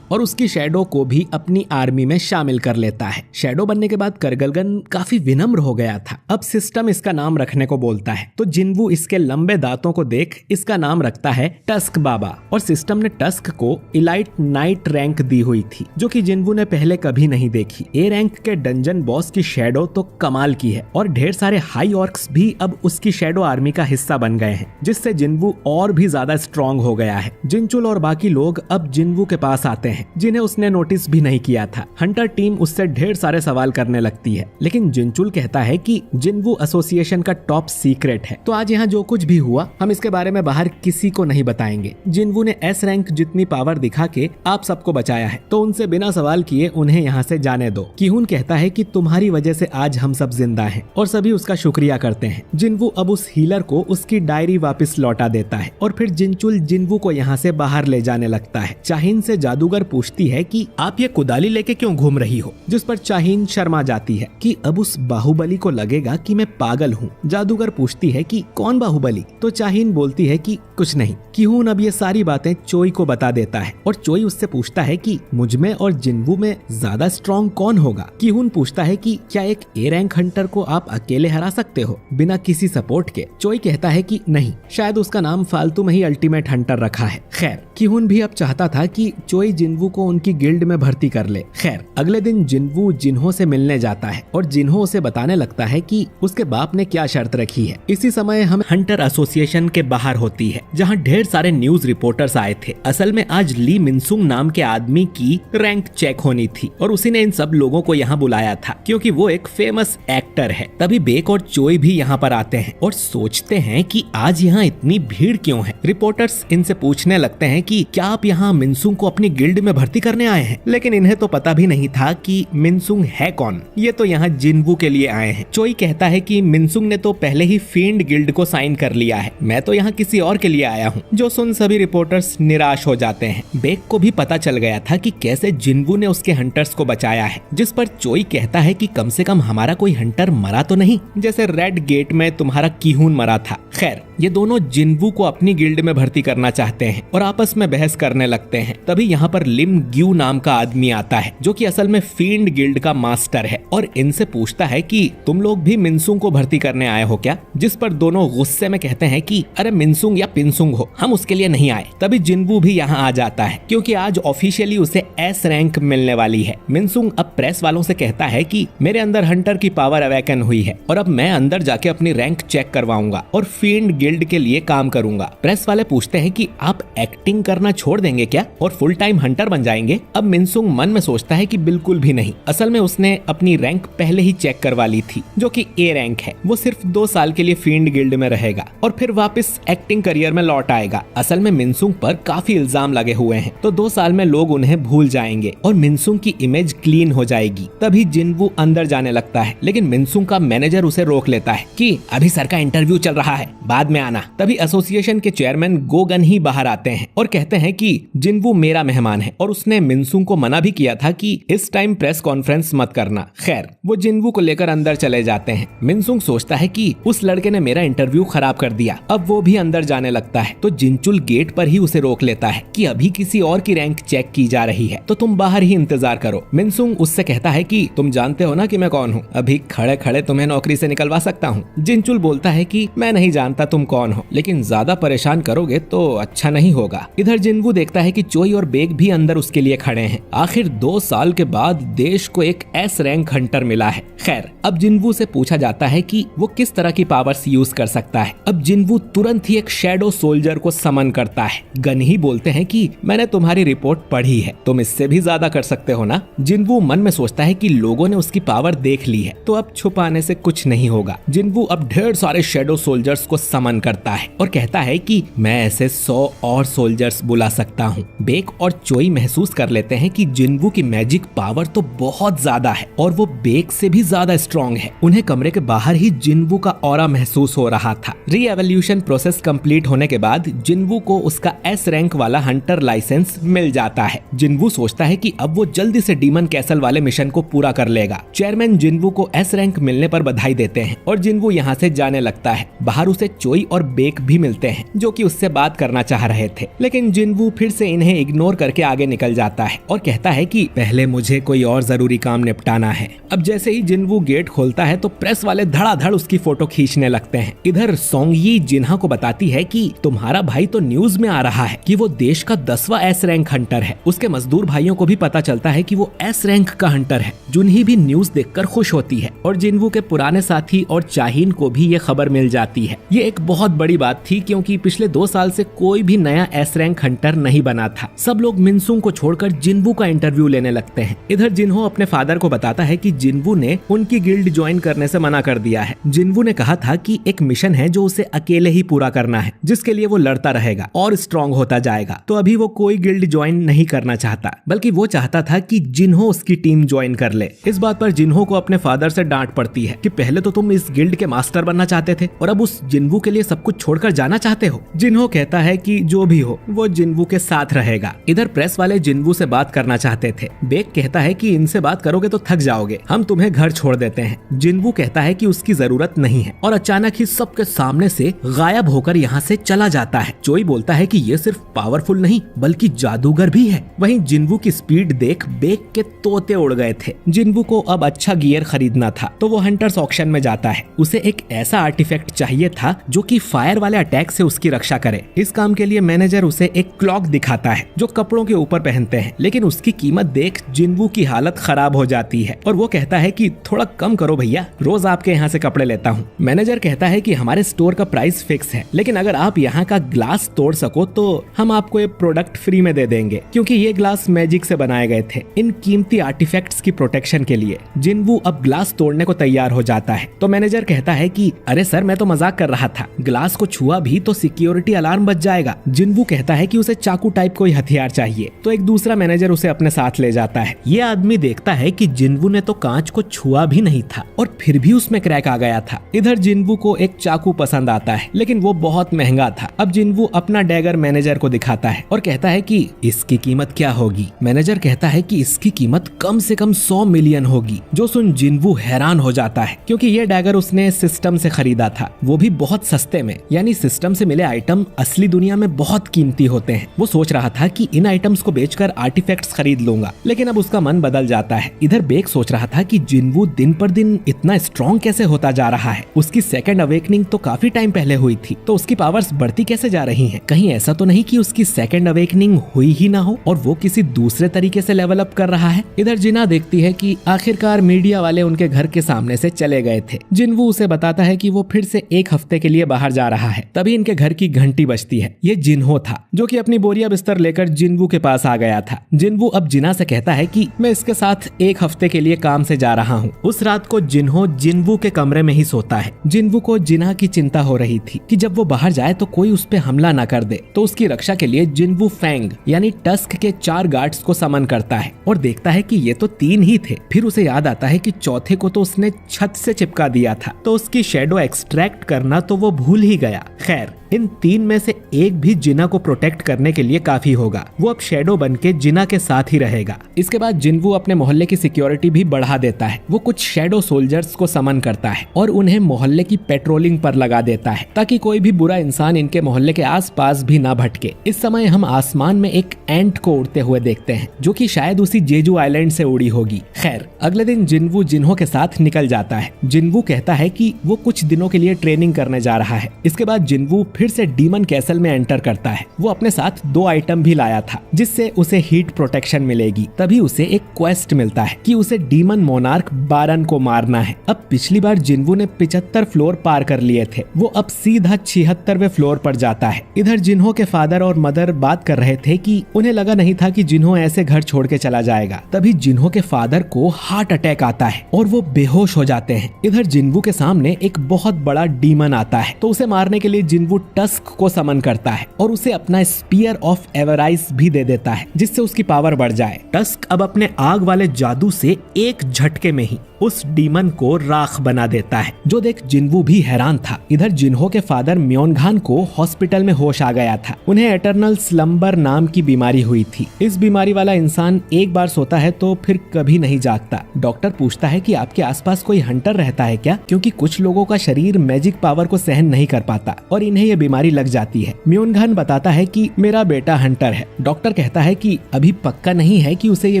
और उसकी शैडो को भी अपनी आर्मी में शामिल कर लेता है। शैडो बनने के बाद करगलगन काफी विनम्र हो गया था। अब सिस्टम इसका नाम रखने को बोलता है, तो जिनवू इसके लंबे दांतों को देख इसका नाम रखता है टस्क बाबा। और सिस्टम ने टस्क को इलाइट नाइट रैंक दी हुई थी, जो कि जिनवू ने पहले कभी नहीं देखी। ए रैंक के डंजन बॉस की शैडो तो कमाल की है, और ढेर सारे हाई ऑर्क्स भी अब उसकी शैडो आर्मी का हिस्सा बन गए हैं, जिससे जिनवू और भी ज्यादा स्ट्रॉन्ग हो गया है। जिनचुल और बाकी लोग अब जिनवू के पास आते हैं, जिन्हें उसने नोटिस भी नहीं किया था। हंटर टीम उससे ढेर सारे सवाल करने लगती है, लेकिन जिनचुल कहता है कि जिनवू एसोसिएशन का टॉप सीक्रेट है, तो आज यहाँ जो कुछ भी हुआ हम इसके बारे में बाहर किसी को नहीं बताएंगे। जिनवू ने एस रैंक जितनी पावर दिखा के आप सबको बचाया है, तो उनसे बिना सवाल किए उन्हें यहाँ से जाने दो। किहुन कहता है कि तुम्हारी वजह से आज हम सब जिंदा हैं, और सभी उसका शुक्रिया करते हैं। जिनवू अब उस हीलर को उसकी डायरी वापस लौटा देता है, और फिर जिनचुल जिनवू को यहाँ से बाहर ले जाने लगता है। चाहिन से जादूगर पूछती है कि आप ये कुदाली लेके क्यों घूम रही हो, जिस पर चाहिन शर्मा जाती है कि अब उस बाहुबली को लगेगा कि मैं पागल हूँ। जादूगर पूछती है कि कौन बाहुबली, तो चाहिन बोलती है कि कुछ नहीं। किहुन अब ये सारी बातें चोई को बता देता है, और चोई उससे पूछता है कि मुझमें और जिनवू में ज्यादा स्ट्रॉन्ग कौन होगा। किहुन पूछता है कि क्या एक ए रैंक हंटर को आप अकेले हरा सकते हो बिना किसी सपोर्ट के। चोई कहता है कि नहीं, शायद उसका नाम फालतू में ही अल्टीमेट हंटर रखा है। खैर, किहुन भी अब चाहता था कि चोई जिनवू को उनकी गिल्ड में भर्ती कर ले। खैर, अगले दिन जिनवू जिन्हो से मिलने जाता है, और जिन्हो उसे बताने लगता है कि उसके बाप ने क्या शर्त रखी है। इसी समय हम हंटर एसोसिएशन के बाहर होती है, जहाँ ढेर सारे न्यूज रिपोर्टर्स आए थे। असल में आज ली मिनसुंग नाम के आदमी की रैंक चेक होनी थी, और उसी ने इन सब लोगों को यहाँ बुलाया था, क्योंकि वो एक फेमस एक्टर है। तभी बेक और चोई भी यहाँ पर आते हैं और सोचते हैं कि आज यहाँ इतनी भीड़ क्यों है। रिपोर्टर्स इनसे पूछने लगते हैं कि क्या आप यहाँ मिनसुंग को अपनी गिल्ड में भर्ती करने आए हैं, लेकिन इन्हें तो पता भी नहीं था कि मिनसुंग है कौन। ये तो यहाँ जिनवू के लिए आए हैं। चोई कहता है कि मिनसुंग ने तो पहले ही फील्ड गिल्ड को साइन कर लिया है, मैं तो यहाँ किसी और के लिए आया हूँ। जो सुन सभी रिपोर्टर्स निराश हो जाते हैं। बेक को भी पता चल गया था कि कैसे जिनवू ने उसके हंटर्स को बचाया है, जिस पर चोई कहता है कि कम से कम हमारा कोई हंटर मरा तो नहीं, जैसे रेड गेट में तुम्हारा किहुन मरा था। खैर, ये दोनों जिनवू को अपनी गिल्ड में भर्ती करना चाहते हैं और आपस में बहस करने लगते हैं। तभी यहाँ पर लिम ग्यू नाम का आदमी आता है, जो कि असल में फील्ड गिल्ड का मास्टर है, और इनसे पूछता है कि तुम लोग भी मिनसुंग को भर्ती करने आए हो क्या। जिस पर दोनों गुस्से में कहते हैं कि अरे मिनसुंग या पिनसुंग हो, हम उसके लिए नहीं आए। तभी जिनवू भी यहाँ आ जाता है, क्योंकि आज ऑफिशियली उसे एस रैंक मिलने वाली है। मिनसुंग अब प्रेस वालों से कहता है कि मेरे अंदर हंटर की पावर अवेकन हुई है, और अब मैं अंदर जाके अपनी रैंक चेक करवाऊंगा और फील्ड गिल्ड के लिए काम करूंगा। प्रेस वाले पूछते हैं कि आप एक्टिंग करना छोड़ देंगे क्या और फुल टाइम हंटर बन जाएंगे। अब मिनसुंग मन में सोचता है कि बिल्कुल भी नहीं। असल में उसने अपनी रैंक पहले ही चेक करवा ली थी, जो कि ए रैंक है। वो सिर्फ 2 साल के लिए फील्ड गिल्ड में रहेगा और फिर वापस एक्टिंग करियर में लौट आएगा। असल में मिनसुंग पर काफी इल्जाम लगे हुए हैं, तो 2 साल में लोग उन्हें भूल जाएंगे और मिनसुंग की इमेज क्लीन हो जाएगी। तभी जिनवू अंदर जाने लगता है, लेकिन मिनसुंग का मैनेजर उसे रोक लेता है कि अभी सर का इंटरव्यू चल रहा है, बाद में आना। तभी एसोसिएशन के चेयरमैन गोगन ही बाहर आते हैं और कहते हैं कि जिनवू मेरा मेहमान है, और उसने मिनसुंग को मना भी किया था कि इस टाइम प्रेस कॉन्फ्रेंस मत करना। खैर, वो जिनवू को लेकर अंदर चले जाते हैं। मिनसुंग सोचता है कि उस लड़के ने मेरा इंटरव्यू खराब कर दिया। अब वो भी अंदर जाने लगता है, तो जिनचुल गेट पर ही उसे रोक लेता है कि अभी किसी और की रैंक चेक की जा रही है, तो तुम बाहर ही इंतजार करो। मिनसुंग उससे कहता है कि तुम जानते हो ना कि मैं कौन हूँ, अभी खड़े खड़े तुम्हें नौकरी से निकलवा सकता हूँ। जिनचुल बोलता है कि मैं नहीं जानता तुम कौन हो, लेकिन ज्यादा परेशान करोगे तो अच्छा नहीं होगा। इधर जिनवू देखता है कि चोई और बेग भी अंदर उसके लिए खड़े हैं। आखिर 2 साल के बाद देश को एक एस रैंक हंटर मिला है। खैर, अब जिनवू से पूछा जाता है कि वो किस तरह की पावर्स यूज कर सकता है। अब जिनवू तुरंत ही एक शैडो सोल्जर को समन करता है। गन ही बोलते हैं कि मैंने तुम्हारी रिपोर्ट पढ़ी है, तुम इससे भी ज्यादा कर सकते हो ना। जिनवू मन में सोचता है कि लोगों ने उसकी पावर देख ली है, तो अब छुपाने से कुछ नहीं होगा। जिनवू अब ढेर सारे शैडो सोल्जर्स को समन करता है और कहता है कि मैं ऐसे 100 और सोल्जर्स बुला सकता हूँ। बेक और चोई महसूस कर लेते हैं कि जिनवू की मैजिक पावर तो बहुत ज्यादा है और वो बेक से भी ज्यादा स्ट्रॉन्ग है। उन्हें कमरे के बाहर ही जिनवू का ऑरा महसूस हो रहा था। री-एवोल्यूशन प्रोसेस कंप्लीट होने के बाद जिनवू को उसका एस रैंक वाला हंटर लाइसेंस मिल जाता है। जिनवू सोचता है कि अब वो जल्दी से डीमन कैसल वाले मिशन को पूरा कर लेगा। चेयरमैन जिनवू को एस रैंक मिलने पर बधाई देते हैं और जिनवू यहाँ से जाने लगता है। बाहर उसे चोई और बेक भी मिलते हैं जो कि उससे बात करना चाह रहे थे, लेकिन जिनवू फिर से इन्हें इग्नोर करके आगे निकल जाता है और कहता है कि पहले मुझे कोई और जरूरी काम निपटाना है। अब जैसे ही जिनवू गेट खोलता है तो प्रेस वाले धड़ाधड़ उसकी फोटो खींचने लगते हैं। इधर सोंगयी जिन्हा को बताती है कि तुम्हारा भाई तो न्यूज में आ रहा है कि वो देश का 10वां एस रैंक हंटर है। उसके मजदूर भाइयों को भी पता चलता है कि वो एस रैंक का हंटर है। जुनही भी न्यूज देखकर खुश होती है और जिनवू के पुराने साथी और चाहीन को भी ये खबर मिल जाती है। ये एक बहुत बड़ी बात थी क्योंकि पिछले 2 साल से कोई भी नया एस रैंक हंटर नहीं बना था। सब लोग मिनसुंग को छोड़कर जिनवू का इंटरव्यू लेने लगते हैं। इधर जिन्हो अपने फादर को बताता है कि जिनवू ने उनकी गिल्ड ज्वाइन करने से मना कर दिया है। जिनवू ने कहा था कि एक मिशन है जो उसे अकेले ही पूरा करना है, जिसके लिए वो लड़ता रहेगा और स्ट्रॉन्ग होता जाएगा। तो अभी वो कोई गिल्ड ज्वाइन नहीं करना चाहता, बल्कि वो चाहता था कि जिन्हो उसकी टीम ज्वाइन कर ले। इस बात पर जिन्हो को अपने फादर से डांट पड़ती है कि पहले तो तुम इस गिल्ड के मास्टर बनना चाहते थे और अब उस जिनवू के लिए सब कुछ छोड़कर जाना चाहते हो। जिन्हो कहता है कि जो भी हो वो जिनवू के साथ रहेगा। इधर प्रेस वाले जिनवू से बात करना चाहते थे। बेक कहता है कि इनसे बात करोगे तो थक जाओगे, हम तुम्हें घर छोड़ देते हैं। जिनवू कहता है कि उसकी जरूरत नहीं है और अचानक ही सबके सामने से गायब होकर यहाँ से चला जाता है। चोई बोलता है कि ये सिर्फ पावरफुल नहीं बल्कि जादूगर भी है। वहीं जिनवू की स्पीड देख बेक के तोते उड़ गए थे। जिनवू को अब अच्छा गियर खरीदना था तो वो हंटर्स ऑक्शन में जाता है। उसे एक ऐसा आर्टिफैक्ट चाहिए था जो कि फायर वाले अटैक से उसकी रक्षा करे। इस काम के लिए मैनेजर उसे एक क्लॉक दिखाता है जो कपड़ों के ऊपर पहनते हैं, लेकिन उसकी कीमत देख जिनवू की हालत खराब हो जाती है और वो कहता है कि थोड़ा कम करो भैया, रोज आपके यहाँ से कपड़े लेता हूँ। मैनेजर कहता है कि हमारे स्टोर का प्राइस फिक्स है, लेकिन अगर आप यहाँ का ग्लास तोड़ सको तो हम आपको ये प्रोडक्ट फ्री में दे देंगे, क्योंकि ये ग्लास मैजिक से बनाए गए थे इन कीमती आर्टिफैक्ट्स की प्रोटेक्शन के लिए। जिनवू अब ग्लास तोड़ने को तैयार हो जाता है तो मैनेजर कहता है कि अरे सर, मैं तो मजाक कर रहा था, ग्लास को छुआ भी तो सिक्योरिटी अलार्म बज जाएगा। जिनवू कहता है कि उसे चाकू टाइप कोई हथियार चाहिए, तो एक दूसरा मैनेजर उसे अपने साथ ले जाता है। ये आदमी देखता है कि जिनवू ने तो कांच को छुआ भी नहीं था और फिर भी उसमें क्रैक आ गया था। इधर जिनवू को एक चाकू पसंद आता है, लेकिन वो बहुत महंगा था। अब जिनवू अपना डैगर मैनेजर को दिखाता है और कहता है कि इसकी कीमत क्या होगी। मैनेजर कहता है कि इसकी कीमत कम से कम 100 मिलियन होगी। जो सुन जिनवू हैरान हो जाता है क्योंकि ये डैगर उसने सिस्टम से खरीदा था, वो भी बहुत सस्ते में। यानी सिस्टम से मिले आइटम असली दुनिया में बहुत कीमती होते हैं। वो सोच रहा था कि इन आइटम्स को बेचकर आर्टिफैक्ट्स खरीद लूंगा, लेकिन अब उसका मन बदल जाता है। इधर बेक सोच रहा था कि जिनवू दिन पर दिन इतना स्ट्रॉन्ग कैसे होता जा रहा है। उसकी सेकंड अवेकनिंग तो काफी टाइम पहले हुई थी, तो उसकी पावर्स बढ़ती कैसे जा रही हैं? कहीं ऐसा तो नहीं कि उसकी सेकंड अवेकनिंग हुई ही ना हो और वो किसी दूसरे तरीके से लेवल अप कर रहा है। इधर जिना देखती है कि आखिरकार मीडिया वाले उनके घर के सामने से चले गए थे। जिनवू उसे बताता है कि वो फिर से 1 हफ्ते के लिए बाहर जा रहा है। तभी इनके घर की घंटी बजती है। ये जिन्हो था जो कि अपनी बोरिया बिस्तर लेकर जिनवू के पास आ गया था। जिनवू अब जिना से कहता है कि मैं इसके साथ 1 हफ्ते के लिए काम से जा रहा हूँ। उस रात को जिन्हो जिनवू के कमरे में ही सोता है। जिनवू को जिना की चिंता हो रही थी कि जब वो बाहर जाए तो कोई उस पे हमला न कर दे, तो उसकी रक्षा के लिए जिनवू फैंग यानी टस्क के 4 गार्ड्स को समन करता है और देखता है कि ये तो 3 ही थे। फिर उसे याद आता है कि चौथे को तो उसने छत से चिपका दिया था, तो उसकी शैडो एक्सट्रैक्ट करना तो वो भूल ही गया। खैर, इन 3 में से एक भी जिना को प्रोटेक्ट करने के लिए काफी होगा। वो अब शैडो बनके जिना के साथ ही रहेगा। इसके बाद जिनवू अपने मोहल्ले की सिक्योरिटी भी बढ़ा देता है। वो कुछ शैडो सोल्जर्स को समन करता है और उन्हें मोहल्ले की पेट्रोलिंग पर लगा देता है ताकि कोई भी बुरा इंसान इनके मोहल्ले के आसपास भी ना भटके। इस समय हम आसमान में एक एंट को उड़ते हुए देखते हैं जो कि शायद उसी जेजू आइलैंड से उड़ी होगी। खैर, अगले दिन जिनवू जिन्हो के साथ निकल जाता है। जिनवू कहता है कि वो कुछ दिनों के लिए ट्रेनिंग करने जा रहा है। इसके बाद जिनवू फिर से डीमन कैसल में एंटर करता है। वो अपने साथ 2 आइटम भी लाया था जिससे उसे हीट प्रोटेक्शन मिलेगी। तभी उसे एक क्वेस्ट मिलता है कि उसे डीमन मोनार्क बारन को मारना है। अब पिछली बार जिन्वू ने 75 फ्लोर पार कर लिए थे, वो अब सीधा 76वें फ्लोर पर जाता है। इधर जिन्हो के फादर और मदर बात कर रहे थे कि उन्हें लगा नहीं था कि जिन्हो ऐसे घर छोड़ के चला जाएगा। तभी जिन्हो के फादर को हार्ट अटैक आता है और वो बेहोश हो जाते हैं। इधर जिन्वू के सामने एक बहुत बड़ा डीमन आता है तो उसे मारने के लिए जिन्वू टस्क को समन करता है और उसे अपना स्पीयर ऑफ एवराइज भी दे देता है जिससे उसकी पावर बढ़ जाए। टस्क अब अपने आग वाले जादू से एक झटके में ही उस डीमन को राख बना देता है, जो देख जिन्वू भी हैरान था। इधर जिन्हो के फादर म्योनघान को हॉस्पिटल में होश आ गया था। उन्हें एटर्नल स्लम्बर नाम की बीमारी हुई थी। इस बीमारी वाला इंसान एक बार सोता है तो फिर कभी नहीं जागता। डॉक्टर पूछता है कि आपके आसपास कोई हंटर रहता है क्या, क्योंकि कुछ लोगों का शरीर मैजिक पावर को सहन नहीं कर पाता और इन्हें ये बीमारी लग जाती है। म्योनघान बताता है कि मेरा बेटा हंटर है। डॉक्टर कहता है कि अभी पक्का नहीं है कि उसे ये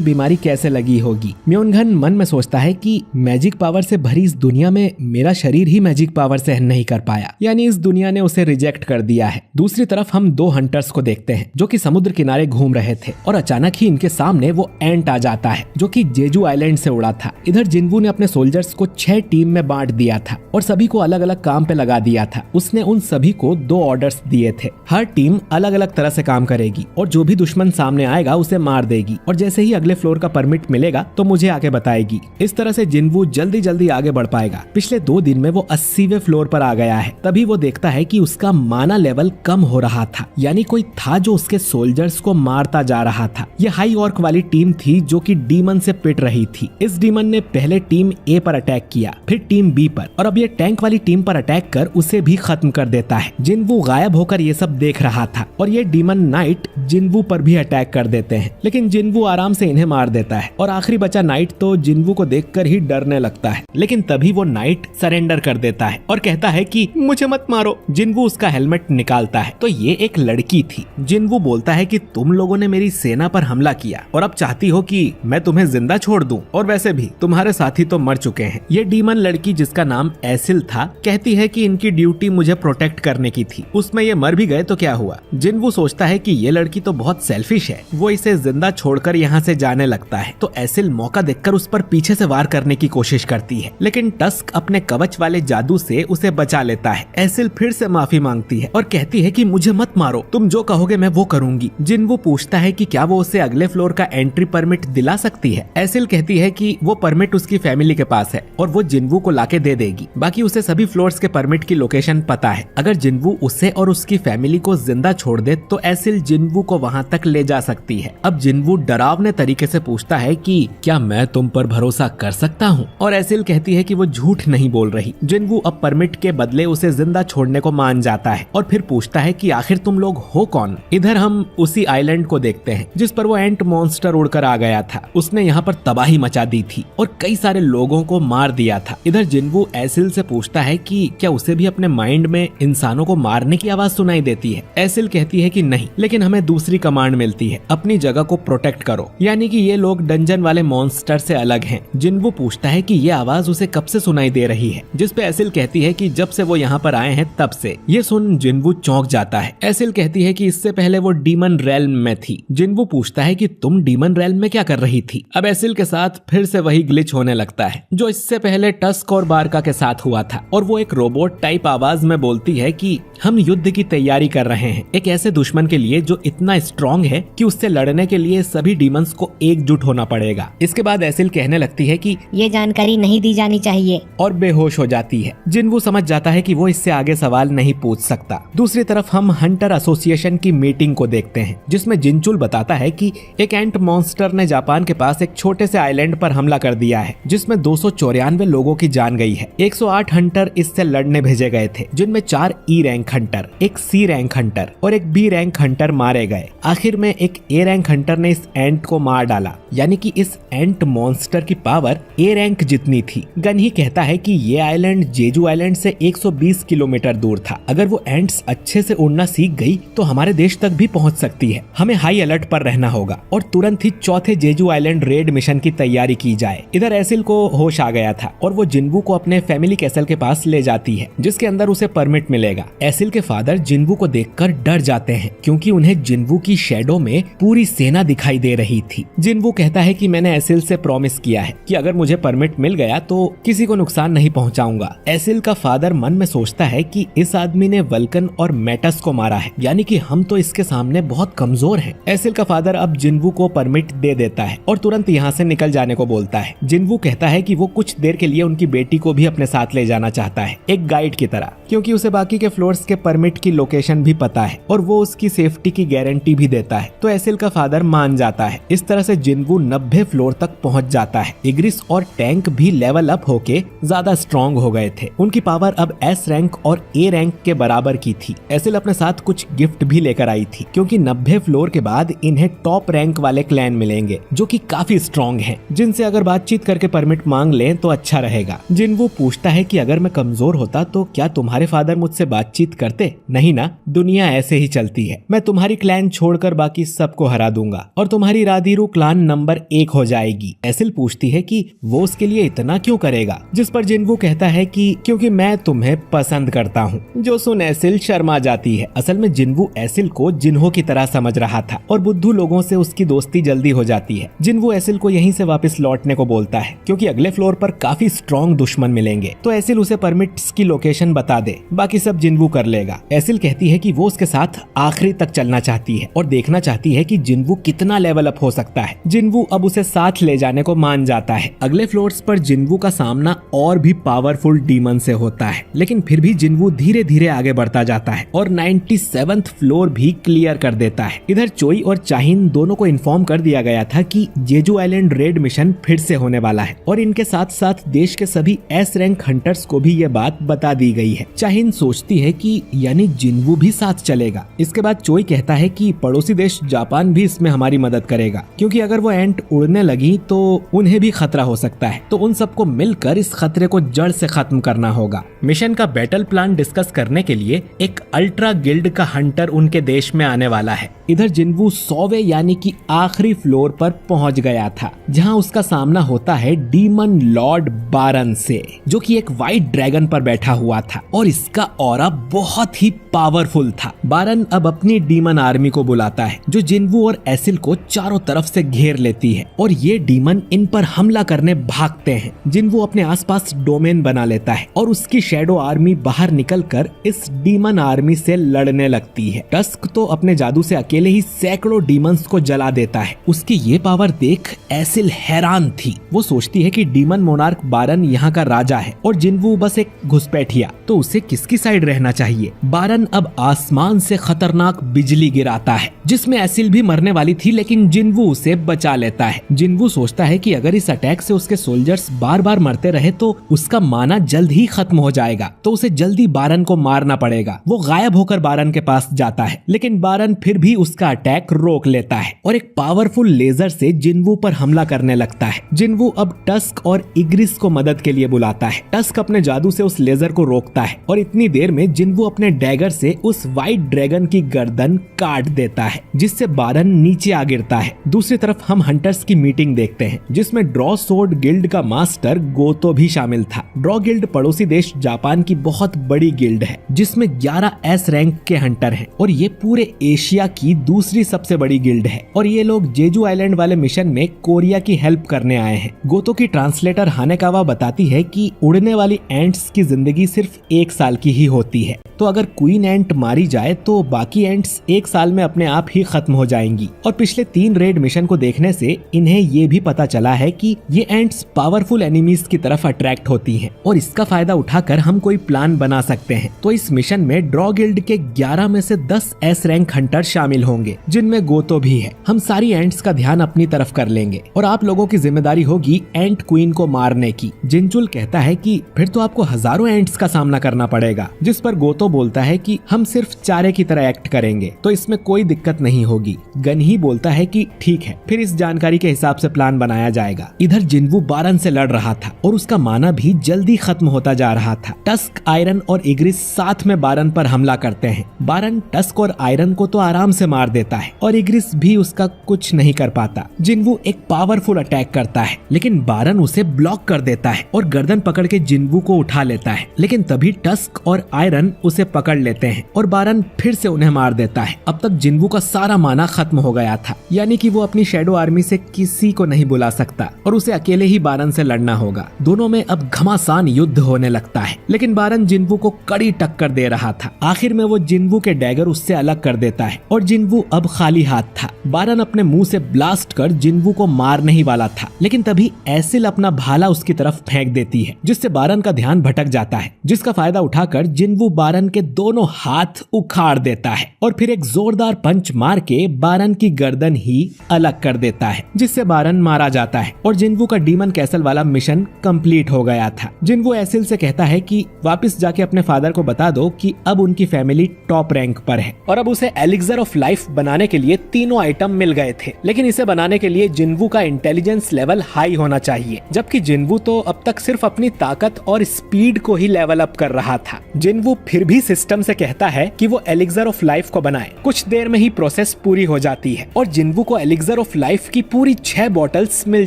बीमारी कैसे लगी होगी। म्योनघान मन में सोचता है कि मैजिक पावर से भरी इस दुनिया में मेरा शरीर ही मैजिक पावर सहन नहीं कर पाया, यानी इस दुनिया ने उसे रिजेक्ट कर दिया है। दूसरी तरफ हम 2 हंटर्स को देखते हैं जो कि समुद्र किनारे घूम रहे थे और अचानक ही इनके सामने वो एंट आ जाता है जो कि जेजू आइलैंड से उड़ा था। इधर जिन्वू ने अपने सोल्जर्स को 6 टीम में बांट दिया था और सभी को अलग अलग काम पे लगा दिया था। उसने उन सभी को 2 ऑर्डर्स दिए थे, हर टीम अलग अलग तरह से काम करेगी और जो भी दुश्मन सामने आएगा उसे मार देगी और जैसे ही अगले फ्लोर का परमिट मिलेगा तो मुझे आके बताएगी। इस तरह से जिन्वू जल्दी जल्दी आगे बढ़ पाएगा। पिछले 2 दिन में वो 80वें फ्लोर पर आ गया है। तभी वो देखता है कि उसका माना लेवल कम हो रहा था, यानी कोई था जो उसके सोल्जर्स को मारता जा रहा था। ये हाई ऑर्क वाली टीम थी जो कि डीमन से पिट रही थी। इस डीमन ने पहले टीम ए पर अटैक किया, फिर टीम बी पर और अब ये टैंक वाली टीम पर अटैक कर उसे भी खत्म कर देता है। जिन्वू गायब होकर ये सब देख रहा था और ये डीमन नाइट जिन्वू पर भी अटैक कर देते हैं, लेकिन जिन्वू आराम से इन्हें मार देता है और आखिरी बचा नाइट तो जिन्वू को देखकर ही डरने लगता है। लेकिन तभी वो नाइट सरेंडर कर देता है और कहता है कि मुझे मत मारो। जिन्वू उसका हेलमेट निकालता है तो ये एक लड़की थी। जिन्वू बोलता है कि तुम लोगों ने मेरी सेना पर हमला किया और अब चाहती हो कि मैं तुम्हें जिंदा छोड़ दूं, और वैसे भी तुम्हारे साथी तो मर चुके हैं। ये डीमन लड़की जिसका नाम एसिल था कहती है कि इनकी ड्यूटी मुझे प्रोटेक्ट करने की थी, उसमें ये मर भी गए तो क्या हुआ। जिन्वू सोचता है कि ये लड़की तो बहुत सेल्फिश है, वो इसे जिंदा छोड़कर यहाँ से जाने लगता है। तो एसिल मौका देखकर उस पर पीछे से वार करने की कोशिश करती है, लेकिन टस्क अपने कवच वाले जादू से उसे बचा लेता है। एसिल फिर से माफी मांगती है और कहती है कि मुझे मत मारो, तुम जो कहोगे मैं वो करूंगी। जिन्वू पूछता है कि क्या वो उसे अगले फ्लोर का एंट्री परमिट दिला सकती है। एसिल कहती है कि वो परमिट उसकी फैमिली के पास है और वो जिन्वू को लाके दे देगी। बाकी उसे सभी फ्लोर्स के परमिट की लोकेशन पता है। अगर जिन्वू उसे और उसकी फैमिली को जिंदा छोड़ दे तो एसिल जिन्वू को वहाँ तक ले जा सकती है। अब जिन्वू डरावने तरीके से पूछता है कि क्या मैं तुम पर भरोसा कर सकता हूँ, और एसिल कहती है कि वो झूठ नहीं बोल रही। जिन्वू अब परमिट के बदले उसे जिंदा छोड़ने को मान जाता है और फिर पूछता है कि आखिर तुम लोग हो कौन। इधर हम उसी आइलैंड को देखते हैं जिस पर वो एंट मॉन्स्टर उड़कर आ गया था। उसने यहाँ पर तबाही मचा दी थी और कई सारे लोगों को मार दिया था। इधर जिन्वू एसिल से पूछता है कि क्या उसे भी अपने माइंड में इंसानों को मारने की आवाज सुनाई देती है। एसिल कहती है कि नहीं, लेकिन हमें दूसरी कमांड मिलती है, अपनी जगह को प्रोटेक्ट करो, यानी कि ये लोग डंजन वाले मॉन्स्टर से अलग हैं। जिन्वू पूछता है कि ये आवाज उसे कब से सुनाई दे रही है, जिस पे एसिल कहती है कि जब से वो यहाँ पर आए हैं तब से। ये सुन जिन्वू चौंक जाता है। एसिल कहती है कि इससे पहले वो डीमन रेल्म में थी। जिन्वू पूछता है कि तुम डीमन रेल्म में क्या कर रही थी। अब एसिल के साथ फिर से वही ग्लिच होने लगता है जो इससे पहले टस्क और बारका के साथ हुआ था, और वो एक रोबोट टाइप आवाज में बोलती है कि हम युद्ध की तैयारी कर रहे हैं, एक ऐसे दुश्मन के लिए जो इतना स्ट्रॉन्ग है कि उससे लड़ने के लिए सभी डीमंस को एकजुट होना पड़ेगा। इसके बाद एसिल कहने लगती है कि ये जानकारी नहीं दी जानी चाहिए, और बेहोश हो जाती है। जिन्वू समझ जाता है कि वो इससे आगे सवाल नहीं पूछ सकता। दूसरी तरफ हम हंटर एसोसिएशन की मीटिंग को देखते हैं जिसमें जिनचुल बताता है कि एक एंट मॉन्स्टर ने जापान के पास एक छोटे से आइलैंड पर हमला कर दिया है जिसमें 294 लोगों की जान गई है। 108 हंटर इससे लड़ने भेजे गए थे, जिनमें 4 ई रैंक हंटर, एक सी रैंक हंटर और एक बी रैंक हंटर मारे गए। आखिर में एक ए रैंक हंटर ने इस एंट को मार डाला, यानी कि इस एंट मॉन्स्टर की पावर ए रैंक जितनी थी। गन ही कहता है कि ये आइलैंड जेजू आइलैंड से 120 किलोमीटर दूर था। अगर वो एंट्स अच्छे से उड़ना सीख गई तो हमारे देश तक भी पहुंच सकती है। हमें हाई अलर्ट पर रहना होगा और तुरंत ही चौथे जेजू आइलैंड रेड मिशन की तैयारी की जाए। इधर एसिल को होश आ गया था और वो जिन्वू को अपने फैमिली कैसल के पास ले जाती है जिसके अंदर उसे परमिट मिलेगा। एसिल के फादर जिन्वू को देखकर डर जाते हैं क्योंकि उन्हें जिन्वू की शैडो में पूरी सेना दिखाई दे रही थी। जिन्वू कहता है कि मैंने एसिल से प्रॉमिस किया है कि अगर मुझे परमिट मिल गया तो किसी को नुकसान नहीं पहुंचाऊंगा। एसिल का फादर मन में सोचता है कि इस आदमी ने वल्कन और मेटस को मारा है, यानी कि हम तो इसके सामने बहुत कमजोर हैं। एसिल का फादर अब जिन्वू को परमिट दे देता है और तुरंत यहाँ से निकल जाने को बोलता है। जिन्वू कहता है कि वो कुछ देर के लिए उनकी बेटी को भी अपने साथ ले जाना चाहता है, एक गाइड की तरह, क्योंकि उसे बाकी के फ्लोर्स के परमिट की लोकेशन भी पता है और वो उसकी सेफ्टी की गारंटी भी देता है। तो एसिल का फादर मान जाता है। इस तरह से जिन्वू 90 फ्लोर तक पहुंच जाता है। इग्रिस और टैंक भी लेवल अप होके ज्यादा स्ट्रॉन्ग हो गए थे। उनकी पावर अब एस रैंक और ए रैंक के बराबर की थी। एसिल अपने साथ कुछ गिफ्ट भी लेकर आई थी क्योंकि 90 फ्लोर के बाद इन्हें टॉप रैंक वाले क्लैन मिलेंगे जो कि काफी स्ट्रॉन्ग हैं, जिनसे अगर बातचीत करके परमिट मांग लें तो अच्छा रहेगा। जिन्वू पूछता है कि अगर मैं कमजोर होता तो क्या तुम्हारे फादर मुझसे बातचीत करते? नहीं ना, दुनिया ऐसे ही चलती है। मैं तुम्हारी क्लैन छोड़कर बाकी सबको हरा दूंगा और तुम्हारी राधीरू क्लान नंबर 1 हो जाएगी। एसिल पूछती है कि वो उसके लिए इतना क्यों करेगा, जिस पर जिन्वू कहता है कि क्योंकि मैं तुम्हें पसंद करता हूँ। जो सुन एसिल शर्मा जाती है। असल में जिन्वू एसिल को जिन्हो की तरह समझ रहा था और बुद्धू लोगों से उसकी दोस्ती जल्दी हो जाती है। जिन्वू एसिल को यहीं से वापस लौटने को बोलता है क्योंकि अगले फ्लोर पर काफी स्ट्रॉन्ग दुश्मन मिलेंगे। तो एसिल उसे परमिट्स की लोकेशन बता दे, बाकी सब जिन्वू कर लेगा। एसिल कहती है कि वो उसके साथ आखिरी तक चलना चाहती है और देखना चाहती है कि जिन्वू कितना लेवल अप हो सकता है। जिन्वू अब उसे साथ ले जाने को मान जाता है। अगले फ्लोर्स पर जिन्वू का सामना और भी पावरफुल डीमन से होता है, लेकिन फिर भी जिन्वू धीरे धीरे आगे बढ़ता जाता है और 97th फ्लोर भी क्लियर कर देता है। इधर चोई और चाहिन दोनों को इन्फॉर्म कर दिया गया था कि जेजू आइलैंड रेड मिशन फिर से होने वाला है और इनके साथ साथ देश के सभी एस रैंक हंटर्स को भी ये बात बता दी गई है। चाहिन सोचती है कि यानी जिन्वू भी साथ चलेगा। इसके बाद चोई कहता है कि पड़ोसी देश जापान भी इसमें हमारी मदद करेगा क्योंकि अगर वो एंट उड़ने लगी तो उन्हें भी खतरा हो सकता है। तो उन सबको मिलकर इस खतरे को जड़ से खत्म करना होगा। मिशन का बैटल प्लान डिस्कस करने के लिए एक अल्ट्रा गिल्ड का हंटर उनके देश में आने वाला है। इधर जिन्वू 100वें यानी कि आखिरी फ्लोर पर पहुंच गया था, जहां उसका सामना होता है डीमन लॉर्ड बारन से, जो कि एक व्हाइट ड्रैगन पर बैठा हुआ था और इसका ऑरा बहुत ही पावरफुल था। बारन अब अपनी डीमन आर्मी को बुलाता है जो जिन्वू और एसिल को चारों तरफ से घेर लेती है और ये डीमन इन पर हमला करने भागते हैं। जिन्वू अपने आसपास डोमेन बना लेता है और उसकी शैडो आर्मी बाहर निकलकर इस डीमन आर्मी से लड़ने लगती है। टस्क तो अपने जादू से अकेले ही सैकड़ों डीमंस को जला देता है। उसकी ये पावर देख एसिल हैरान थी। वो सोचती है कि डीमन मोनार्क बारन यहाँ का राजा है और जिन्वू बस एक घुसपैठिया, तो उसे किसकी साइड रहना चाहिए। बारन अब आसमान से खतरनाक बिजली गिराता है जिसमें एसिल भी मरने वाली थी, लेकिन जिन्वू उसे बचा लेता है। जिन्वू सोचता है कि अगर इस अटैक से उसके सोल्जर्स बार बार मरते रहे तो उसका माना जल्द ही खत्म हो जाएगा, तो उसे जल्दी बारन को मारना पड़ेगा। वो गायब होकर बारन के पास जाता है, लेकिन बारन फिर भी उसका अटैक रोक लेता है और एक पावरफुल लेजर से जिन्वू पर हमला करने लगता है। जिन्वू अब टस्क और इग्रिस को मदद के लिए बुलाता है। टस्क अपने जादू से उस लेजर को रोकता है और इतनी देर में जिन्वू अपने डैगर से उस व्हाइट ड्रैगन की गर्दन काट देता है, जिससे बारन नीचे आ गिरता है। दूसरी तरफ हम हंटर्स की मीटिंग देखते हैं जिसमें ड्रॉ सोर्ड गिल्ड का मास्टर गोतो भी शामिल था। ड्रॉ गिल्ड पड़ोसी देश जापान की बहुत बड़ी गिल्ड है जिसमें 11 एस रैंक के हंटर हैं और ये पूरे एशिया की दूसरी सबसे बड़ी गिल्ड है और ये लोग जेजू आइलैंड वाले मिशन में कोरिया की हेल्प करने आए हैं। गोतो की ट्रांसलेटर हानेकावा बताती है कि उड़ने वाली एंट्स की जिंदगी सिर्फ 1 साल की ही होती है, तो अगर क्वीन एंट मारी जाए तो बाकी एंट्स 1 साल में अपने आप ही खत्म हो जाएंगी। और पिछले 3 रेड मिशन को देखने से इन्हें ये भी पता चला है कि ये एंट्स पावरफुल एनिमीज की तरफ अट्रैक्ट होती हैं और इसका फायदा उठाकर हम कोई प्लान बना सकते हैं। तो इस मिशन में ड्रॉ गिल्ड के 11 में से 10 एस रैंक हंटर शामिल होंगे जिनमें गोतो भी है। हम सारी एंट्स का ध्यान अपनी तरफ कर लेंगे और आप लोगों की जिम्मेदारी होगी एंट क्वीन को मारने की। जिनचुल कहता है कि फिर तो आपको हजारों एंट्स का सामना करना पड़ेगा, जिस पर गोतो बोलता है कि हम सिर्फ चारे की तरह एक्ट करेंगे तो इसमें कोई दिक्कत नहीं होगी। गन ही बोलता है कि ठीक है, फिर इस जानकारी के हिसाब से प्लान बनाया जाएगा। इधर जिन्वू बारन से लड़ रहा था और उसका माना भी जल्दी खत्म होता जा रहा था। टस्क, आयरन और इग्रिस साथ में बारन पर हमला करते हैं। बारन टस्क और आयरन को तो आराम से मार देता है और इग्रिस भी उसका कुछ नहीं कर पाता। जिन्वू एक पावरफुल अटैक करता है लेकिन बारन उसे ब्लॉक कर देता है और गर्दन पकड़ के जिन्वू को उठा लेता है, लेकिन तभी टस्क और आयरन उसे पकड़ लेते हैं और बारन फिर से उन्हें मार देता है। अब तक जिन्वू का सारा माना खत्म हो गया था, यानी कि वो अपनी शैडो आर्मी से किसी को नहीं बुला सकता और उसे अकेले ही बारन से लड़ना होगा। दोनों में अब घमासान युद्ध होने लगता है, लेकिन बारन जिन्वू को कड़ी टक्कर दे रहा था। आखिर में वो जिन्वू के डैगर उससे अलग कर देता है और जिन्वू अब खाली हाथ था। बारन अपने मुंह से ब्लास्ट कर जिन्वू को मारने ही वाला था, लेकिन तभी एसिल अपना भाला उसकी तरफ फेंक देती है, जिससे बारन का ध्यान भटक जाता है, जिसका फायदा उठाकर जिन्वू बारन के दोनों हाथ उखाड़ देता है और फिर एक जोरदार पंच मार के बारन की गर्दन ही अलग कर देता है, जिससे बारन मारा जाता है और जिन्वू का डीमन कैसल वाला मिशन कंप्लीट हो गया था। जिन्वू एसिल से कहता है कि वापस जाके अपने फादर को बता दो कि अब उनकी फैमिली टॉप रैंक पर है और अब उसे एलिक्सर ऑफ लाइफ बनाने के लिए तीनों आइटम मिल गए थे, लेकिन इसे बनाने के लिए जिन्वू का इंटेलिजेंस लेवल हाई होना चाहिए, जबकि जिन्वू तो अब तक सिर्फ अपनी ताकत और स्पीड को ही लेवल अप कर रहा था। जिन्वू फिर भी सिस्टम से कहता है कि वो एलिक्सर ऑफ लाइफ को बनाए। कुछ देर में ही प्रोसेस पूरी हो जाती है और जिन्वू को एलिक्सर ऑफ लाइफ की पूरी 6 बॉटल्स मिल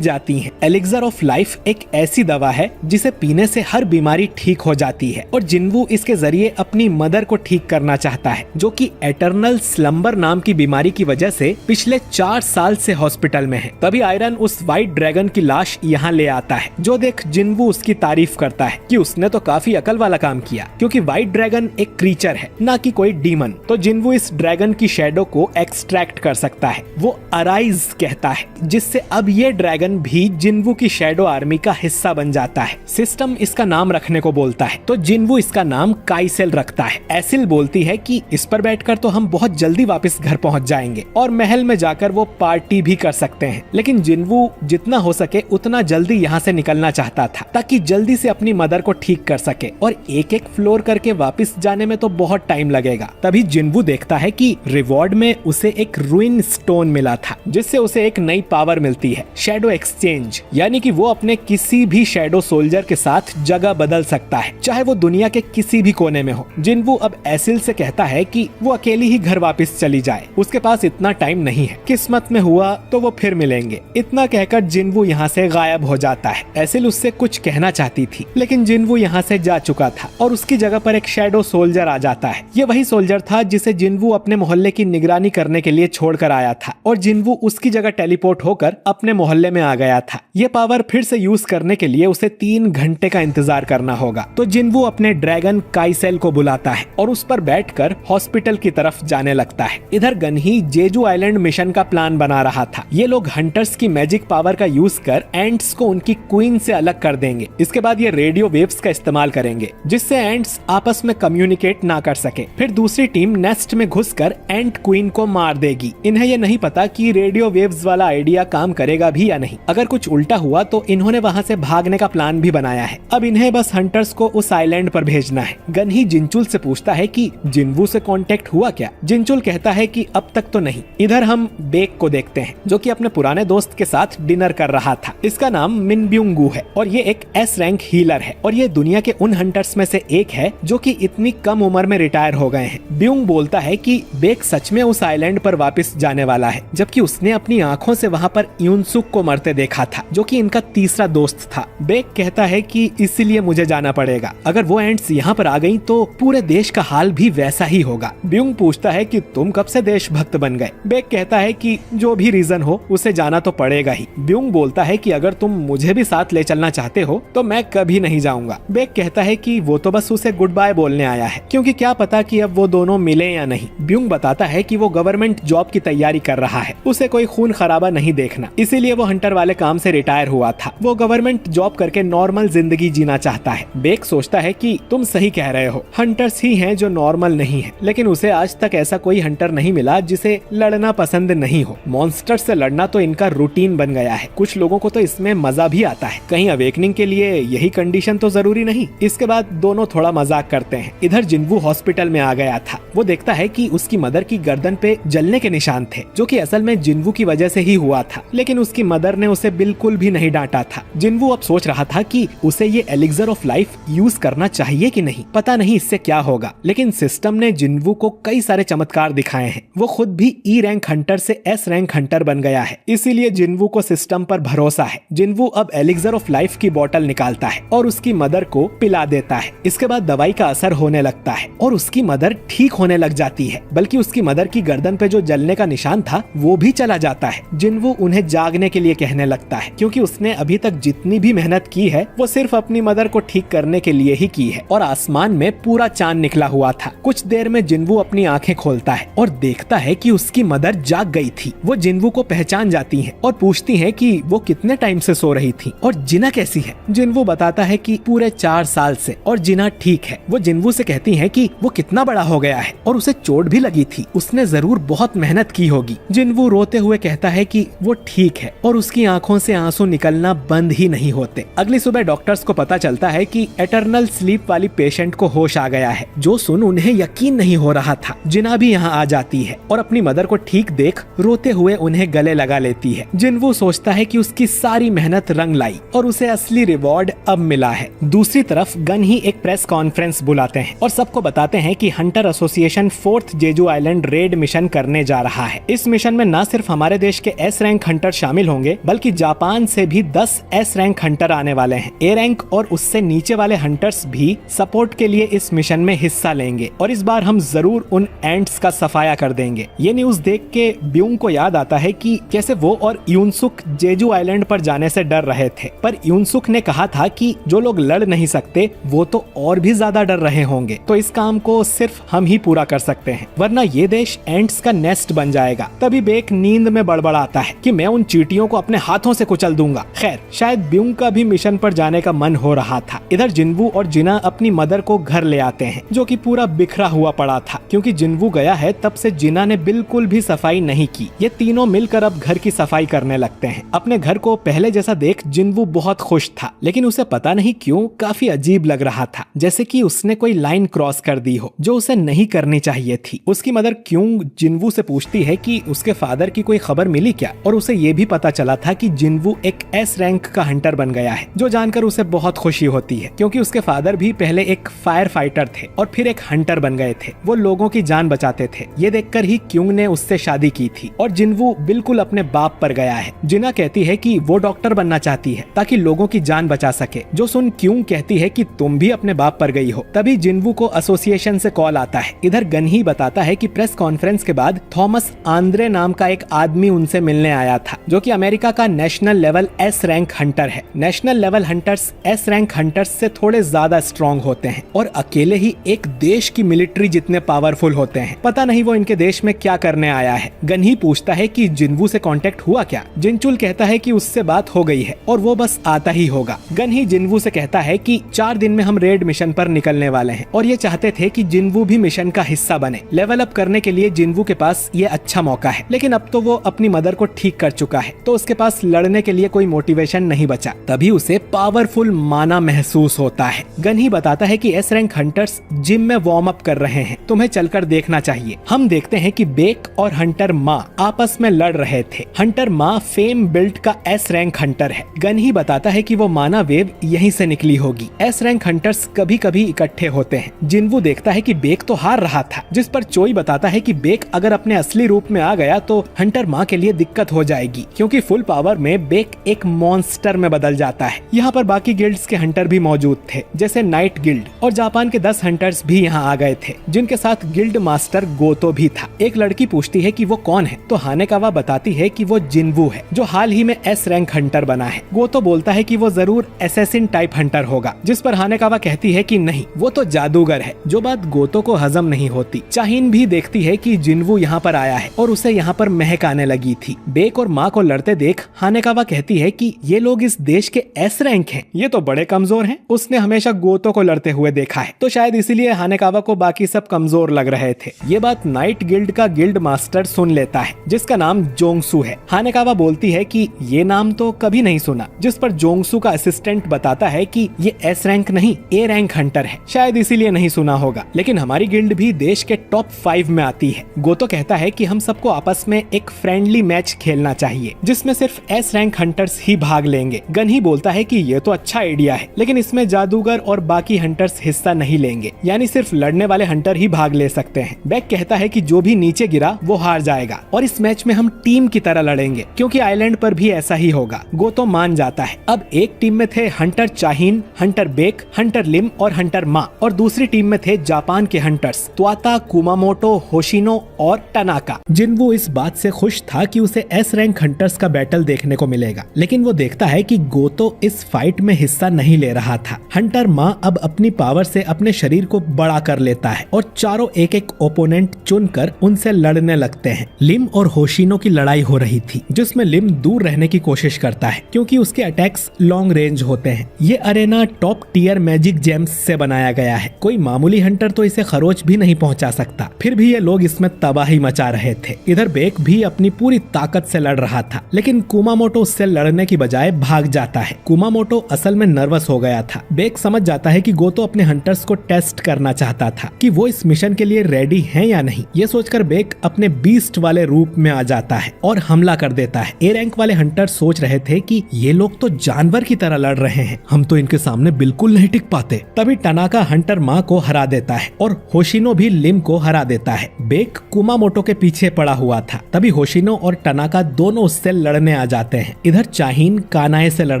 जाती हैं। एलिक्सर ऑफ लाइफ एक ऐसी दवा है जिसे पीने से हर बीमारी ठीक हो जाती है और जिन्वू इसके जरिए अपनी मदर को ठीक करना चाहता है, जो कि एटर्नल स्लम्बर नाम की बीमारी की वजह से पिछले 4 साल से हॉस्पिटल में है। तभी आयरन उस व्हाइट ड्रैगन की लाश यहाँ ले आता है, जो देख जिन्वू उसकी तारीफ करता है कि उसने तो काफी अकल वाला काम किया, क्योंकि व्हाइट ड्रैगन एक क्रीचर है, ना कि कोई डीमन। तो जिन्वू इस ड्रैगन की शैडो को एक्सट्रैक्ट कर सकता है। वो अराइज कहता है, जिससे अब ये ड्रैगन भी जिन्वू की शैडो आर्मी का हिस्सा बन जाता है। सिस्टम इसका नाम रखने को बोलता है, तो जिन्वू इसका नाम काइसेल रखता है। एसिल बोलती है कि इस पर बैठकर तो हम बहुत जल्दी वापस घर पहुंच जाएंगे और महल में जाकर वो पार्टी भी कर सकते हैं, लेकिन जिन्वू जितना हो सके उतना जल्दी यहाँ से निकलना चाहता था, ताकि जल्दी से अपनी मदर को ठीक कर सके और एक एक फ्लोर करके वापस जाने में तो बहुत टाइम लगेगा। तभी जिन्वू देखता है कि रिवॉर्ड में उसे एक रूइन स्टोन मिला था, जिससे उसे एक नई पावर मिलती है, शैडो एक्सचेंज, यानी कि वो अपने किसी भी शैडो सोल्जर के साथ जगह बदल सकता है, चाहे वो दुनिया के किसी भी कोने में हो। जिन्वू अब एसिल से कहता है कि वो अकेली ही घर वापस चली जाए, उसके पास इतना टाइम नहीं है, किस्मत में हुआ तो वो फिर मिलेंगे। इतना कहकर जिन्वू यहाँ से गायब हो जाता है। एसिल उससे कुछ कहना चाहती थी, लेकिन जिन्वू यहाँ से जा चुका था और उसकी जगह पर एक शैडो सोल्जर आ जाता है। ये वही सोल्जर था जिसे जिन्वू अपने मोहल्ले की निगरानी करने के लिए छोड़कर आया था और जिन्वू उसकी जगह टेलीपोर्ट होकर अपने मोहल्ले में आ गया था। ये पावर फिर से यूज करने के लिए उसे 3 घंटे का इंतजार करना होगा। तो जिन्वू अपने ड्रैगन काइसेल को बुलाता है और उस पर बैठकर हॉस्पिटल की तरफ जाने लगता है। इधर गनही जेजू आइलैंड मिशन का प्लान बना रहा था। ये लोग हंटर्स की मैजिक पावर का यूज कर एंट्स को उनकी क्वीन से अलग कर देंगे। इसके बाद ये रेडियो वेव्स का इस्तेमाल करेंगे, जिससे एंट्स आपस में कम्युनिकेट ना कर सके। फिर दूसरी टीम नेस्ट में घुसकर एंट क्वीन को मार देगी। इन्हें ये नहीं पता कि रेडियो वेव्स वाला आइडिया काम करेगा भी या नहीं। अगर कुछ उल्टा हुआ तो इन्होंने वहाँ से भागने का प्लान भी बनाया है। अब इन्हें बस हंटर्स को उस आइलैंड पर भेजना है। गनही जिंचुल से पूछता है कि जिन्वू से कांटेक्ट हुआ क्या। जिंचुल कहता है कि अब तक तो नहीं। इधर हम बेक को देखते हैं, जो कि अपने पुराने दोस्त के साथ डिनर कर रहा था। इसका नाम मिनब्यूंगू है और ये एक एस रैंक हीलर है और ये दुनिया के उन हंटर्स में से एक है जो कि इतनी कम उम्र में रिटायर हो गए हैं। ब्यूंग बोलता है कि बेक सच में उस आइलैंड पर वापस जाने वाला है, जबकि उसने अपनी आंखों से वहाँ पर यूनसुक को मरते देखा था, जो कि इनका तीसरा दोस्त था। बेक कहता है कि इसीलिए मुझे जाना पड़ेगा। अगर वो एंट्स यहाँ पर आ गई तो पूरे देश का हाल भी वैसा ही होगा। ब्यूंग पूछता है कि तुम कब से देशभक्त बन गए। बेक कहता है कि जो भी रीजन हो उसे जाना तो पड़ेगा ही। ब्यूंग बोलता है कि अगर तुम मुझे भी साथ ले चलना चाहते हो तो मैं कभी नहीं जाऊंगा। बेक कहता है कि वो तो बस उसे गुड बाय बोलने आया है, क्योंकि क्या पता कि अब वो दोनों मिले या नहीं। ब्यूंग बताता है कि वो गवर्नमेंट जॉब की तैयारी कर रहा है, उसे कोई खून खराबा नहीं देखना, इसीलिए वो हंटर वाले काम से रिटायर हुआ था। वो गवर्नमेंट जॉब करके नॉर्मल जिंदगी जीना चाहता है। बेक सोचता है कि तुम सही कह रहे हो, हंटर्स ही हैं जो नॉर्मल नहीं है, लेकिन उसे आज तक ऐसा कोई हंटर नहीं मिला जिसे लड़ना पसंद नहीं हो। मॉन्स्टर से लड़ना तो इनका रूटीन बन गया है। कुछ लोगों को तो इसमें मजा भी आता है। कहीं अवेकनिंग के लिए यही कंडीशन तो जरूरी नहीं। इसके बाद दोनों थोड़ा मजाक करते हैं। इधर जिन्वू हॉस्पिटल में आ गया था। वो देखता है कि उसकी मदर की गर्दन पे जलने के निशान थे, जो कि असल में जिन्वू की वजह से ही हुआ था, लेकिन उसकी मदर ने उसे बिल्कुल भी नहीं डांटा था। जिन्वू अब सोच रहा था कि उसे ये एलिक्सर ऑफ लाइफ यूज करना चाहिए कि नहीं, पता नहीं इससे क्या होगा। लेकिन सिस्टम ने जिन्वू को कई सारे चमत्कार दिखाए हैं। वो खुद भी ई रैंक हंटर से एस रैंक हंटर बन गया है, इसीलिए जिन्वू को सिस्टम पर भरोसा है। जिन्वू अब एलिक्सर ऑफ लाइफ की बोतल निकालता है और उसकी मदर को पिला देता है। इसके बाद दवाई का असर होने लगता है और उसकी मदर ठीक होने लग जाती है, बल्कि उसकी मदर की गर्दन पे जो जलने का निशान था वो भी चला जाता है। जिन्वू उन्हें जागने के लिए कहने लगता है, क्योंकि उसने अभी तक जितनी भी मेहनत की है वो सिर्फ अपनी मदर को ठीक करने के लिए ही की है। और आसमान में पूरा चांद निकला हुआ था। कुछ देर में जिन्वू अपनी आंखें खोलता है और देखता है कि उसकी मदर जाग गई थी। वो जिन्वू को पहचान जाती हैं और पूछती हैं कि वो कितने टाइम से सो रही थी और जिना कैसी है। जिन्वू बताता है कि पूरे 4 साल से, और जिना ठीक है। वो जिन्वू से कहती हैं कि वो कितना बड़ा हो गया है और उसे चोट भी लगी थी, उसने जरूर बहुत मेहनत की होगी। जिन्वू रोते हुए कहता है कि वो ठीक है और उसकी आंखों से आंसू निकलना बंद ही नहीं होते। अगली सुबह डॉक्टर्स को पता चलता है कि एटर्नल स्लीप वाली पेशेंट को होश आ गया है, जो सुन उन्हें यकीन नहीं हो रहा था। जिना भी यहाँ आ जाती है और अपनी मदर को ठीक देख रोते हुए उन्हें गले लगा लेती है। जिन्वू सोचता है कि उसकी सारी मेहनत रंग लाई और उसे असली रिवॉर्ड अब मिला है। दूसरी तरफ गन ही एक प्रेस कॉन्फ्रेंस बुलाते हैं और सबको बताते हैं कि hunter association 4th Jeju island raid mission करने जा रहा है। इस मिशन में न सिर्फ हमारे देश के एस रैंक हंटर शामिल होंगे, बल्कि जापान से भी 10 एस रैंक हंटर आने वाले हैं। ए रैंक और उससे नीचे वाले हंटर्स भी सपोर्ट के लिए इस मिशन में हिस्सा लेंगे और इस बार हम जरूर उन एंट्स का सफाया कर देंगे। ये न्यूज देख के ब्यूंग को याद आता है कि कैसे वो और यूनसुक जेजू आइलैंड पर जाने से डर रहे थे, पर यूनसुक ने कहा था कि जो लोग लड़ नहीं सकते वो तो और भी ज्यादा डर रहे होंगे, तो इस काम को सिर्फ हम ही पूरा कर सकते हैं, वरना ये देश एंट्स का नेस्ट बन जाएगा। तभी बेक नींद में बड़बड़ाता है कि मैं उन चींटियों को अपने हाथों से कुचल दूंगा। खैर, शायद ब्यूंग का भी मिशन पर जाने का मन हो रहा था। इधर जिन्वू और जिना अपनी मदर को घर ले आते हैं, जो कि पूरा बिखरा हुआ पड़ा था, क्योंकि जिन्वू गया है तब से जिना ने बिल्कुल भी सफाई नहीं की। ये तीनों मिलकर अब घर की सफाई करने लगते हैं। अपने घर को पहले जैसा देख जिन्वू बहुत खुश था, लेकिन उसे पता नहीं क्यों काफी अजीब लग रहा था, जैसे कि उसने कोई लाइन क्रॉस कर दी हो जो उसे नहीं करनी चाहिए थी। उसकी मदर क्यों जिन्वू से पूछती है कि उसके फादर की कोई खबर मिली क्या, और उसे ये भी पता चला था कि जिन्वू एक एस रैंक का हंटर बन गया है, जो जानकर उसे बहुत खुशी होती है, क्योंकि उसके फादर भी पहले एक फायर फाइटर थे और फिर एक हंटर बन गए थे। वो लोगों की जान बचाते थे। ये देखकर ही क्यों ने उससे शादी की थी और जिन्वू बिल्कुल अपने बाप पर गया है। जिना कहती है कि वो डॉक्टर बनना चाहती है ताकि लोगों की जान बचा सके, जो सुन क्यों कहती है कि तुम भी अपने बाप पर गई हो। तभी जिन्वू को एसोसिएशन से कॉल आता है। इधर गन ही बताता है कि प्रेस कॉन्फ्रेंस के बाद थॉमस आंद्रे नाम का एक आदमी उनसे मिलने आया था, जो कि अमेरिका का national level S rank hunter है। National level hunters S rank hunters से थोड़े ज्यादा स्ट्रॉन्ग होते हैं और अकेले ही एक देश की मिलिट्री जितने पावरफुल होते हैं। पता नहीं वो इनके देश में क्या करने आया है। गन ही पूछता है कि जिन्वू से कांटेक्ट हुआ क्या। जिनचुल कहता है कि उससे बात हो गई है और वो बस आता ही होगा। गन ही जिन्वू से कहता है कि 4 दिन में हम रेड मिशन पर निकलने वाले हैं और ये चाहते थे कि जिन्वू भी मिशन का हिस्सा बने। लेवल अप करने के लिए जिन्वू के पास ये अच्छा मौका है, लेकिन अब तो वो अपनी मदर को ठीक कर चुका है, तो उसके पास लड़ने के लिए कोई मोटिवेशन नहीं बचा। तभी उसे पावरफुल माना महसूस होता है। गन ही बताता है कि एस रैंक हंटर्स जिम में वार्म अप कर रहे हैं, तुम्हें चलकर देखना चाहिए। हम देखते हैं कि बेक और हंटर माँ आपस में लड़ रहे थे। हंटर माँ फेम बिल्ट का एस रैंक हंटर है। गन ही बताता है कि वो माना वेव यहीं से निकली होगी। एस रैंक हंटर्स कभी कभी इकट्ठे होते हैं। जिन्वू देखता है कि बेक तो हार रहा था, जिस पर चोई बताता है कि बेक अगर अपने असली रूप में आ गया तो हंटर माँ के लिए दिक्कत हो जाएगी, क्योंकि फुल पावर में बेक एक मॉन्स्टर में बदल जाता है। यहाँ पर बाकी गिल्ड्स के हंटर भी मौजूद थे, जैसे नाइट गिल्ड, और जापान के 10 हंटर्स भी यहाँ आ गए थे, जिनके साथ गिल्ड मास्टर गोतो भी था। एक लड़की पूछती है कि वो कौन है, तो हानेकावा बताती है कि वो जिन्वू है, जो हाल ही में एस रैंक हंटर बना है। गोतो बोलता है कि वो जरूर एसेसिन टाइप हंटर होगा, जिस पर हानेकावा कहती है कि नहीं, वो तो जादूगर है, जो बात गोतो को हजम नहीं होती। चाहिन भी देखती है कि जिन्वू यहाँ पर आया है और उसे यहाँ पर महक आने लगी थी। बेक और माँ को लड़ते देख हानेकावा कहती है कि ये लोग इस देश के एस रैंक हैं, ये तो बड़े कमजोर हैं। उसने हमेशा गोतो को लड़ते हुए देखा है, तो शायद इसीलिए हानेकावा को बाकी सब कमजोर लग रहे थे। ये बात नाइट गिल्ड का गिल्ड मास्टर सुन लेता है, जिसका नाम जोंगसू है। हानेकावा बोलती है कि ये नाम तो कभी नहीं सुना, जिस पर जोंगसू का असिस्टेंट बताता है कि ये एस रैंक नहीं, ए रैंक हंटर है, शायद इसीलिए नहीं सुना होगा, लेकिन हमारी गिल्ड भी देश के टॉप 5 में आती है। गोतो कहता है कि हम सबको आपस में एक फ्रेंडली मैच खेलना चाहिए, जिसमें सिर्फ एस रैंक हंटर्स ही भाग लेंगे। गन ही बोलता है कि ये तो अच्छा आइडिया है, लेकिन इसमें जादूगर और बाकी हंटर्स हिस्सा नहीं लेंगे, यानी सिर्फ लड़ने वाले हंटर ही भाग ले सकते हैं। बेक कहता है कि कि जो भी नीचे गिरा वो हार जाएगा और इस मैच में हम टीम की तरह लड़ेंगे क्योंकि आइलैंड पर भी ऐसा ही होगा। गोतो मान जाता है। अब एक टीम में थे हंटर चाहीन, हंटर बेक, हंटर लिम और हंटर मा, और दूसरी टीम में थे जापान के हंटर्स त्वाता, कुमामोटो, होशिनो और टनाका। जिन्वू इस बात से खुश था कि उसे एस रैंक हंटर्स का बैटल देखने को मिलेगा, लेकिन वो देखता है कि गोतो इस फाइट में हिस्सा नहीं ले रहा था। हंटर मा अब अपनी पावर से अपने शरीर को बड़ा कर लेता है और चारों एक एक ओपोनेंट चुनकर उनसे लड़ने लगते हैं। लिम और होशिनो की लड़ाई हो रही थी जिसमें लिम दूर रहने की कोशिश करता है क्योंकि उसके अटैक्स लॉन्ग रेंज होते हैं। ये arena top tier magic gems से बनाया गया है। कोई मामूली हंटर तो इसे खरोच भी नहीं पहुंचा सकता। फिर भी ये लोग इसमें तबाही मचा रहे थे। इधर बेक भी अपनी पूरी ताकत से लड़ रहा था, लेकिन कुमामोटो उससे लड़ने की बजाय भाग जाता है। कुमामोटो असल में नर्वस हो गया था। बेक समझ जाता है कि गोतो अपने हंटर्स को टेस्ट करना चाहता था कि वो इस मिशन के लिए रेडी हैं या नहीं। ये सोचकर बेक अपने बीस्ट वाले रूप में आ जाता है और हमला कर देता है। ए रैंक वाले हंटर सोच रहे थे कि ये लोग तो जानवर की तरह लड़ रहे हैं, हम तो इनके सामने बिल्कुल नहीं टिक पाते। तभी टनाका हंटर मा को हरा देता है और होशिनो भी लिम को हरा देता है। बेक कुमामोटो के पीछे पड़ा हुआ था। तभी होशिनो और टनाका दोनों उससे लड़ने आ जाते हैं। इधर चाहीन कानाए से लड़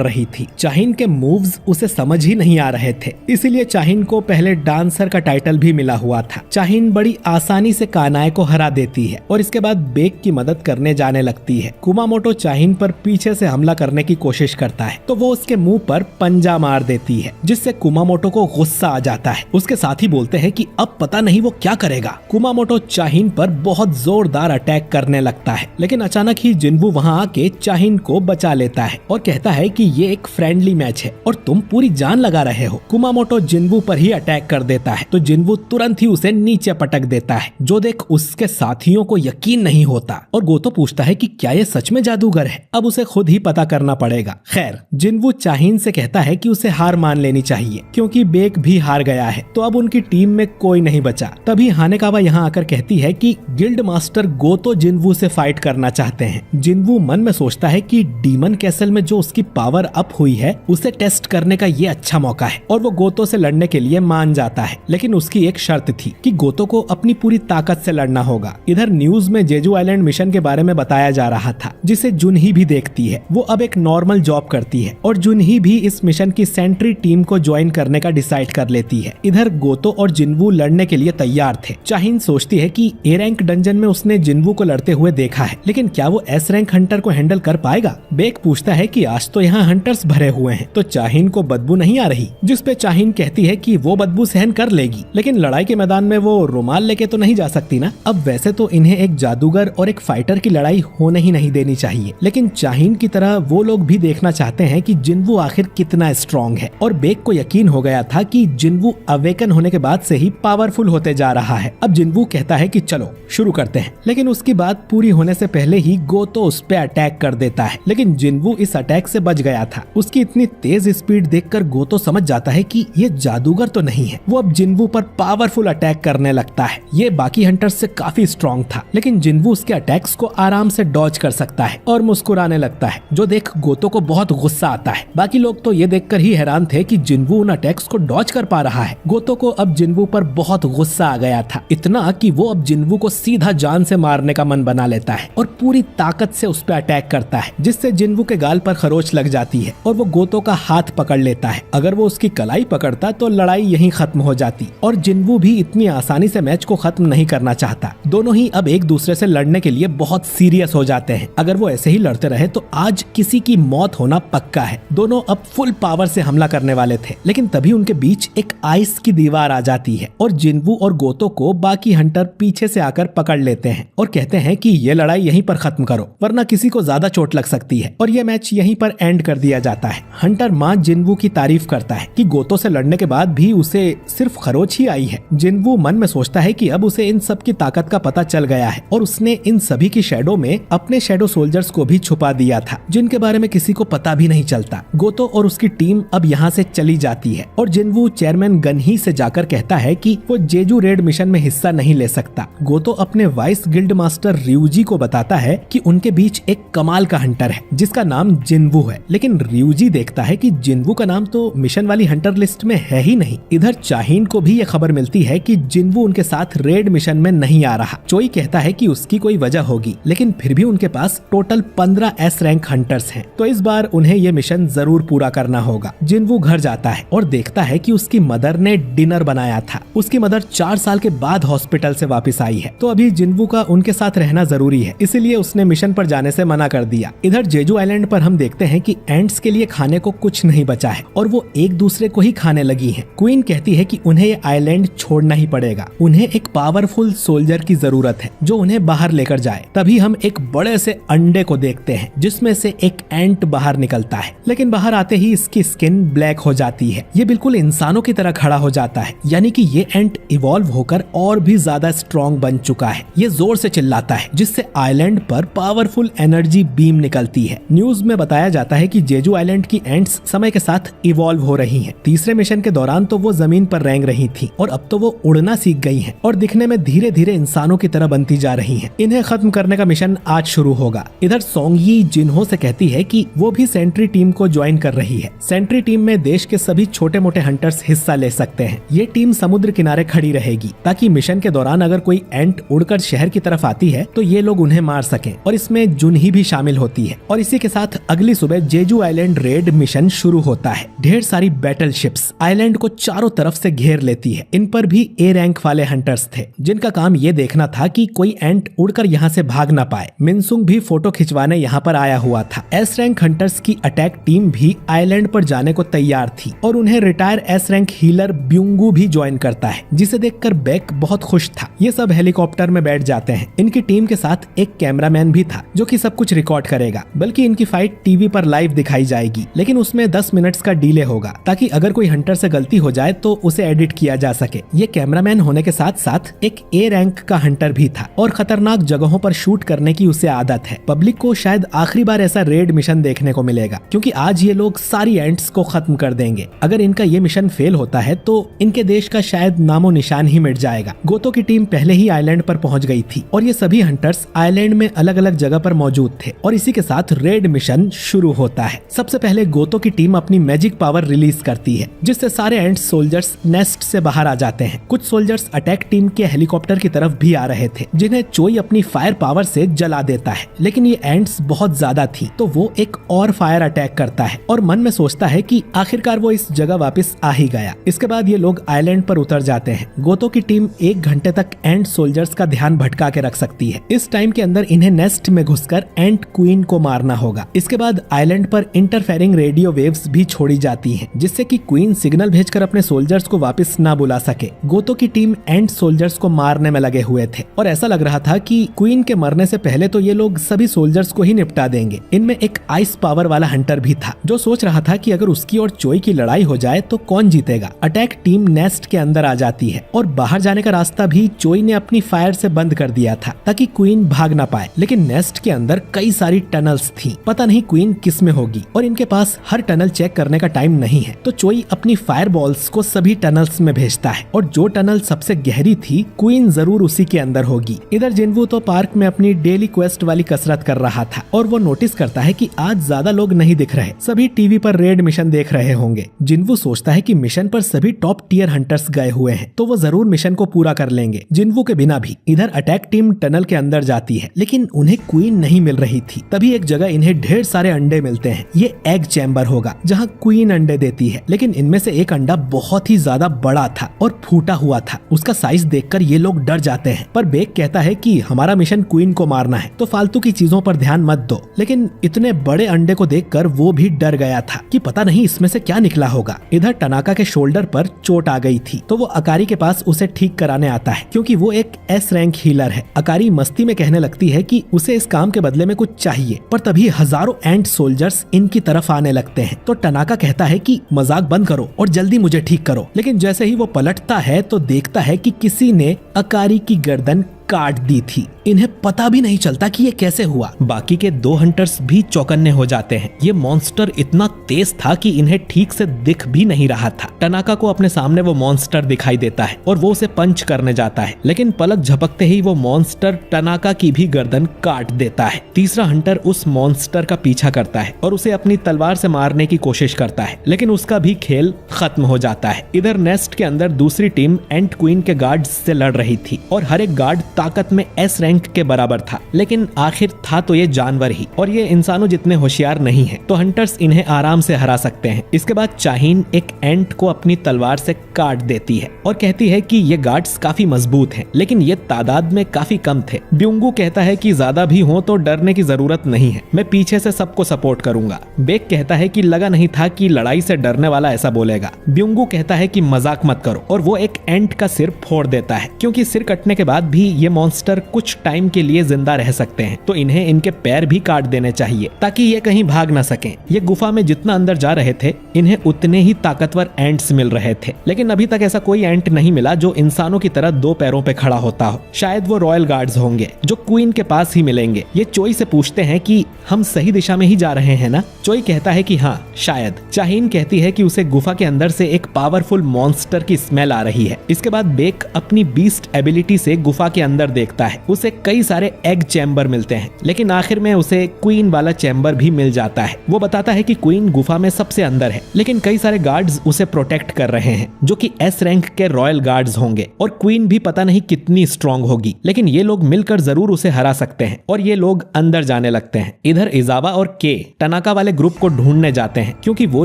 रही थी। चाहीन के मूव्स उसे समझ ही नहीं आ रहे थे, इसीलिए चाहीन को पहले डांसर का टाइटल भी मिला हुआ था। चाहीन बड़ी आसानी से कानाए को हरा देती है और इसके बाद बेक की मदद करने जाने लगती है। कुमामोटो चाहीन पर पीछे से हमला करने की कोशिश करता है तो वो उसके मुंह पर पंजा मार देती है, जिससे कुमामोटो को गुस्सा आ जाता है। उसके साथी बोलते हैं कि अब पता नहीं वो क्या करेगा। कुमामोटो चाहीन पर बहुत जोरदार अटैक करने लगता है, लेकिन अचानक ही जिन्वू वहां आके चाहीन को बचा लेता है और कहता है कि ये एक फ्रेंडली मैच है और तुम पूरी जान लगा रहे हो। कुमामोटो जिन्वू पर ही अटैक कर देता है तो जिन्वू तुरंत ही उसे नीचे पटक देता है, जो देख उसके साथियों को यकीन नहीं होता और गोतो पूछता है कि क्या ये सच में जादूगर है। अब उसे खुद ही पता करना पड़ेगा। खैर, जिन्वू चाहीन से कहता है कि उसे हार मान लेनी चाहिए क्योंकि बेक भी हार गया है, तो अब उनकी टीम में कोई नहीं बचा। तभी हानेकावा यहाँ आकर कहती है कि गिल्ड मास्टर गोतो जिन्वू से फाइट करना चाहते हैं। जिन्वू मन में सोचता है कि डीमन कैसल में जो उसकी पावर अप हुई है उसे टेस्ट करने का ये अच्छा मौका है और वो गोतो से लड़ने के लिए मान जाता है, लेकिन उसकी एक शर्त थी कि गोतो को अपनी पूरी ताकत से लड़ना होगा। इधर न्यूज में जेजू आइलैंड मिशन के बारे में बताया जा रहा था, जिसे जुनही भी देखती है। वो अब एक नॉर्मल जॉब करती है और जुनही भी इस मिशन की सेंट्री टीम को ज्वाइन करने का डिसाइड कर लेती है। इधर गोतो और जिन्वू लड़ने के लिए तैयार थे। चाहीन सोचती है कि ए रैंक डंजन में उसने जिन्वू को लड़ते हुए देखा है, लेकिन क्या वो एस रैंक हंटर को हैंडल कर पाएगा। बेक पूछता है कि आज तो यहाँ हंटर्स भरे हुए हैं, तो चाहीन को बदबू नहीं आ रही, जिस पे चाहीन कहती है कि वो बदबू सहन कर लेगी, लेकिन लड़ाई के मैदान में वो रुमाल लेके तो नहीं जा सकती ना। अब वैसे तो इन्हें एक जादूगर और एक फाइटर की लड़ाई होने ही नहीं देनी चाहिए, लेकिन चाहीन की तरह वो लोग भी देखना चाहते हैं कि जिन्वू आखिर कितना स्ट्रॉन्ग है। और बेक को यकीन हो गया था कि जिन्वू अवेकन होने के बाद से ही पावरफुल होते जा रहा है। अब जिन्वू कहता है कि चलो शुरू करते हैं, लेकिन उसकी बात पूरी होने से पहले ही गोतो उस पे अटैक कर देता है, लेकिन जिन्वू इस अटैक से बच गया था। उसकी इतनी तेज स्पीड देखकर गोतो समझ जाता है कि ये जादूगर तो नहीं है। वो अब जिन्वू पर पावरफुल अटैक करने लगता है। ये बाकी हंटर्स से काफी स्ट्रॉन्ग था, लेकिन जिन्वू उसके अटैक्स को आराम से डॉज कर सकता है और मुस्कुराने लगता है, जो देख गोतो को बहुत गुस्सा आता है। बाकी लोग तो ये देखकर ही हैरान थे कि जिन्वू उन अटैक्स को डॉज कर पा रहा है। गोतो को अब जिन्वू पर बहुत गुस्सा आ गया था, इतना कि वो अब जिन्वू को सीधा जान से मारने का मन बना लेता है और पूरी ताकत से उस पर अटैक करता है, जिससे जिन्वू के गाल पर खरोच लग जाती है और वो गोतो का हाथ पकड़ लेता है। अगर वो उसकी कलाई पकड़ता तो लड़ाई यहीं खत्म हो जाती, और जिन्वू भी इतनी आसानी से मैच को खत्म नहीं करना चाहता। दोनों ही अब एक दूसरे से लड़ने के लिए बहुत सीरियस हो जाते हैं। अगर वो ऐसे ही लड़ते रहे तो आज किसी की मौत होना पक्का है। दोनों अब फुल पावर से हमला करने वाले थे, लेकिन तभी उनके बीच एक आइस की दीवार आ जाती है और जिन्वू और गोतो को बाकी हंटर पीछे से आकर पकड़ लेते हैं और कहते हैं कि ये लड़ाई यहीं पर खत्म करो, वरना किसी को ज्यादा चोट लग सकती है। और ये मैच यहीं पर एंड कर दिया जाता है। हंटर मा जिन्वू की तारीफ करता है कि गोतो से लड़ने के बाद भी उसे सिर्फ खरोच ही आई है। जिन्वू मन में सोचता है कि अब उसे इन सब की ताकत का पता चल गया है और उसने इन सभी की शैडो में अपने शैडो सोल्जर्स को भी छुपा दिया था, जिनके बारे में किसी को पता भी नहीं चलता। गोतो और उसकी टीम अब यहाँ से चली जाती है और जिन्वू चेयरमैन गनही से जाकर कहता है कि वो जेजू रेड मिशन में हिस्सा नहीं ले सकता। गोतो अपने वाइस गिल्ड मास्टर रियूजी को बताता है कि उनके बीच एक कमाल का हंटर है जिसका नाम जिन्वू है, लेकिन रियूजी देखता है कि जिन्वू का नाम तो मिशन वाली हंटर लिस्ट में है ही नहीं। इधर चाहीन को भी ये खबर मिलती है कि जिन्वू उनके साथ रेड मिशन में में नहीं आ रहा। चोई कहता है कि उसकी कोई वजह होगी, लेकिन फिर भी उनके पास टोटल 15 एस रैंक हंटर्स हैं, तो इस बार उन्हें ये मिशन जरूर पूरा करना होगा। जिनवू घर जाता है और देखता है कि उसकी मदर ने डिनर बनाया था। उसकी मदर 4 साल के बाद हॉस्पिटल से वापस आई है, तो अभी जिनवू का उनके साथ रहना जरूरी है, इसीलिए उसने मिशन पर जाने से मना कर दिया। इधर जेजू आइलैंड पर हम देखते हैं कि एंट्स के लिए खाने को कुछ नहीं बचा है और वो एक दूसरे को ही खाने लगी हैं। क्वीन कहती है कि उन्हें ये आइलैंड छोड़ना ही पड़ेगा, उन्हें एक पावरफुल सोल्जर की जरूरत है जो उन्हें बाहर लेकर जाए। तभी हम एक बड़े से अंडे को देखते हैं जिसमें से एक एंट बाहर निकलता है, लेकिन बाहर आते ही इसकी स्किन ब्लैक हो जाती है। ये बिल्कुल इंसानों की तरह खड़ा हो जाता है, यानी कि ये एंट इवॉल्व होकर और भी ज्यादा स्ट्रॉन्ग बन चुका है। ये जोर से चिल्लाता है जिससे आइलैंड पर पावरफुल एनर्जी बीम निकलती है। न्यूज में बताया जाता है कि जेजू आइलैंड की एंट्स समय के साथ इवॉल्व हो रही हैं। तीसरे मिशन के दौरान तो वो जमीन पर रेंग रही थी और अब तो वो उड़ना सीख गई हैं और दिखने में धीरे धीरे इंसानों की तरह बनती जा रही हैं। इन्हें खत्म करने का मिशन आज शुरू होगा। इधर सोंगयी जिन्हो से कहती है कि वो भी सेंट्री टीम को ज्वाइन कर रही है। सेंट्री टीम में देश के सभी छोटे मोटे हंटर्स हिस्सा ले सकते हैं। ये टीम समुद्र किनारे खड़ी रहेगी ताकि मिशन के दौरान अगर कोई एंट उड़कर शहर की तरफ आती है तो ये लोग उन्हें मार सकें, और इसमें जुनही भी शामिल होती है। और इसी के साथ अगली सुबह जेजू आइलैंड रेड मिशन शुरू होता है। ढेर सारी बैटल शिप्स आइलैंड को चारों तरफ से घेर लेती है। इन पर भी ए रैंक वाले हंटर्स थे जिनका काम ये देखना था कि कोई एंट उड़कर यहाँ से भाग ना पाए। मिनसुंग भी फोटो खिंचवाने यहाँ पर आया हुआ था। एस रैंक हंटर्स की अटैक टीम भी आइलैंड पर जाने को तैयार थी और उन्हें रिटायर एस रैंक हीलर ब्यूंगू भी ज्वाइन करता है, जिसे देखकर बेक बहुत खुश था। ये सब हेलीकॉप्टर में बैठ जाते हैं। इनकी टीम के साथ एक कैमरामैन भी था जो कि सब कुछ रिकॉर्ड करेगा, बल्कि इनकी फाइट टीवी पर लाइव दिखाई जाएगी, लेकिन उसमें 10 मिनट्स का डिले होगा ताकि अगर कोई हंटर से गलती हो जाए तो उसे एडिट किया जा सके। ये कैमरामैन होने के साथ साथ एक ए रैंक का हंटर भी था और खतरनाक जगहों पर शूट करने की उसे आदत है। पब्लिक को शायद आखिरी बार ऐसा रेड मिशन देखने को मिलेगा, क्योंकि आज ये लोग सारी एंट्स को खत्म कर देंगे। अगर इनका ये मिशन फेल होता है तो इनके देश का शायद नामो निशान ही मिट जाएगा। गोतो की टीम पहले ही आइलैंड पर पहुंच गई थी और ये सभी हंटर्स आइलैंड में अलग अलग जगह पर मौजूद थे और इसी के साथ रेड मिशन शुरू होता है। सबसे पहले गोतो की टीम अपनी मैजिक पावर रिलीज करती है, जिससे सारे एंट सोल्जर्स नेस्ट से बाहर आ जाते हैं। कुछ सोल्जर्स अटैक टीम के हेलीकॉप्टर की तरफ भी आ रहे थे, जिन्हें चोई अपनी फायर पावर से जला देता है, लेकिन ये एंट्स बहुत ज्यादा थी तो वो एक और फायर अटैक करता है और मन में सोचता है कि आखिरकार वो इस जगह वापस आ ही गया। इसके बाद ये लोग आइलैंड पर उतर जाते हैं। गोतो की टीम 1 घंटे तक एंट सोल्जर्स का ध्यान भटका के रख सकती है। इस टाइम के अंदर इन्हें नेस्ट में घुसकर एंट क्वीन को मारना होगा। इसके बाद आइलैंड पर इंटरफेरिंग रेडियो वेव्स भी छोड़ी जाती हैं, जिससे कि क्वीन सिग्नल भेजकर अपने सोल्जर्स को वापस ना बुला सके। गोतो की टीम एंट सोल्जर्स को मारने में लगे हुए थे और ऐसा लग रहा था कि क्वीन के मरने से पहले तो ये लोग सभी सोल्जर्स को ही निपटा देंगे। इनमें एक आइस पावर वाला हंटर भी था जो सोच रहा था कि अगर उसकी और चोई की लड़ाई हो जाए तो कौन जीतेगा। अटैक टीम नेस्ट के अंदर आ जाती है और बाहर जाने का रास्ता भी चोई ने अपनी फायर से बंद कर दिया था ताकि क्वीन भाग ना पाए, लेकिन नेस्ट के अंदर कई सारी टनल्स थी। पता नहीं क्वीन किस में होगी और इनके पास हर टनल चेक करने का टाइम नहीं है, तो चोई अपनी फायर बॉल्स को सभी टनल्स में भेजता है और जो टनल सबसे गहरी थी क्वीन जरूर उसी के अंदर होगी। इधर जिनवू तो पार्क में अपनी डेली क्वेस्ट वाली कसरत कर रहा था और वो नोटिस करता है कि आज ज्यादा लोग नहीं दिख रहे, सभी टीवी पर रेड मिशन देख रहे होंगे। जिनवू सोचता है कि मिशन पर सभी टॉप टियर हंटर्स गए हुए हैं तो वो जरूर मिशन को पूरा कर लेंगे जिनवू के बिना भी। इधर अटैक टीम टनल के अंदर जाती है, लेकिन उन्हें क्वीन नहीं मिल रही थी। तभी एक जगह इन्हें ढेर सारे अंडे मिलते हैं। ये एग चैम्बर होगा जहाँ क्वीन अंडे देती है, लेकिन इनमें से एक अंडा बहुत ही ज्यादा बड़ा था और फूटा हुआ था। उसका साइज देखकर ये लोग डर जाते हैं, पर बेक कहता है कि हमारा मिशन क्वीन को मारना है तो फालतू की चीजों पर ध्यान मत दो। लेकिन इतने बड़े अंडे को देखकर वो भी डर गया था कि पता नहीं इसमें से क्या निकला होगा। इधर टनाका के शोल्डर पर चोट आ गई थी तो वो अकारी के पास उसे ठीक कराने आता है, क्योंकि वो एक एस रैंक हीलर है। अकारी मस्ती में कहने लगती है कि उसे इस काम के बदले में कुछ चाहिए, पर तभी हजारों एंट सोल्जर्स इनकी तरफ आने लगते हैं। तो टनाका कहता है कि मजाक बंद करो और जल्दी मुझे ठीक करो, लेकिन जैसे ही वो पलटता है तो देखता है कि किसी ने अकारी की गर्दन काट दी थी। इन्हें पता भी नहीं चलता कि ये कैसे हुआ। बाकी के 2 हंटर्स भी चौकन्ने हो जाते हैं। ये मॉन्स्टर इतना तेज था कि इन्हें ठीक से दिख भी नहीं रहा था। टनाका को अपने सामने वो मॉन्स्टर दिखाई देता है और वो उसे पंच करने जाता है, लेकिन पलक झपकते ही वो मॉन्स्टर टनाका की भी गर्दन काट देता है। तीसरा हंटर उस मॉन्स्टर का पीछा करता है और उसे अपनी तलवार से मारने की कोशिश करता है, लेकिन उसका भी खेल खत्म हो जाता है। इधर नेस्ट के अंदर दूसरी टीम एंट क्वीन के गार्ड से लड़ रही थी और हर एक गार्ड ताकत में एस रैंक के बराबर था, लेकिन आखिर था तो ये जानवर ही और ये इंसानों जितने होशियार नहीं है, तो हंटर्स इन्हें आराम से हरा सकते हैं। इसके बाद चाहीन एक एंट को अपनी तलवार से काट देती है और कहती है कि ये गार्ड्स काफी मजबूत हैं, लेकिन ये तादाद में काफी कम थे। ब्यूंगू कहता है कि ज्यादा भी हो तो डरने की जरूरत नहीं है, मैं पीछे से सबको सपोर्ट करूंगा। बेक कहता है कि लगा नहीं था कि लड़ाई से डरने वाला ऐसा बोलेगा। ब्यूंगू कहता है कि मजाक मत करो और वो एक एंट का सिर फोड़ देता है, क्योंकि सिर कटने के बाद भी ये मॉन्स्टर कुछ टाइम के लिए जिंदा रह सकते हैं, तो इन्हें इनके पैर भी काट देने चाहिए ताकि ये कहीं भाग न सकें। ये गुफा में जितना अंदर जा रहे थे, इन्हें उतने ही ताकतवर एंट्स मिल रहे थे, लेकिन अभी तक ऐसा कोई एंट नहीं मिला जो इंसानों की तरह 2 पैरों पे खड़ा होता हो। शायद वो रॉयल गार्ड्स होंगे जो क्वीन के पास ही मिलेंगे। ये चोई से पूछते हैं कि हम सही दिशा में ही जा रहे हैं ना? चोई कहता है कि हाँ शायद। चाहीन कहती है कि उसे गुफा के अंदर से एक पावरफुल मॉन्स्टर की स्मेल आ रही है। इसके बाद बेक अपनी बीस्ट एबिलिटी से गुफा के अंदर देखता है। उसे कई सारे एग चैम्बर मिलते हैं, लेकिन आखिर में उसे क्वीन वाला चैम्बर भी मिल जाता है। वो बताता है कि क्वीन गुफा में सबसे अंदर है, लेकिन कई सारे गार्ड्स उसे प्रोटेक्ट कर रहे हैं जो कि एस रैंक के रॉयल गार्ड्स होंगे और क्वीन भी पता नहीं कितनी स्ट्रांग होगी, लेकिन ये लोग मिलकर जरूर उसे हरा सकते हैं और ये लोग अंदर जाने लगते हैं। इधर इजावा और के टनाका वाले ग्रुप को ढूंढने जाते हैं, क्योंकि वो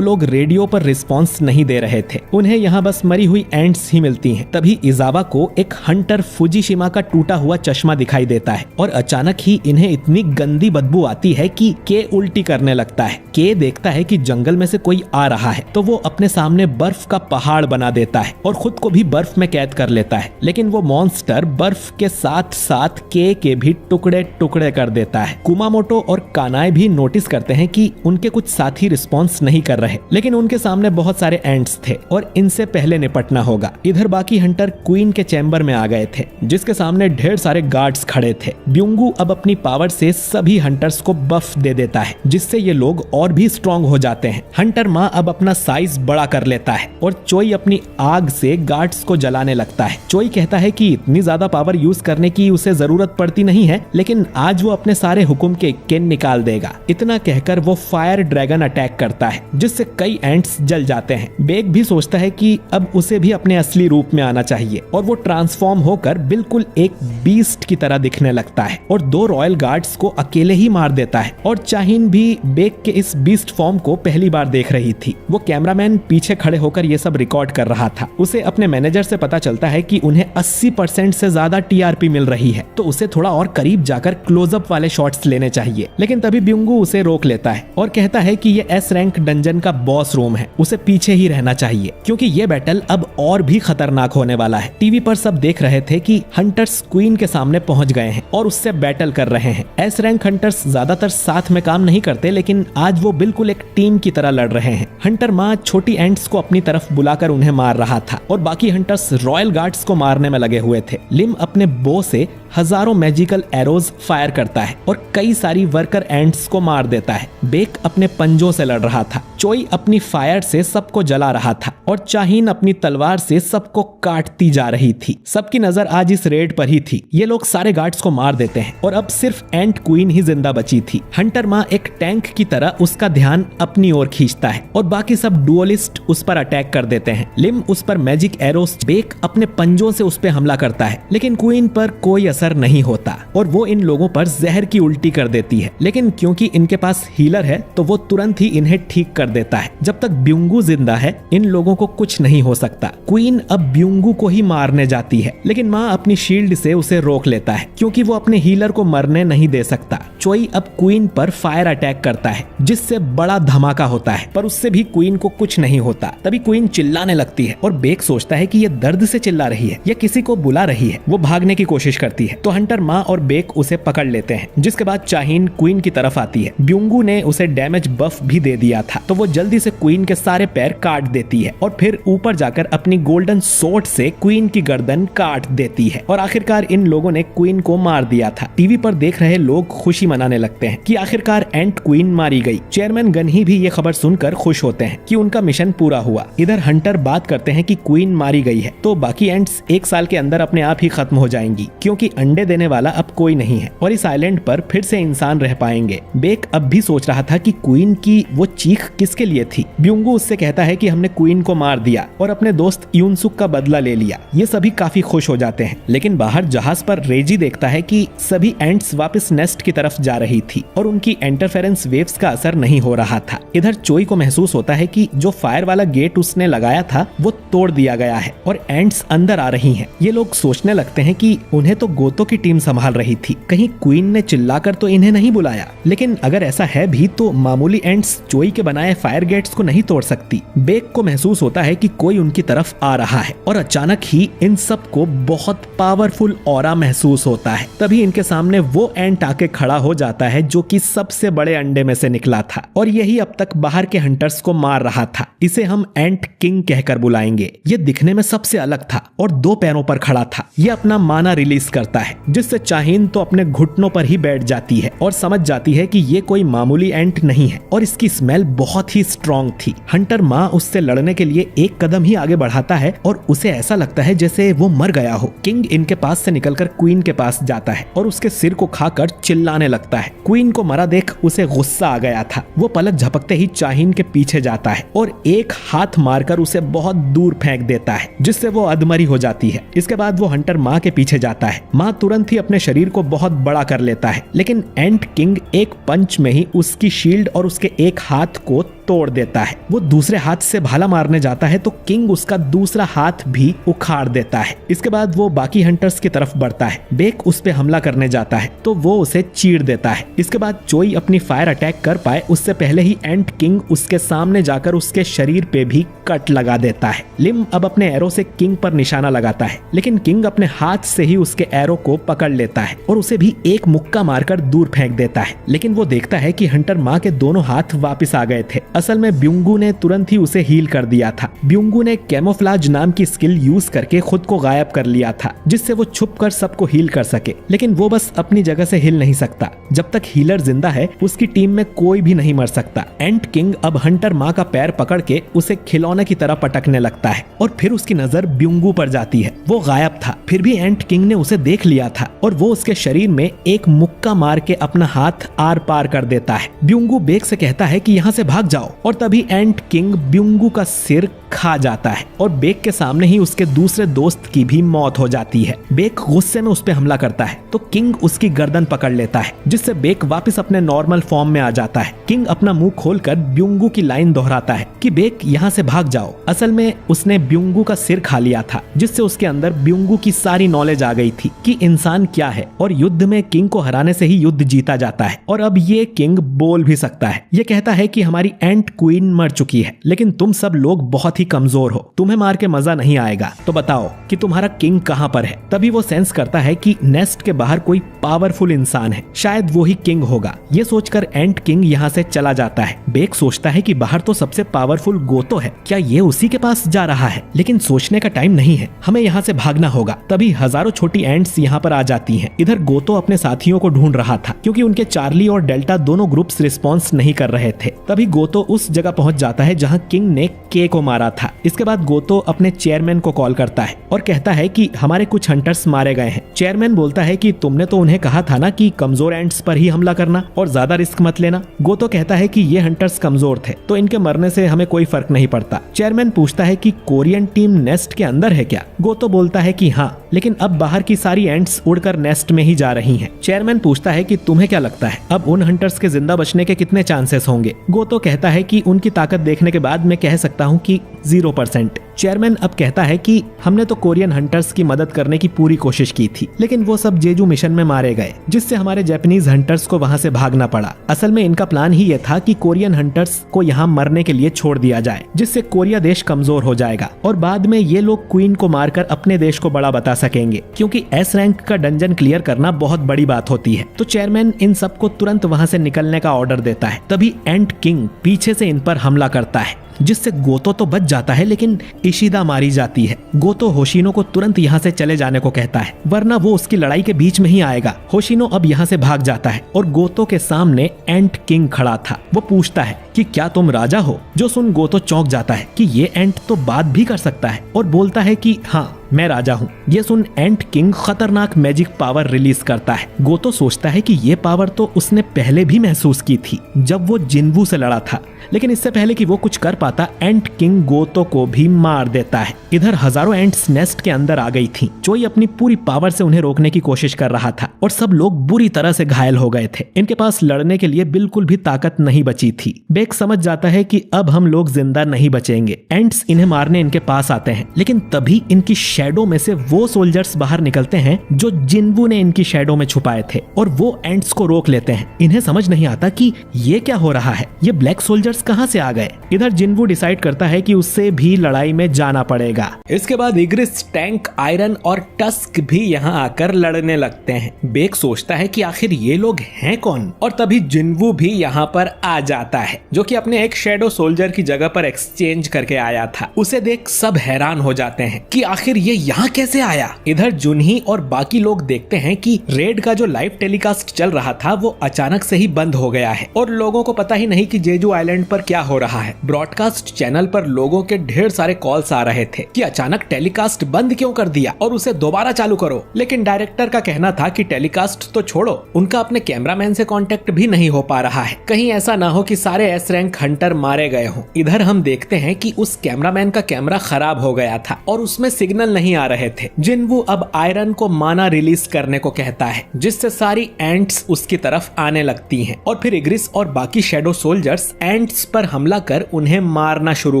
लोग रेडियो पर रिस्पॉन्स नहीं दे रहे थे। उन्हें यहाँ बस मरी हुई एंट्स ही मिलती हैं। तभी इजावा को एक हंटर फुजीशिमा का टूटा हुआ चश्मा दिखाई देता है और अचानक ही इन्हें इतनी गंदी बदबू आती है कि के उल्टी करने लगता है। के देखता है कि जंगल में से कोई आ रहा है, तो वो अपने सामने बर्फ का पहाड़ बना देता है और खुद को भी बर्फ में कैद कर लेता है, लेकिन वो मॉन्स्टर बर्फ के साथ साथ के भी टुकड़े टुकड़े कर देता है। कुमामोटो और कानाई भी नोटिस करते हैं कि उनके कुछ साथी रिस्पॉन्स नहीं कर रहे, लेकिन उनके सामने बहुत सारे एंट्स थे और इनसे पहले निपटना होगा। इधर बाकी हंटर क्वीन के चैम्बर में आ गए थे, जिसके सामने ढेर सारे गार्ड्स खड़े थे। ब्यूंगू अब अपनी पावर से सभी हंटर्स को बफ दे देता है, जिससे ये लोग और भी स्ट्रॉन्ग हो जाते हैं। हंटर माँ अब अपना साइज बड़ा कर लेता है और चोई अपनी आग से गार्ड्स को जलाने लगता है। चोई कहता है कि इतनी ज्यादा पावर यूज करने की उसे जरूरत पड़ती नहीं है, लेकिन आज वो अपने सारे हुक्म के इक्के निकाल देगा। इतना कहकर वो फायर ड्रैगन अटैक करता है, जिससे कई एंट्स जल जाते हैं। बेक भी सोचता है कि अब उसे भी अपने असली रूप में आना चाहिए और वो ट्रांसफॉर्म होकर बिल्कुल एक बीस्ट की तरह दिखने लगता है और 2 रॉयल गार्ड्स को अकेले ही मार देता है। और चाहीन भी बेक के इस बीस्ट फॉर्म को पहली बार देख रही थी। वो कैमरामैन पीछे खड़े होकर ये सब रिकॉर्ड कर रहा था। उसे अपने मैनेजर से पता चलता है कि उन्हें 80% से ज्यादा टीआरपी मिल रही है, तो उसे थोड़ा और करीब जाकर क्लोजअप वाले शॉट्स लेने चाहिए। लेकिन तभी ब्यूंगू उसे रोक लेता है और कहता है कि ये एस रैंक डंजन का बॉस रूम है, उसे पीछे ही रहना चाहिए, क्योंकि ये बैटल अब और भी खतरनाक होने वाला है। टीवी पर सब देख रहे थे कि हंटर्स क्वीन के सामने पहुंच गए हैं और उससे बैटल कर रहे हैं। एस रैंक हंटर्स ज्यादातर साथ में काम नहीं करते, लेकिन आज वो बिल्कुल एक टीम की तरह लड़ रहे हैं। हंटर माँ छोटी एंट्स को अपनी तरफ बुलाकर उन्हें मार रहा था और बाकी हंटर्स रॉयल गार्ड्स को मारने में लगे हुए थे। लिम अपने बो से हजारों मैजिकल एरोज फायर करता है और कई सारी वर्कर एंट्स को मार देता है। बेक अपने पंजों से लड़ रहा था, चोई अपनी फायर से सबको जला रहा था और चाहीन अपनी तलवार से सबको काटती जा रही थी। सबकी नजर आज इस रेड पर ही थी। ये लोग सारे गार्ड्स को मार देते हैं और अब सिर्फ एंट क्वीन ही जिंदा बची थी। हंटर माँ एक टैंक की तरह उसका ध्यान अपनी ओर खींचता है और बाकी सब डुअलिस्ट उस पर अटैक कर देते हैं। लिम उस पर मैजिक एरोस, बेक अपने पंजों से उस पर हमला करता है, लेकिन क्वीन पर कोई असर नहीं होता और वो इन लोगों पर जहर की उल्टी कर देती है। लेकिन क्योंकि इनके पास हीलर है, तो वो तुरंत ही इन्हें ठीक कर देता है। जब तक ब्यूंगू जिंदा है, इन लोगों को कुछ नहीं हो सकता। क्वीन अब ब्यूंगू को ही मारने जाती है, लेकिन माँ अपनी शील्ड से उसे रोक लेता है, क्योंकि वो अपने हीलर को मरने नहीं दे सकता। चोई अब क्वीन पर फायर अटैक करता है, जिससे बड़ा धमाका होता है, पर उससे भी क्वीन को कुछ नहीं होता। तभी क्वीन चिल्लाने लगती है और बेक सोचता है कि ये दर्द से चिल्ला रही है या किसी को बुला रही है। वो भागने की कोशिश करती जाती है तो हंटर माँ और बेक उसे पकड़ लेते हैं, जिसके बाद चाहीन क्वीन की तरफ आती है। ब्यूंगू ने उसे डैमेज बफ भी दे दिया था तो वो जल्दी से क्वीन के सारे पैर काट देती है और फिर ऊपर जाकर अपनी गोल्डन सोर्ड से क्वीन की गर्दन काट देती है और आखिरकार इन लोगों ने क्वीन को मार दिया था। टीवी पर देख रहे लोग खुशी मनाने लगते हैं कि आखिरकार एंट क्वीन मारी गई। चेयरमैन गनही भी ये खबर सुनकर खुश होते हैं कि उनका मिशन पूरा हुआ। इधर हंटर बात करते हैं कि क्वीन मारी गई है तो बाकी एंट्स 1 साल के अंदर अपने आप ही खत्म हो जाएंगी, क्योंकि अंडे देने वाला अब कोई नहीं है और इस आइलैंड पर फिर से इंसान रह पाएंगे। बेक अब भी सोच रहा था कि क्वीन की वो चीख किसके लिए थी। ब्यूंगू उससे कहता है कि हमने क्वीन को मार दिया और अपने दोस्त यूनसुक का बदला ले लिया। ये सभी काफी खुश हो जाते हैं, लेकिन बाहर जहाज पर रेजी देखता है कि सभी एंट्स वापस नेस्ट की तरफ जा रही थी और उनकी इंटरफेरेंस वेव्स का असर नहीं हो रहा था। इधर चोई को महसूस होता है कि जो फायर वाला गेट उसने लगाया था वो तोड़ दिया गया है और एंट्स अंदर आ रही हैं। ये लोग सोचने लगते हैं कि उन्हें तो गोतो की टीम संभाल रही थी, कहीं क्वीन ने चिल्लाकर तो इन्हें नहीं बुलाया। लेकिन अगर ऐसा है भी तो मामूली एंट्स चोई के बनाए फायर गेट्स को नहीं तोड़ सकती। बेक को महसूस होता है कि कोई उनकी तरफ आ रहा है और अचानक ही इन सब को बहुत पावरफुल ऑरा महसूस होता है। तभी इनके सामने वो एंट आके खड़ा हो जाता है जो कि सबसे बड़े अंडे में से निकला था और यही अब तक बाहर के हंटर्स को मार रहा था। इसे हम एंट किंग कहकर बुलाएंगे। ये दिखने में सबसे अलग था और 2 पैरों पर खड़ा था। ये अपना माना रिलीज करता है, जिससे चाहीन तो अपने घुटनों पर ही बैठ जाती है और समझ जाती है कि ये कोई मामूली एंट नहीं है और इसकी स्मेल बहुत ही स्ट्रॉन्ग थी। हंटर माँ उससे लड़ने के लिए एक कदम ही आगे बढ़ाता है और उसे ऐसा लगता है जैसे वो मर गया हो। किंग इनके पास से निकलकर क्वीन के पास जाता है और उसके सिर को खाकर चिल्लाने लगता है। क्वीन को मरा देख उसे गुस्सा आ गया था। वो पलक झपकते ही चाहीन के पीछे जाता है और एक हाथ मारकर उसे बहुत दूर फेंक देता है, जिससे वो अधमरी हो जाती है। इसके बाद वो हंटर माँ के पीछे जाता है। माँ तुरंत ही अपने शरीर को बहुत बड़ा कर लेता है, लेकिन एंट किंग एक पंच में ही उसकी शील्ड और उसके एक हाथ को तोड़ देता है। वो दूसरे हाथ से भाला मारने जाता है तो किंग उसका दूसरा हाथ भी उखाड़ देता है। इसके बाद वो बाकी हंटर्स की तरफ बढ़ता है। बेक उस पे हमला करने जाता है तो वो उसे चीर देता है। इसके बाद चोई अपनी फायर अटैक कर पाए उससे पहले ही एंट किंग उसके सामने जाकर उसके शरीर पे भी कट लगा देता है। लिम अब अपने एरो से किंग पर निशाना लगाता है, लेकिन किंग अपने हाथ से ही उसके एरो को पकड़ लेता है और उसे भी एक मुक्का मारकर दूर फेंक देता है। लेकिन वो देखता है कि हंटर माँ के दोनों हाथ वापिस आ गए थे। असल में ब्यूंगू ने तुरंत ही उसे हील कर दिया था। ब्यूंगू ने कैमोफ्लाज नाम की स्किल यूज करके खुद को गायब कर लिया था, जिससे वो छुपकर सबको हील कर सके। लेकिन वो बस अपनी जगह से हिल नहीं सकता। जब तक हीलर जिंदा है उसकी टीम में कोई भी नहीं मर सकता। एंट किंग अब हंटर माँ का पैर पकड़ के उसे खिलौने की तरह पटकने लगता है और फिर उसकी नजर ब्यूंगू पर जाती है। वो गायब था, फिर भी एंट किंग ने उसे देख लिया था और वो उसके शरीर में एक मुक्का मार के अपना हाथ आर पार कर देता है। ब्यूंगू बेक से कहता है कि यहाँ से भाग जाओ और तभी एंट किंग ब्यूंगू का सिर खा जाता है और बेक के सामने ही उसके दूसरे दोस्त की भी मौत हो जाती है। बेक गुस्से में उस पे हमला करता है तो किंग उसकी गर्दन पकड़ लेता है, जिससे बेक वापस अपने नॉर्मल फॉर्म में आ जाता है। किंग अपना मुंह खोलकर ब्यूंगू की लाइन दोहराता है कि बेक यहाँ से भाग जाओ। असल में उसने ब्यूंगू का सिर खा लिया था, जिससे उसके अंदर ब्यूंगू की सारी नॉलेज आ गई थी कि इंसान क्या है और युद्ध में किंग को हराने से ही युद्ध जीता जाता है। और अब ये किंग बोल भी सकता है। ये कहता है कि हमारी एंट क्वीन मर चुकी है, लेकिन तुम सब लोग बहुत ही कमजोर हो, तुम्हें मार के मजा नहीं आएगा, तो बताओ कि तुम्हारा किंग कहाँ पर है। तभी वो सेंस करता है कि नेस्ट के बाहर कोई पावरफुल इंसान है, शायद वो ही किंग होगा। ये सोचकर एंट किंग यहाँ से चला जाता है। बेक सोचता है कि बाहर तो सबसे पावरफुल गोतो है, क्या ये उसी के पास जा रहा है? लेकिन सोचने का टाइम नहीं है, हमें यहाँ से भागना होगा। तभी हजारों छोटी एंट्स यहाँ पर आ जाती हैं। इधर गोतो अपने साथियों को ढूंढ रहा था, क्योंकि उनके चार्ली और डेल्टा दोनों ग्रुप्स रिस्पॉन्स नहीं कर रहे थे। तभी गोतो उस जगह पहुंच जाता है जहां किंग ने के को मारा था। इसके बाद गोतो अपने चेयरमैन को कॉल करता है और कहता है कि हमारे कुछ हंटर्स मारे गए हैं। चेयरमैन बोलता है कि तुमने तो उन्हें कहा था ना कि कमजोर एंट्स पर ही हमला करना और ज्यादा रिस्क मत लेना। गोतो कहता है कि ये हंटर्स कमजोर थे तो इनके मरने से हमें कोई फर्क नहीं पड़ता। चेयरमैन पूछता है कि कोरियन टीम नेस्ट के अंदर है क्या? गोतो बोलता है कि हाँ, लेकिन अब बाहर की सारी एंट्स उड़कर नेस्ट में ही जा रही हैं। चेयरमैन पूछता है कि तुम्हें क्या लगता है अब उन हंटर्स के जिंदा बचने के कितने चांसेस होंगे? गोतो कहता है कि उनकी ताकत देखने के बाद मैं कह सकता हूँ कि 0%। चेयरमैन अब कहता है कि हमने तो कोरियन हंटर्स की मदद करने की पूरी कोशिश की थी, लेकिन वो सब जेजू मिशन में मारे गए, जिससे हमारे जापानीज हंटर्स को वहां से भागना पड़ा। असल में इनका प्लान ही ये था कि कोरियन हंटर्स को यहाँ मरने के लिए छोड़ दिया जाए, जिससे कोरिया देश कमजोर हो जाएगा और बाद में ये लोग क्वीन को मारकर अपने देश को बड़ा बता सकेंगे, क्योंकि एस रैंक का डंजन क्लियर करना बहुत बड़ी बात होती है। तो चेयरमैन इन सबको तुरंत वहां से निकलने का ऑर्डर देता है। तभी एंट किंग पीछे से इन पर हमला करता है, जिससे गोतो तो बच जाता है, लेकिन इशिदा मारी जाती है। गोतो होशिनो को तुरंत यहाँ से चले जाने को कहता है, वरना वो उसकी लड़ाई के बीच में ही आएगा। होशिनो अब यहाँ से भाग जाता है और गोतो के सामने एंट किंग खड़ा था। वो पूछता है कि क्या तुम राजा हो? जो सुन गोतो चौंक जाता है कि ये एंट तो बात भी कर सकता है और बोलता है कि हाँ, मैं राजा हूँ। ये सुन एंट किंग खतरनाक मैजिक पावर रिलीज करता है। गोतो सोचता है कि ये पावर तो उसने पहले भी महसूस की थी जब वो जिन्वू से लड़ा था, लेकिन इससे पहले कि वो कुछ कर पाता, एंट किंग गोतो को भी मार देता है। इधर हजारों एंट्स नेस्ट के अंदर आ गई थी। चोई अपनी पूरी पावर से उन्हें रोकने की कोशिश कर रहा था और सब लोग बुरी तरह से घायल हो गए थे। इनके पास लड़ने के लिए बिल्कुल भी ताकत नहीं बची थी। बेक समझ जाता है कि अब हम लोग जिंदा नहीं बचेंगे। एंट्स इन्हें मारने इनके पास आते हैं, लेकिन तभी इनकी शैडो में से वो सोल्जर्स बाहर निकलते हैं जो जिन्वू ने इनकी शैडो में छुपाए थे और वो एंट्स को रोक लेते हैं। इन्हें समझ नहीं आता कि ये क्या हो रहा है, ये ब्लैक सोल्जर्स कहां से आ गए। इधर जिन्वू डिसाइड करता है कि उससे भी लड़ाई में जाना पड़ेगा। इसके बाद इग्रिस, टैंक, आयरन और टस्क भी यहाँ आकर लड़ने लगते हैं। बेक सोचता है कि आखिर ये लोग हैं कौन, और तभी जिन्वू भी यहाँ पर आ जाता है, जो कि अपने एक शैडो सोल्जर की जगह पर एक्सचेंज करके आया था। उसे देख सब हैरान हो जाते हैं कि आखिर ये यहाँ कैसे आया। इधर जुनही और बाकी लोग देखते हैं कि रेड का जो लाइव टेलीकास्ट चल रहा था वो अचानक से ही बंद हो गया है और लोगों को पता ही नहीं कि जेजू आइलैंड पर क्या हो रहा है। ब्रॉडकास्ट चैनल पर लोगों के ढेर सारे कॉल्स आ रहे थे कि अचानक टेलीकास्ट बंद क्यों कर दिया और उसे दोबारा चालू करो, लेकिन डायरेक्टर का कहना था कि टेलीकास्ट तो छोड़ो, उनका अपने कैमरामैन से कांटेक्ट भी नहीं हो पा रहा है, कहीं ऐसा ना हो कि सारे एस रैंक हंटर मारे गए हों। इधर हम देखते हैं कि उस कैमरामैन का कैमरा खराब हो गया था और उसमें सिग्नल नहीं आ रहे थे। जिन्वू अब आयरन को माना रिलीज करने को कहता है, जिससे सारी एंट्स उसकी तरफ आने लगती हैं और फिर इग्रिस और बाकी शैडो सोल्जर्स एंट्स पर हमला कर उन्हें मारना शुरू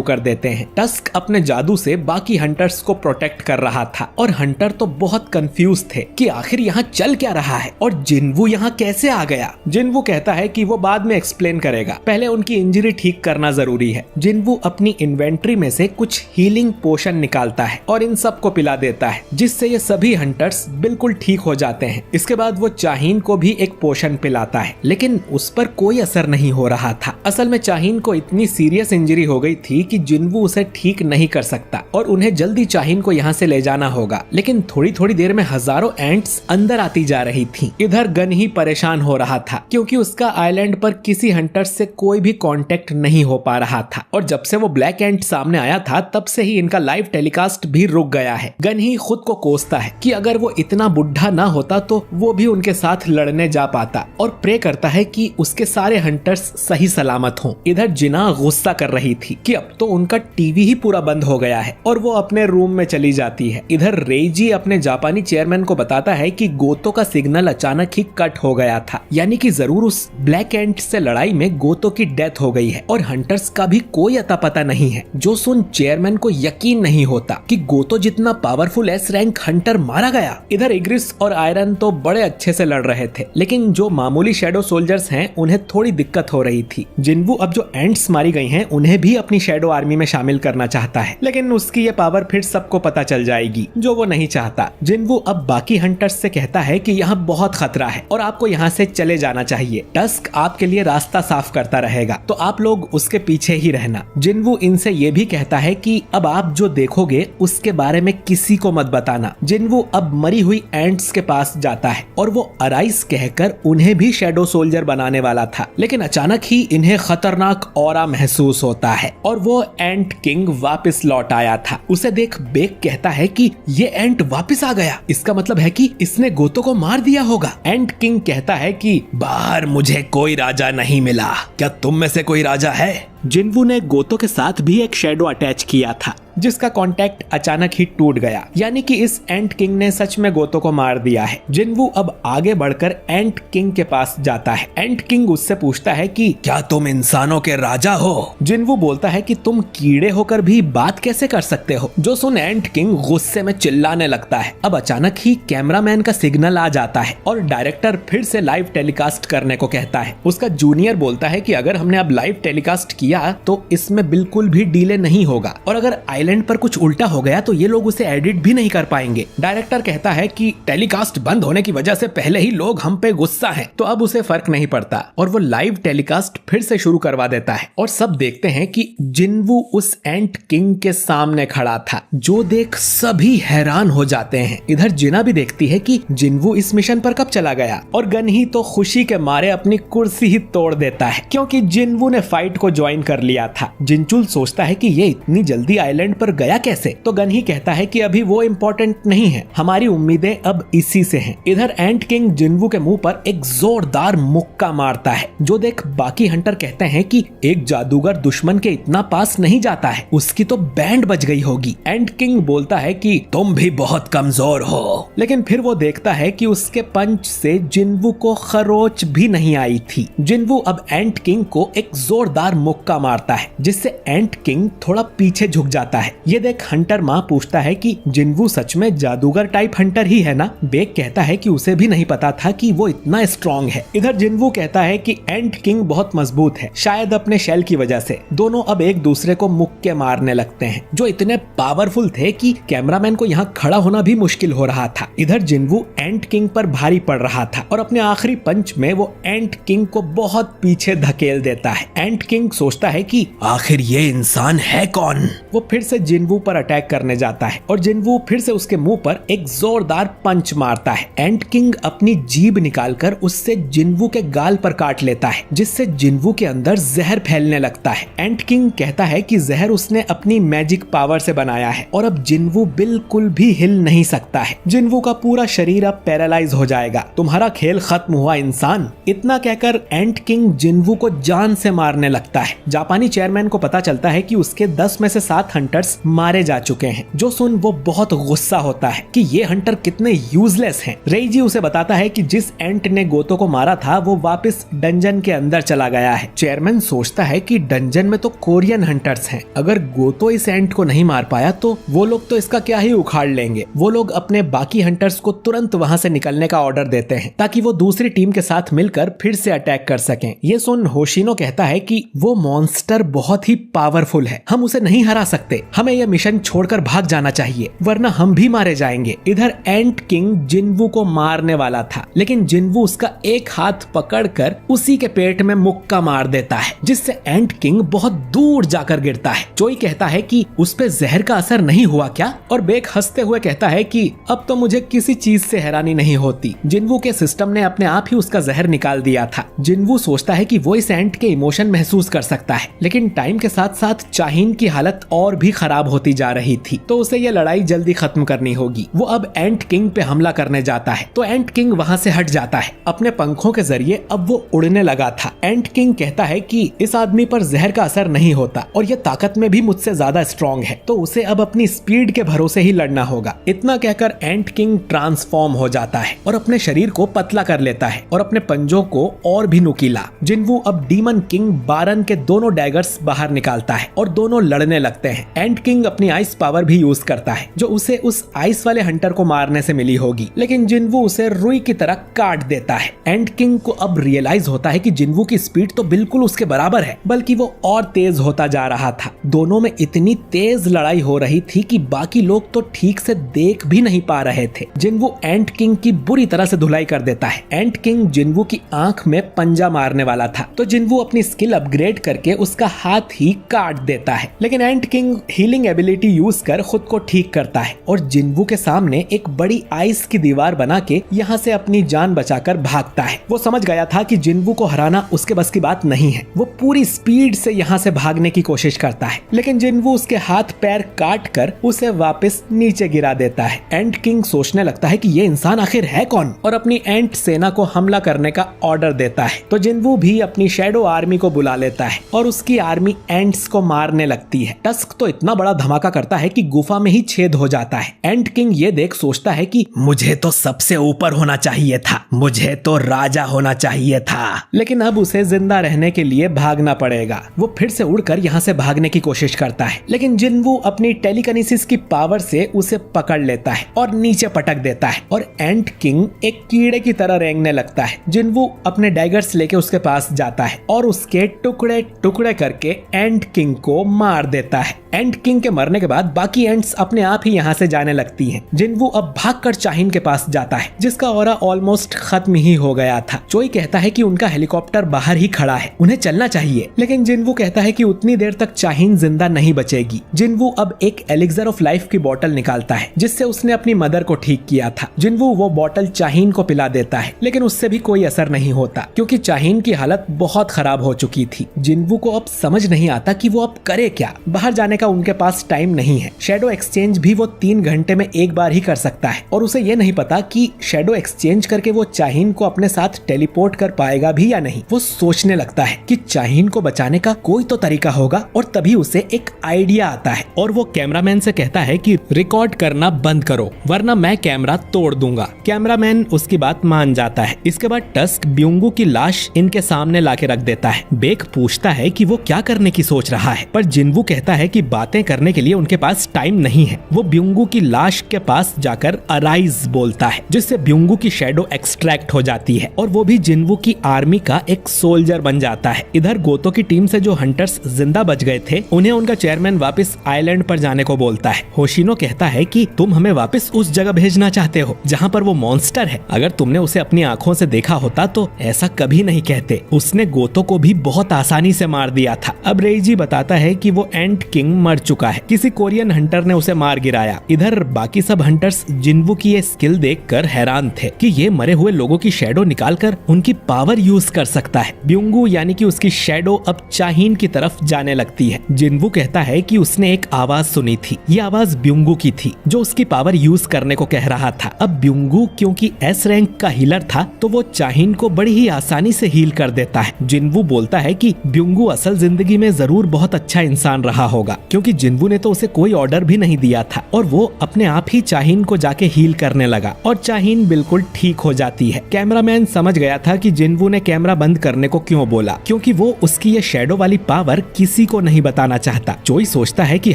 कर देते हैं। टस्क अपने जादू से बाकी हंटर्स को प्रोटेक्ट कर रहा था और हंटर तो बहुत कंफ्यूज थे कि आखिर यहाँ चल क्या रहा है और जिन्वू यहाँ कैसे आ गया। जिन्वू कहता है कि वो बाद में एक्सप्लेन करेगा, पहले उनकी इंजरी ठीक करना जरूरी है। जिन्वू अपनी इन्वेंट्री में से कुछ हीलिंग पोशन निकालता है और इन सबको पिला देता है, जिससे ये सभी हंटर्स बिल्कुल ठीक हो जाते हैं। इसके बाद वो चाहीन को भी एक पोशन पिलाता है, लेकिन उस पर कोई असर नहीं हो रहा था। असल में चाहीन को इतनी सीरियस इंजरी हो गई थी कि जिन्वू उसे ठीक नहीं कर सकता और उन्हें जल्दी चाहीन को यहाँ से ले जाना होगा, लेकिन थोड़ी थोड़ी देर में हजारों एंट्स अंदर आती जा रही थी। इधर गन ही परेशान हो रहा था क्योंकि उसका आइलैंड पर किसी हंटर से कोई भी कांटेक्ट नहीं हो पा रहा था और जब से वो ब्लैक एंट सामने आया था तब से ही इनका लाइव टेलीकास्ट भी रुक गया है। गन ही खुद को कोसता है कि अगर वो इतना बुढ़ा ना होता तो वो भी उनके साथ लड़ने जा पाता और प्रे करता है कि उसके सारे हंटर्स सही सलामत हों। इधर जिना गुस्सा कर रही थी कि अब तो उनका टीवी ही पूरा बंद हो गया है और वो अपने रूम में चली जाती है। इधर रेइजी अपने जापानी चेयरमैन को बताता है कि गोतो का सिग्नल अचानक ही कट हो गया था, यानी कि जरूर उस ब्लैक एंट से लड़ाई में गोतो की डेथ हो गई है और हंटर्स का भी कोई अता पता नहीं है। जो सुन चेयरमैन को यकीन नहीं होता कि गोतो जितना पावरफुल एस रैंक हंटर मारा गया। इधर इग्रिस और आयरन तो बड़े अच्छे से लड़ रहे थे, लेकिन जो मामूली शैडो सोल्जर्स हैं उन्हें थोड़ी दिक्कत हो रही थी। जिन्वू अब जो एंट्स मारी गई हैं उन्हें भी अपनी शैडो आर्मी में शामिल करना चाहता है, लेकिन उसकी ये पावर फिर सबको पता चल जाएगी, जो वो नहीं चाहता। जिन्वू अब बाकी हंटर्स से कहता है कि यहाँ बहुत खतरा है और आपको यहाँ से चले जाना चाहिए। टस्क आपके लिए रास्ता साफ करता रहेगा, तो आप लोग उसके पीछे ही रहना। जिन्वू इनसे ये भी कहता है कि अब आप जो देखोगे उसके बारे में किसी को मत बताना। जिन्वू अब मरी हुई एंट्स के पास जाता है और वो अराइस कहकर उन्हें भी शैडो सोल्जर बनाने वाला था, लेकिन अचानक ही इन्हें खतरनाक ऑरा महसूस होता है और वो एंट किंग वापस लौट आया था। उसे देख बेक कहता है कि ये एंट वापस आ गया, इसका मतलब है कि इसने गोतो को मार दिया होगा। एंट किंग कहता है कि बाहर मुझे कोई राजा नहीं मिला, क्या तुम में से कोई राजा है? जिन्वू ने गोतो के साथ भी एक शैडो अटैच किया था, जिसका कांटेक्ट अचानक ही टूट गया, यानी कि इस एंट किंग ने सच में गोतो को मार दिया है। जिन्वू अब आगे बढ़कर एंट किंग के पास जाता है। एंट किंग उससे पूछता है कि क्या तुम इंसानों के राजा हो? जिन्वू बोलता है कि तुम कीड़े होकर भी बात कैसे कर सकते हो? जो सुन एंट किंग गुस्से में चिल्लाने लगता है। अब अचानक ही कैमरामैन का सिग्नल आ जाता है और डायरेक्टर फिर से लाइव टेलीकास्ट करने को कहता है। उसका जूनियर बोलता है कि अगर हमने अब लाइव टेलीकास्ट किया तो इसमें बिल्कुल भी डिले नहीं होगा और अगर आइलैंड पर कुछ उल्टा हो गया तो ये लोग उसे एडिट भी नहीं कर पाएंगे। डायरेक्टर कहता है कि टेलीकास्ट बंद होने की वजह से पहले ही लोग हम पे गुस्सा हैं, तो अब उसे फर्क नहीं पड़ता और वो लाइव टेलीकास्ट फिर से शुरू करवा देता है। और सब देखते हैं कि जिन्वू उस एंट किंग के सामने खड़ा था, जो देख सभी हैरान हो जाते हैं। इधर जिना भी देखती है कि जिन्वू इस मिशन पर कब चला गया, और गनही तो खुशी के मारे अपनी कुर्सी ही तोड़ देता है क्योंकि जिन्वू ने फाइट को ज्वाइन कर लिया था। जिनचुल सोचता है कि ये इतनी जल्दी आइलैंड पर गया कैसे, तो गनही कहता है कि अभी वो इम्पोर्टेंट नहीं है, हमारी उम्मीदें अब इसी से हैं। इधर एंट किंग जिन्वू के मुंह पर एक जोरदार मुक्का मारता है, जो देख बाकी हंटर कहते हैं कि एक जादूगर दुश्मन के इतना पास नहीं जाता है, उसकी तो बैंड बज गई होगी। एंट किंग बोलता है कि तुम भी बहुत कमजोर हो, लेकिन फिर वो देखता है कि उसके पंच से जिन्वू को खरोच भी नहीं आई थी। जिन्वू अब एंट किंग को एक जोरदार मुक्का मारता है, जिससे एंट किंग थोड़ा पीछे झुक जाता है। ये देख हंटर माँ पूछता है कि जिन्वू सच में जादूगर टाइप हंटर ही है ना। बेक कहता है कि उसे भी नहीं पता था कि वो इतना स्ट्रॉन्ग है। इधर जिन्वू कहता है कि एंट किंग बहुत मजबूत है, शायद अपने शेल की वजह से। दोनों अब एक दूसरे को मुक्के मारने लगते हैं, जो इतने पावरफुल थे कि कैमरामैन को यहाँ खड़ा होना भी मुश्किल हो रहा था। इधर जिन्वू एंट किंग पर भारी पड़ रहा था और अपने आखिरी पंच में वो एंट किंग को बहुत पीछे धकेल देता है। एंट किंग सोचता है कि आखिर ये इंसान है कौन। वो फिर से जिन्वू पर अटैक करने जाता है और जिन्वू फिर से उसके मुंह पर एक जोरदार पंच मारता है। एंट किंग अपनी जीभ निकालकर उससे जिन्वू के गाल पर काट लेता है, जिससे जिन्वू के अंदर जहर फैलने लगता है। एंट किंग कहता है कि जहर उसने अपनी मैजिक पावर से बनाया है और अब जिन्वू बिल्कुल भी हिल नहीं सकता है। जिन्वू का पूरा शरीर अब पैरालाइज हो जाएगा। तुम्हारा खेल खत्म हुआ इंसान। इतना कहकर एंट किंग जिन्वू को जान से मारने लगता है। जापानी चेयरमैन को पता चलता है कि उसके 10 में से 7 हंटर्स मारे जा चुके हैं, जो सुन वो बहुत गुस्सा होता है कि ये हंटर कितने यूजलेस हैं। रेइजी उसे बताता है कि जिस एंट ने गोतो को मारा था वो वापस डंजन के अंदर चला गया है। चेयरमैन सोचता है कि डंजन में तो कोरियन हंटर्स हैं, अगर गोतो इस एंट को नहीं मार पाया तो वो लोग तो इसका क्या ही उखाड़ लेंगे। वो लोग अपने बाकी हंटर्स को तुरंत वहां से निकलने का ऑर्डर देते हैं ताकि वो दूसरी टीम के साथ मिलकर फिर से अटैक कर सकें। ये सुन होशिनो कहता है कि वो मॉन्स्टर बहुत ही पावरफुल है, हम उसे नहीं हरा सकते, हमें यह मिशन छोड़कर भाग जाना चाहिए वरना हम भी मारे जाएंगे। इधर एंट किंग जिन्वू को मारने वाला था, लेकिन जिन्वू उसका एक हाथ पकड़कर उसी के पेट में मुक्का मार देता है, जिससे एंट किंग बहुत दूर जाकर गिरता है। चोई कहता है कि उस पे जहर का असर नहीं हुआ क्या, और बेक हंसते हुए कहता है कि अब तो मुझे किसी चीज से हैरानी नहीं होती, जिन्वू के सिस्टम ने अपने आप ही उसका जहर निकाल दिया था। जिन्वू सोचता है कि वो इस एंट के इमोशन महसूस कर सकता है, लेकिन टाइम के साथ साथ चाहीन की हालत और भी खराब होती जा रही थी, तो उसे यह लड़ाई जल्दी खत्म करनी होगी। वो अब एंट किंग पे हमला करने जाता है, तो एंट किंग वहां से हट जाता है। अपने पंखों के जरिए अब वो उड़ने लगा था। एंट किंग कहता है कि इस आदमी पर जहर का असर नहीं होता और ये ताकत में भी मुझसे ज्यादा स्ट्रॉन्ग है, तो उसे अब अपनी स्पीड के भरोसे ही लड़ना होगा। इतना कहकर एंट किंग ट्रांसफॉर्म हो जाता है और अपने शरीर को पतला कर लेता है और अपने पंजों को और भी नुकीला। जिन्वू अब डीमन किंग बारन के दोनों डैगर्स बाहर निकालता है और दोनों लड़ने लगते हैं। एंट किंग अपनी आइस पावर भी यूज करता है, जो उसे उस आइस वाले हंटर को मारने से मिली होगी, लेकिन जिन्वू उसे रुई की तरह काट देता है। एंट किंग को अब रियलाइज होता है कि जिन्वू की स्पीड तो बिल्कुल उसके बराबर है, बल्कि वो और तेज होता जा रहा था। दोनों में इतनी तेज लड़ाई हो रही थी कि बाकी लोग तो ठीक से देख भी नहीं पा रहे थे। जिन्वू एंट किंग की बुरी तरह से धुलाई कर देता है। एंट किंग जिन्वू की आंख में पंजा मारने वाला था, तो जिन्वू अपनी स्किल अपग्रेड करके उसका हाथ ही काट देता है, लेकिन एंट किंग हीलिंग एबिलिटी यूज कर खुद को ठीक करता है और जिन्वू के सामने एक बड़ी आइस की दीवार बना के यहाँ से अपनी जान बचाकर भागता है। वो समझ गया था कि जिन्वू को हराना उसके बस की बात नहीं है। वो पूरी स्पीड से यहाँ से भागने की कोशिश करता है, लेकिन जिन्वू उसके हाथ पैर काट कर उसे वापस नीचे गिरा देता है। एंट किंग सोचने लगता है कि ये इंसान आखिर है कौन, और अपनी एंट सेना को हमला करने का ऑर्डर देता है। तो जिन्वू भी अपनी शैडो आर्मी को बुला लेता है और उसकी आर्मी एंट्स को मारने लगती है। टस्क तो इतना बड़ा धमाका करता है कि गुफा में ही छेद हो जाता है। एंट किंग ये देख सोचता है कि मुझे तो सबसे ऊपर होना चाहिए था, मुझे तो राजा होना चाहिए था, लेकिन अब उसे जिंदा रहने के लिए भागना पड़ेगा। वो फिर से उड़कर यहाँ से भागने की कोशिश करता है, लेकिन जिन्वू अपनी टेलीकिनेसिस की पावर से उसे पकड़ लेता है और नीचे पटक देता है और एंट किंग एक कीड़े की तरह रेंगने लगता है। जिन्वू अपने डैगर्स लेके उसके पास जाता है और उसके टुकड़े टुकड़े करके एंट किंग को मार देता है। एंट एंट किंग के मरने के बाद बाकी एंट्स अपने आप ही यहाँ से जाने लगती हैं। जिनवू अब भागकर चाहिन के पास जाता है, जिसका ऑरा ऑलमोस्ट खत्म ही हो गया था। चोई कहता है कि उनका हेलीकॉप्टर बाहर ही खड़ा है, उन्हें चलना चाहिए, लेकिन जिनवू कहता है कि उतनी देर तक चाहिन जिंदा नहीं बचेगी। जिनवू अब एक एलिक्सर ऑफ लाइफ की बोतल निकालता है, जिससे उसने अपनी मदर को ठीक किया था। जिनवू वो बोतल चाहिन को पिला देता है, लेकिन उससे भी कोई असर नहीं होता, क्योंकि चाहिन की हालत बहुत खराब हो चुकी थी। जिनवू को अब समझ नहीं आता कि वो अब करे क्या। बाहर जाने का उनके पास टाइम नहीं है। शैडो एक्सचेंज भी वो 3 घंटे में एक बार ही कर सकता है, और उसे ये नहीं पता कि शैडो एक्सचेंज करके वो चाहिन को अपने साथ टेलीपोर्ट कर पाएगा भी या नहीं। वो सोचने लगता है कि चाहिन को बचाने का कोई तो तरीका होगा, और तभी उसे एक आइडिया आता है, और वो कैमरामैन से कहता है कि रिकॉर्ड करना बंद करो वरना मैं कैमरा तोड़ दूंगा। कैमरामैन उसकी बात मान जाता है। इसके बाद टस्क ब्यूंगू की लाश इनके सामने लाके रख देता है। बेक पूछता है कि वो क्या करने की सोच रहा है, पर जिनवू कहता है कि बातें करने के लिए उनके पास टाइम नहीं है। वो ब्यूंगू की लाश के पास जाकर अराइज बोलता है, जिससे ब्यूंगू की शैडो एक्सट्रैक्ट हो जाती है, और वो भी जिनवू की आर्मी का एक सोल्जर बन जाता है। इधर गोतो की टीम से जो हंटर्स जिंदा बच गए थे, उन्हें उनका चेयरमैन वापस आइलैंड पर जाने को बोलता है। होशिनो कहता है कि तुम हमें वापस उस जगह भेजना चाहते हो जहाँ पर वो मॉन्स्टर है। अगर तुमने उसे अपनी आंखों से देखा होता तो ऐसा कभी नहीं कहते। उसने गोतो को भी बहुत आसानी से मार दिया था। अब रेइजी बताता है कि वो एंट किंग मर चुका है, किसी कोरियन हंटर ने उसे मार गिराया। इधर बाकी सब हंटर्स जिनवू की ये स्किल देखकर हैरान थे कि ये मरे हुए लोगों की शैडो निकालकर उनकी पावर यूज कर सकता है। ब्यूंगू यानी कि उसकी शैडो अब चाहिन की तरफ जाने लगती है। जिनवू कहता है कि उसने एक आवाज सुनी थी। ये आवाज ब्यूंगू की थी, जो उसकी पावर यूज करने को कह रहा था। अब ब्यूंगू क्योंकि एस रैंक का हीलर था, तो वो चाहिन को बड़ी ही आसानी से हील कर देता है। जिनवू बोलता है कि ब्यूंगू असल जिंदगी में जरूर बहुत अच्छा इंसान रहा होगा, क्योंकि जिनवू ने तो उसे कोई ऑर्डर भी नहीं दिया था, और वो अपने आप ही चाहिन को जाके हील करने लगा, और चाहिन बिल्कुल ठीक हो जाती है। कैमरामैन समझ गया था कि जिनवू ने कैमरा बंद करने को क्यों बोला, क्योंकि वो उसकी ये शैडो वाली पावर किसी को नहीं बताना चाहता। चोई सोचता है कि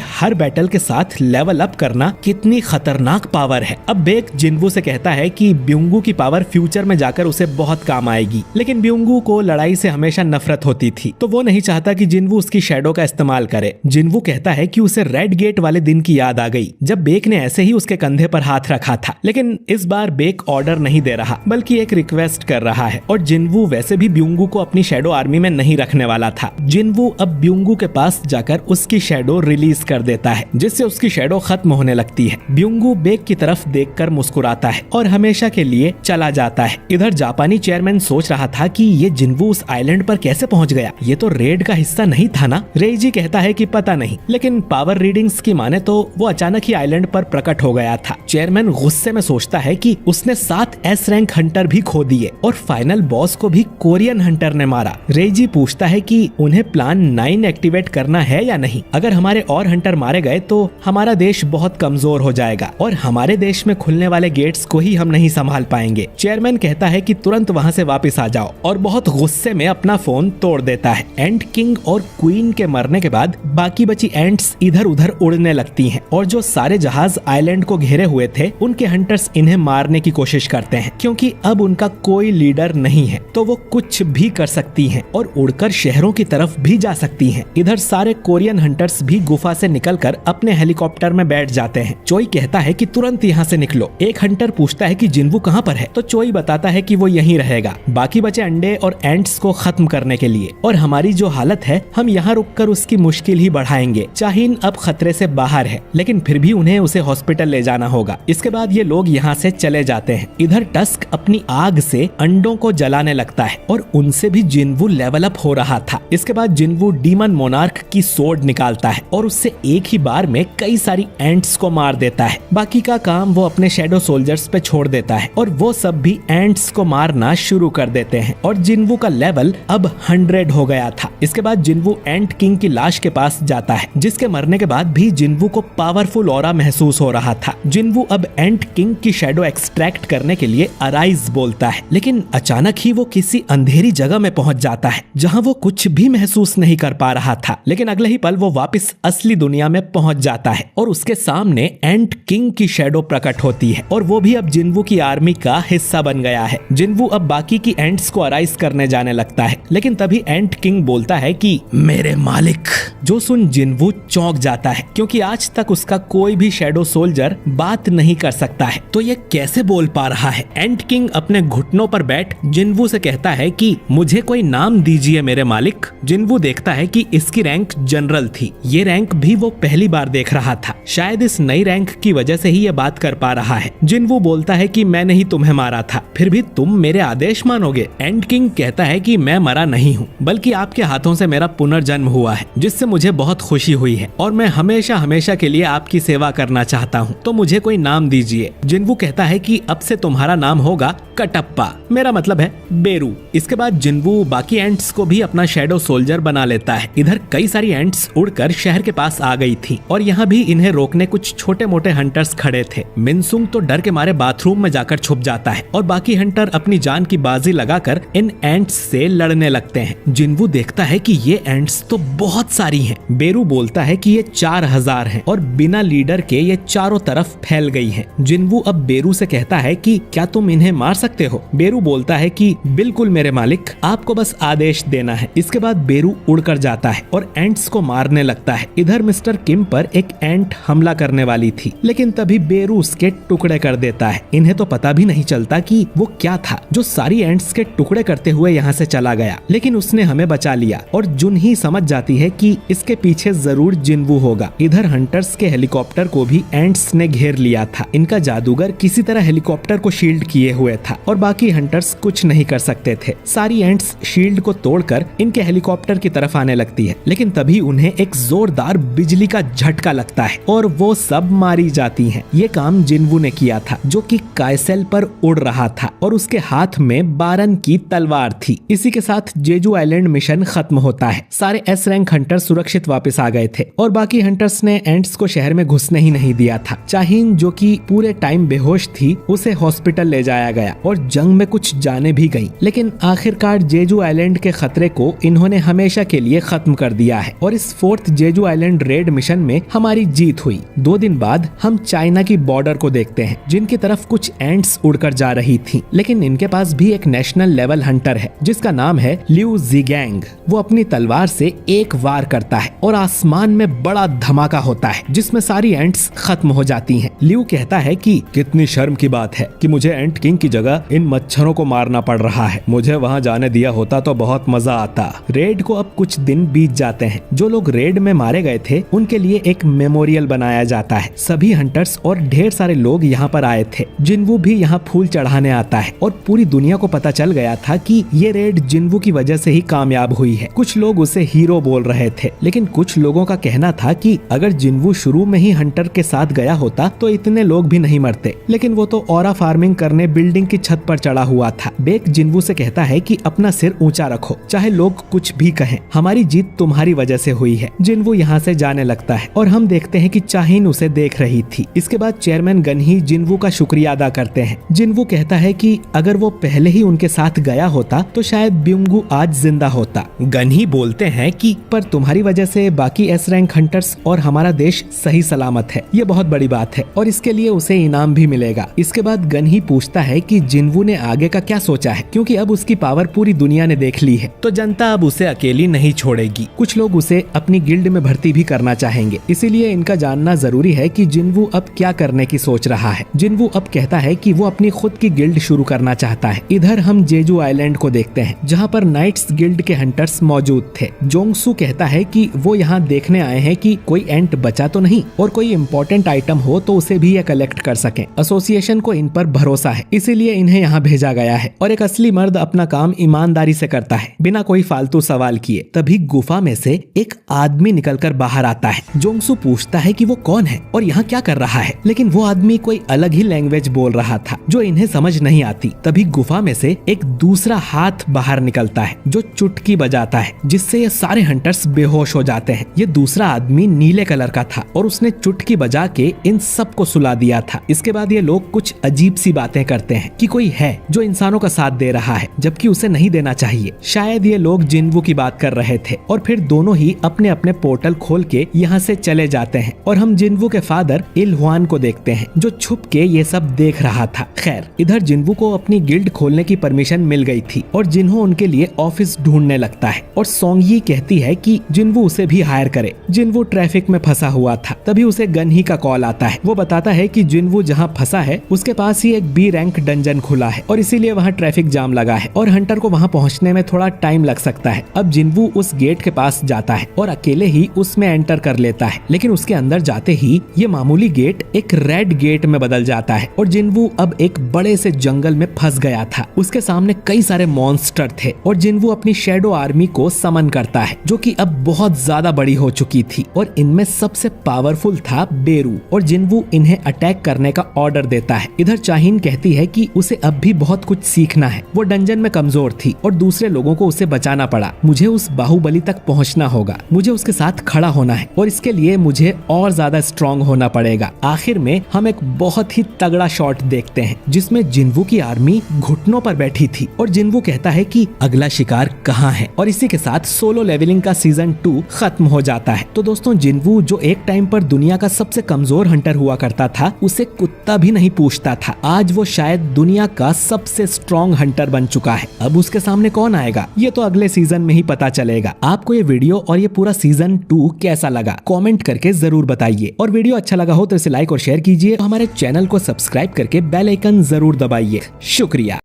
हर बैटल के साथ लेवल अप करना कितनी खतरनाक पावर है। अब बेक जिनवू से कहता है कि ब्यूंगू की पावर फ्यूचर में जाकर उसे बहुत काम आएगी, लेकिन ब्यूंगू को लड़ाई से हमेशा नफरत होती थी, तो वो नहीं चाहता कि जिनवू उसकी शैडो का इस्तेमाल करे। जिनवू कहता है कि उसे रेड गेट वाले दिन की याद आ गई, जब बेक ने ऐसे ही उसके कंधे पर हाथ रखा था। लेकिन इस बार बेक ऑर्डर नहीं दे रहा, बल्कि एक रिक्वेस्ट कर रहा है, और जिनवू वैसे भी ब्यूंगू को अपनी शैडो आर्मी में नहीं रखने वाला था। जिनवू अब ब्यूंगू के पास जाकर उसकी शैडो रिलीज कर देता है, जिससे उसकी शैडो खत्म होने लगती है। ब्यूंगू बेक की तरफ देखकर मुस्कुराता है और हमेशा के लिए चला जाता है। इधर जापानी चेयरमैन सोच रहा था कि ये जिनवू उस आइलैंड पर कैसे पहुंच गया, ये तो रेड का हिस्सा नहीं था ना। रेइजी कहता है कि पता नहीं, लेकिन पावर रीडिंग्स की माने तो वो अचानक ही आइलैंड पर प्रकट हो गया था। चेयरमैन गुस्से में सोचता है कि उसने 7 एस रैंक हंटर भी खो दिए, और फाइनल बॉस को भी कोरियन हंटर ने मारा। रेइजी पूछता है कि उन्हें प्लान 9 एक्टिवेट करना है या नहीं। अगर हमारे और हंटर मारे गए तो हमारा देश बहुत कमजोर हो जाएगा, और हमारे देश में खुलने वाले गेट्स को ही हम नहीं संभाल पाएंगे। चेयरमैन कहता है कि तुरंत वहाँ से वापस आ जाओ, और बहुत गुस्से में अपना फोन तोड़ देता है। एंट किंग और क्वीन के मरने के बाद बाकी बची एंट्स इधर उधर उड़ने लगती हैं, और जो सारे जहाज आइलैंड को घेरे हुए थे, उनके हंटर्स इन्हें मारने की कोशिश करते हैं, क्योंकि अब उनका कोई लीडर नहीं है, तो वो कुछ भी कर सकती हैं और उड़कर शहरों की तरफ भी जा सकती हैं। इधर सारे कोरियन हंटर्स भी गुफा से निकलकर अपने हेलीकॉप्टर में बैठ जाते हैं। चोई कहता है कि तुरंत यहाँ से निकलो। एक हंटर पूछता है कि जिनवू कहाँ पर है, तो चोई बताता है कि वो यहीं रहेगा, बाकी बचे अंडे और एंट्स को खत्म करने के लिए, और हमारी जो हालत है हम यहाँ रुककर उसकी मुश्किल ही बढ़ाएंगे। चाहिन अब खतरे से बाहर है, लेकिन फिर भी उन्हें उसे हॉस्पिटल ले जाना होगा। इसके बाद ये लोग यहाँ से चले जाते हैं। इधर टस्क अपनी आग से अंडों को जलाने लगता है, और उनसे भी जिनवू लेवल अप हो रहा था। इसके बाद जिनवू डीमन मोनार्क की सोर्ड निकालता है, और उससे एक ही बार में कई सारी एंट्स को मार देता है। बाकी का काम वो अपने शैडो सोल्जर्स पे छोड़ देता है, और वो सब भी एंट्स को मारना शुरू कर देते हैं, और जिनवू का लेवल अब 100 हो गया था। इसके बाद जिनवू एंट किंग की लाश के पास जाता है, जिसके मरने के बाद भी जिनवू को पावरफुल ऑरा महसूस हो रहा था। जिनवू अब एंट किंग की शैडो एक्सट्रैक्ट करने के लिए अराइज बोलता है, लेकिन अचानक ही वो किसी अंधेरी जगह में पहुंच जाता है, जहां वो कुछ भी महसूस नहीं कर पा रहा था। लेकिन अगले ही पल वो वापस असली दुनिया में पहुंच जाता है, और उसके सामने एंट किंग की शैडो प्रकट होती है, और वो भी अब जिनवू की आर्मी का हिस्सा बन गया है। जिनवू अब बाकी की एंट्स को अराइज करने जाने लगता है, लेकिन तभी एंट किंग बोलता है कि मेरे मालिक जो सुन जिन्वू चौंक जाता है, क्योंकि आज तक उसका कोई भी शैडो सोल्जर बात नहीं कर सकता है, तो ये कैसे बोल पा रहा है। एंट किंग अपने घुटनों पर बैठ जिन्वू से कहता है कि मुझे कोई नाम दीजिए मेरे मालिक। जिन्वू देखता है कि इसकी रैंक जनरल थी। ये रैंक भी वो पहली बार देख रहा था। शायद इस नई रैंक की वजह से ही ये बात कर पा रहा है। जिन्वू बोलता है कि मैंने ही तुम्हें मारा था, फिर भी तुम मेरे आदेश मानोगे। एंट किंग कहता है कि मैं मरा नहीं हूँ, बल्कि आपके हाथों से मेरा पुनर्जन्म हुआ है, जिससे मुझे बहुत खुशी हुई है और मैं हमेशा हमेशा के लिए आपकी सेवा करना चाहता हूँ, तो मुझे कोई नाम दीजिए। जिन्वू कहता है कि अब से तुम्हारा नाम होगा कटप्पा, मेरा मतलब है बेरू। इसके बाद जिन्वू बाकी एंट्स को भी अपना शैडो सोल्जर बना लेता है। इधर कई सारी एंट्स उड़कर शहर के पास आ गई थी और यहाँ भी इन्हें रोकने कुछ छोटे मोटे हंटर्स खड़े थे। मिनसुंग तो डर के मारे बाथरूम में जाकर छुप जाता है और बाकी हंटर अपनी जान की बाजी लगाकर इन एंट्स से लड़ने लगते हैं। जिन्वू देखता है कि ये एंट्स तो बहुत सारी हैं। बेरू बोलता है कि ये 4000 हैं और बिना लीडर के ये चारों तरफ फैल गई हैं। जिन्वू अब बेरू से कहता है कि क्या तुम इन्हें मार सकते हो। बेरू बोलता है कि बिल्कुल मेरे मालिक, आपको बस आदेश देना है। इसके बाद बेरू उड़कर जाता है और एंट्स को मारने लगता है। इधर मिस्टर किम पर एक एंट हमला करने वाली थी, लेकिन तभी बेरू उसके टुकड़े कर देता है। इन्हें तो पता भी नहीं चलता कि वो क्या था जो सारी एंट्स के टुकड़े करते हुए यहाँ से चला गया, लेकिन उसने हमें बचा लिया और जुन ही समझ जाती है कि इसके पीछे जरूर जिन्वू होगा। इधर हंटर्स के हेलीकॉप्टर को भी एंट्स ने घेर लिया था। इनका जादूगर किसी तरह हेलीकॉप्टर को शील्ड किए हुए था और बाकी हंटर्स कुछ नहीं कर सकते थे। सारी एंट्स शील्ड को तोड़कर इनके हेलीकॉप्टर की तरफ आने लगती है, लेकिन तभी उन्हें एक जोरदार बिजली का झटका लगता है और वो सब मारी जाती हैं। ये काम जिन्वू ने किया था, जो कि कायसेल पर उड़ रहा था और उसके हाथ में बारन की तलवार थी। इसी के साथ जेजू आइलैंड मिशन खत्म होता है। सारे एस रैंक हंटर सुरक्षित वापस आ गए थे और बाकी हंटर्स ने एंट्स को शहर में घुसने ही नहीं दिया था। चाहीन, जो कि पूरे टाइम बेहोश थी, उसे हॉस्पिटल ले जाया गया और जंग में कुछ जाने भी गई, लेकिन आखिरकार जेजू आइलैंड के खतरे को इन्होंने हमेशा के लिए खत्म कर दिया है और इस 4th Jeju island raid mission में हमारी जीत हुई। 2 दिन बाद हम चाइना की बॉर्डर को देखते हैं, जिनकी तरफ कुछ एंट्स उड़कर जा रही थी, लेकिन इनके पास भी एक नेशनल लेवल हंटर है जिसका नाम है लिu Zhigang। वो अपनी तलवार से एक वार करता है और आसमान में बड़ा धमाका होता है, जिसमें सारी एंट्स खत्म हो जाती हैं। लिu कहता है कि कितनी शर्म की बात है कि मुझे एंट किंग की जगह इन मच्छरों को मारना पड़ रहा है। मुझे वहाँ जाने दिया होता तो बहुत मजा आता। रेड को अब कुछ दिन बीत जाते हैं। जो लोग रेड में मारे गए थे उनके लिए एक मेमोरियल बनाया जाता है। सभी हंटर्स और ढेर सारे लोग यहाँ पर आए थे। जिन्वू भी यहाँ फूल चढ़ाने आता है और पूरी दुनिया को पता चल गया था कि ये रेड जिन्वू की वजह से ही कामयाब हुई है। कुछ लोग उसे हीरो बोल रहे थे, लेकिन कुछ लोगों का कहना था कि अगर जिन्वू शुरू में ही हंटर के साथ गया होता तो इतने लोग भी नहीं मरते, लेकिन वो तो ऑरा फार्मिंग करने बिल्डिंग की छत पर चढ़ा हुआ था। बेक जिन्वू से कहता है कि अपना सिर ऊंचा रखो, चाहे लोग कुछ भी कहें, हमारी जीत तुम्हारी वजह से हुई है। जिन्वू यहाँ से जाने लगता है और हम देखते हैं कि चाहीन उसे देख रही थी। इसके बाद चेयरमैन गनही जिन्वू का शुक्रिया अदा करते हैं। जिन्वू कहता है कि अगर वो पहले ही उनके साथ गया होता तो शायद ब्युंगू आज जिंदा होता। गनही बोलते हैं कि पर तुम्हारी वजह से बाकी एस रैंक हंटर्स और हमारा देश सही सलामत है। ये बहुत बड़ी बात है और इसके लिए उसे इनाम भी मिलेगा। इसके बाद गनही पूछता है कि जिन्वू ने आगे का क्या सोचा है, क्योंकि अब उसकी पावर पूरी दुनिया ने देख ली है, तो जनता अब उसे अकेली नहीं छोड़ेगी। कुछ लोग उसे अपनी गिल्ड में भर्ती भी करना चाहेंगे, इसीलिए इनका जानना जरूरी है कि जिन्वू अब क्या करने की सोच रहा है। जिन्वू अब कहता है कि वो अपनी खुद की गिल्ड शुरू करना चाहता है। इधर हम जेजू आइलैंड को देखते हैं, जहाँ पर नाइट्स गिल्ड के हंटर्स मौजूद थे। जोंगसू कहता है कि वो यहाँ देखने आए हैं कि कोई एंट बचा तो नहीं और कोई इम्पोर्टेंट आइटम हो तो उसे भी ये कलेक्ट कर सकें। एसोसिएशन को इन पर भरोसा है, इसीलिए इन्हें यहाँ भेजा गया है और एक असली मर्द अपना काम ईमानदारी से करता है, बिना कोई फालतू सवाल किए। तभी गुफा में से एक आदमी निकलकर बाहर आता है। जोंगसू पूछता है कि वो कौन है और यहाँ क्या कर रहा है, लेकिन वो आदमी कोई अलग ही लैंग्वेज बोल रहा था जो इन्हें समझ नहीं आती। तभी गुफा में से एक दूसरा हाथ बाहर निकलता है जो चुटकी बजाता है, जिससे ये सारे हंटर्स बेहोश हो जाते हैं। ये दूसरा आदमी नीले कलर का था और उसने चुटकी बजा के इन सबको सुला दिया था। इसके बाद ये लोग कुछ अजीब सी बातें करते हैं कि कोई है जो इंसानों का साथ दे रहा है जबकि उसे नहीं देना चाहिए। शायद ये लोग जिन्वू की बात कर रहे थे और फिर दोनों ही अपने अपने पोर्टल खोल के यहाँ से चले जाते हैं और और हम जिन्वू के फादर इल हुआन को देखते हैं जो छुप के ये सब देख रहा था। खैर, इधर जिन्वू को अपनी गिल्ड खोलने की परमिशन मिल गई थी और जिन्हो उनके लिए ऑफिस ढूंढने लगता है और सोंगयी कहती है कि जिन्वू उसे भी हायर करे। जिन्वू ट्रैफिक में फंसा हुआ था, तभी उसे गनही का कॉल आता है। वो बताता है कि जिन्वू जहाँ फंसा है उसके पास ही एक बी रैंक डंजन खुला है और इसीलिए वहाँ ट्रैफिक जाम लगा है और हंटर को वहाँ पहुँचने में थोड़ा टाइम लग सकता है। अब जिन्वू उस गेट के पास जाता है और अकेले ही उसमें एंटर कर लेता है, लेकिन उसके अंदर जाते ही ये मामूली गेट एक रेड गेट में बदल जाता है और जिन्वू अब एक बड़े से जंगल में फंस गया था। उसके सामने कई सारे मॉन्स्टर थे और जिन्वू अपनी शैडो आर्मी को समन करता है जो कि अब बहुत ज्यादा बड़ी हो चुकी थी और इनमें सबसे पावरफुल था बेरू और जिन्वू इन्हें अटैक करने का ऑर्डर देता है। इधर चाहीन कहती है कि उसे अब भी बहुत कुछ सीखना है। वो डंजन में कमजोर थी और दूसरे लोगों को उसे बचाना पड़ा। मुझे उस बाहुबली तक पहुंचना होगा, मुझे उसके साथ खड़ा होना है और इसके लिए मुझे और ज्यादा स्ट्रॉन्ग होना पड़ेगा। आखिर में हम एक बहुत ही तगड़ा शॉट देखते हैं जिसमें जिन्वू की आर्मी घुटनों पर बैठी थी और जिन्वू कहता है कि अगला शिकार कहाँ है और इसी के साथ सोलो लेवलिंग का सीजन 2 खत्म हो जाता है। तो दोस्तों, जिन्वू जो एक टाइम पर दुनिया का सबसे कमजोर हंटर हुआ करता था, उसे कुत्ता भी नहीं पूछता था। आज वो शायद दुनिया का सबसे स्ट्रॉन्ग हंटर बन चुका है। अब उसके सामने कौन आएगा ये तो अगले सीजन में ही पता चलेगा। आपको ये वीडियो और ये पूरा सीजन 2 कैसा लगा कमेंट करके जरूर बताइए और वीडियो अच्छा लगा हो तो इसे लाइक और शेयर कीजिए। हमारे चैनल को सब्सक्राइब करके बेल आइकन जरूर दबाइए। शुक्रिया।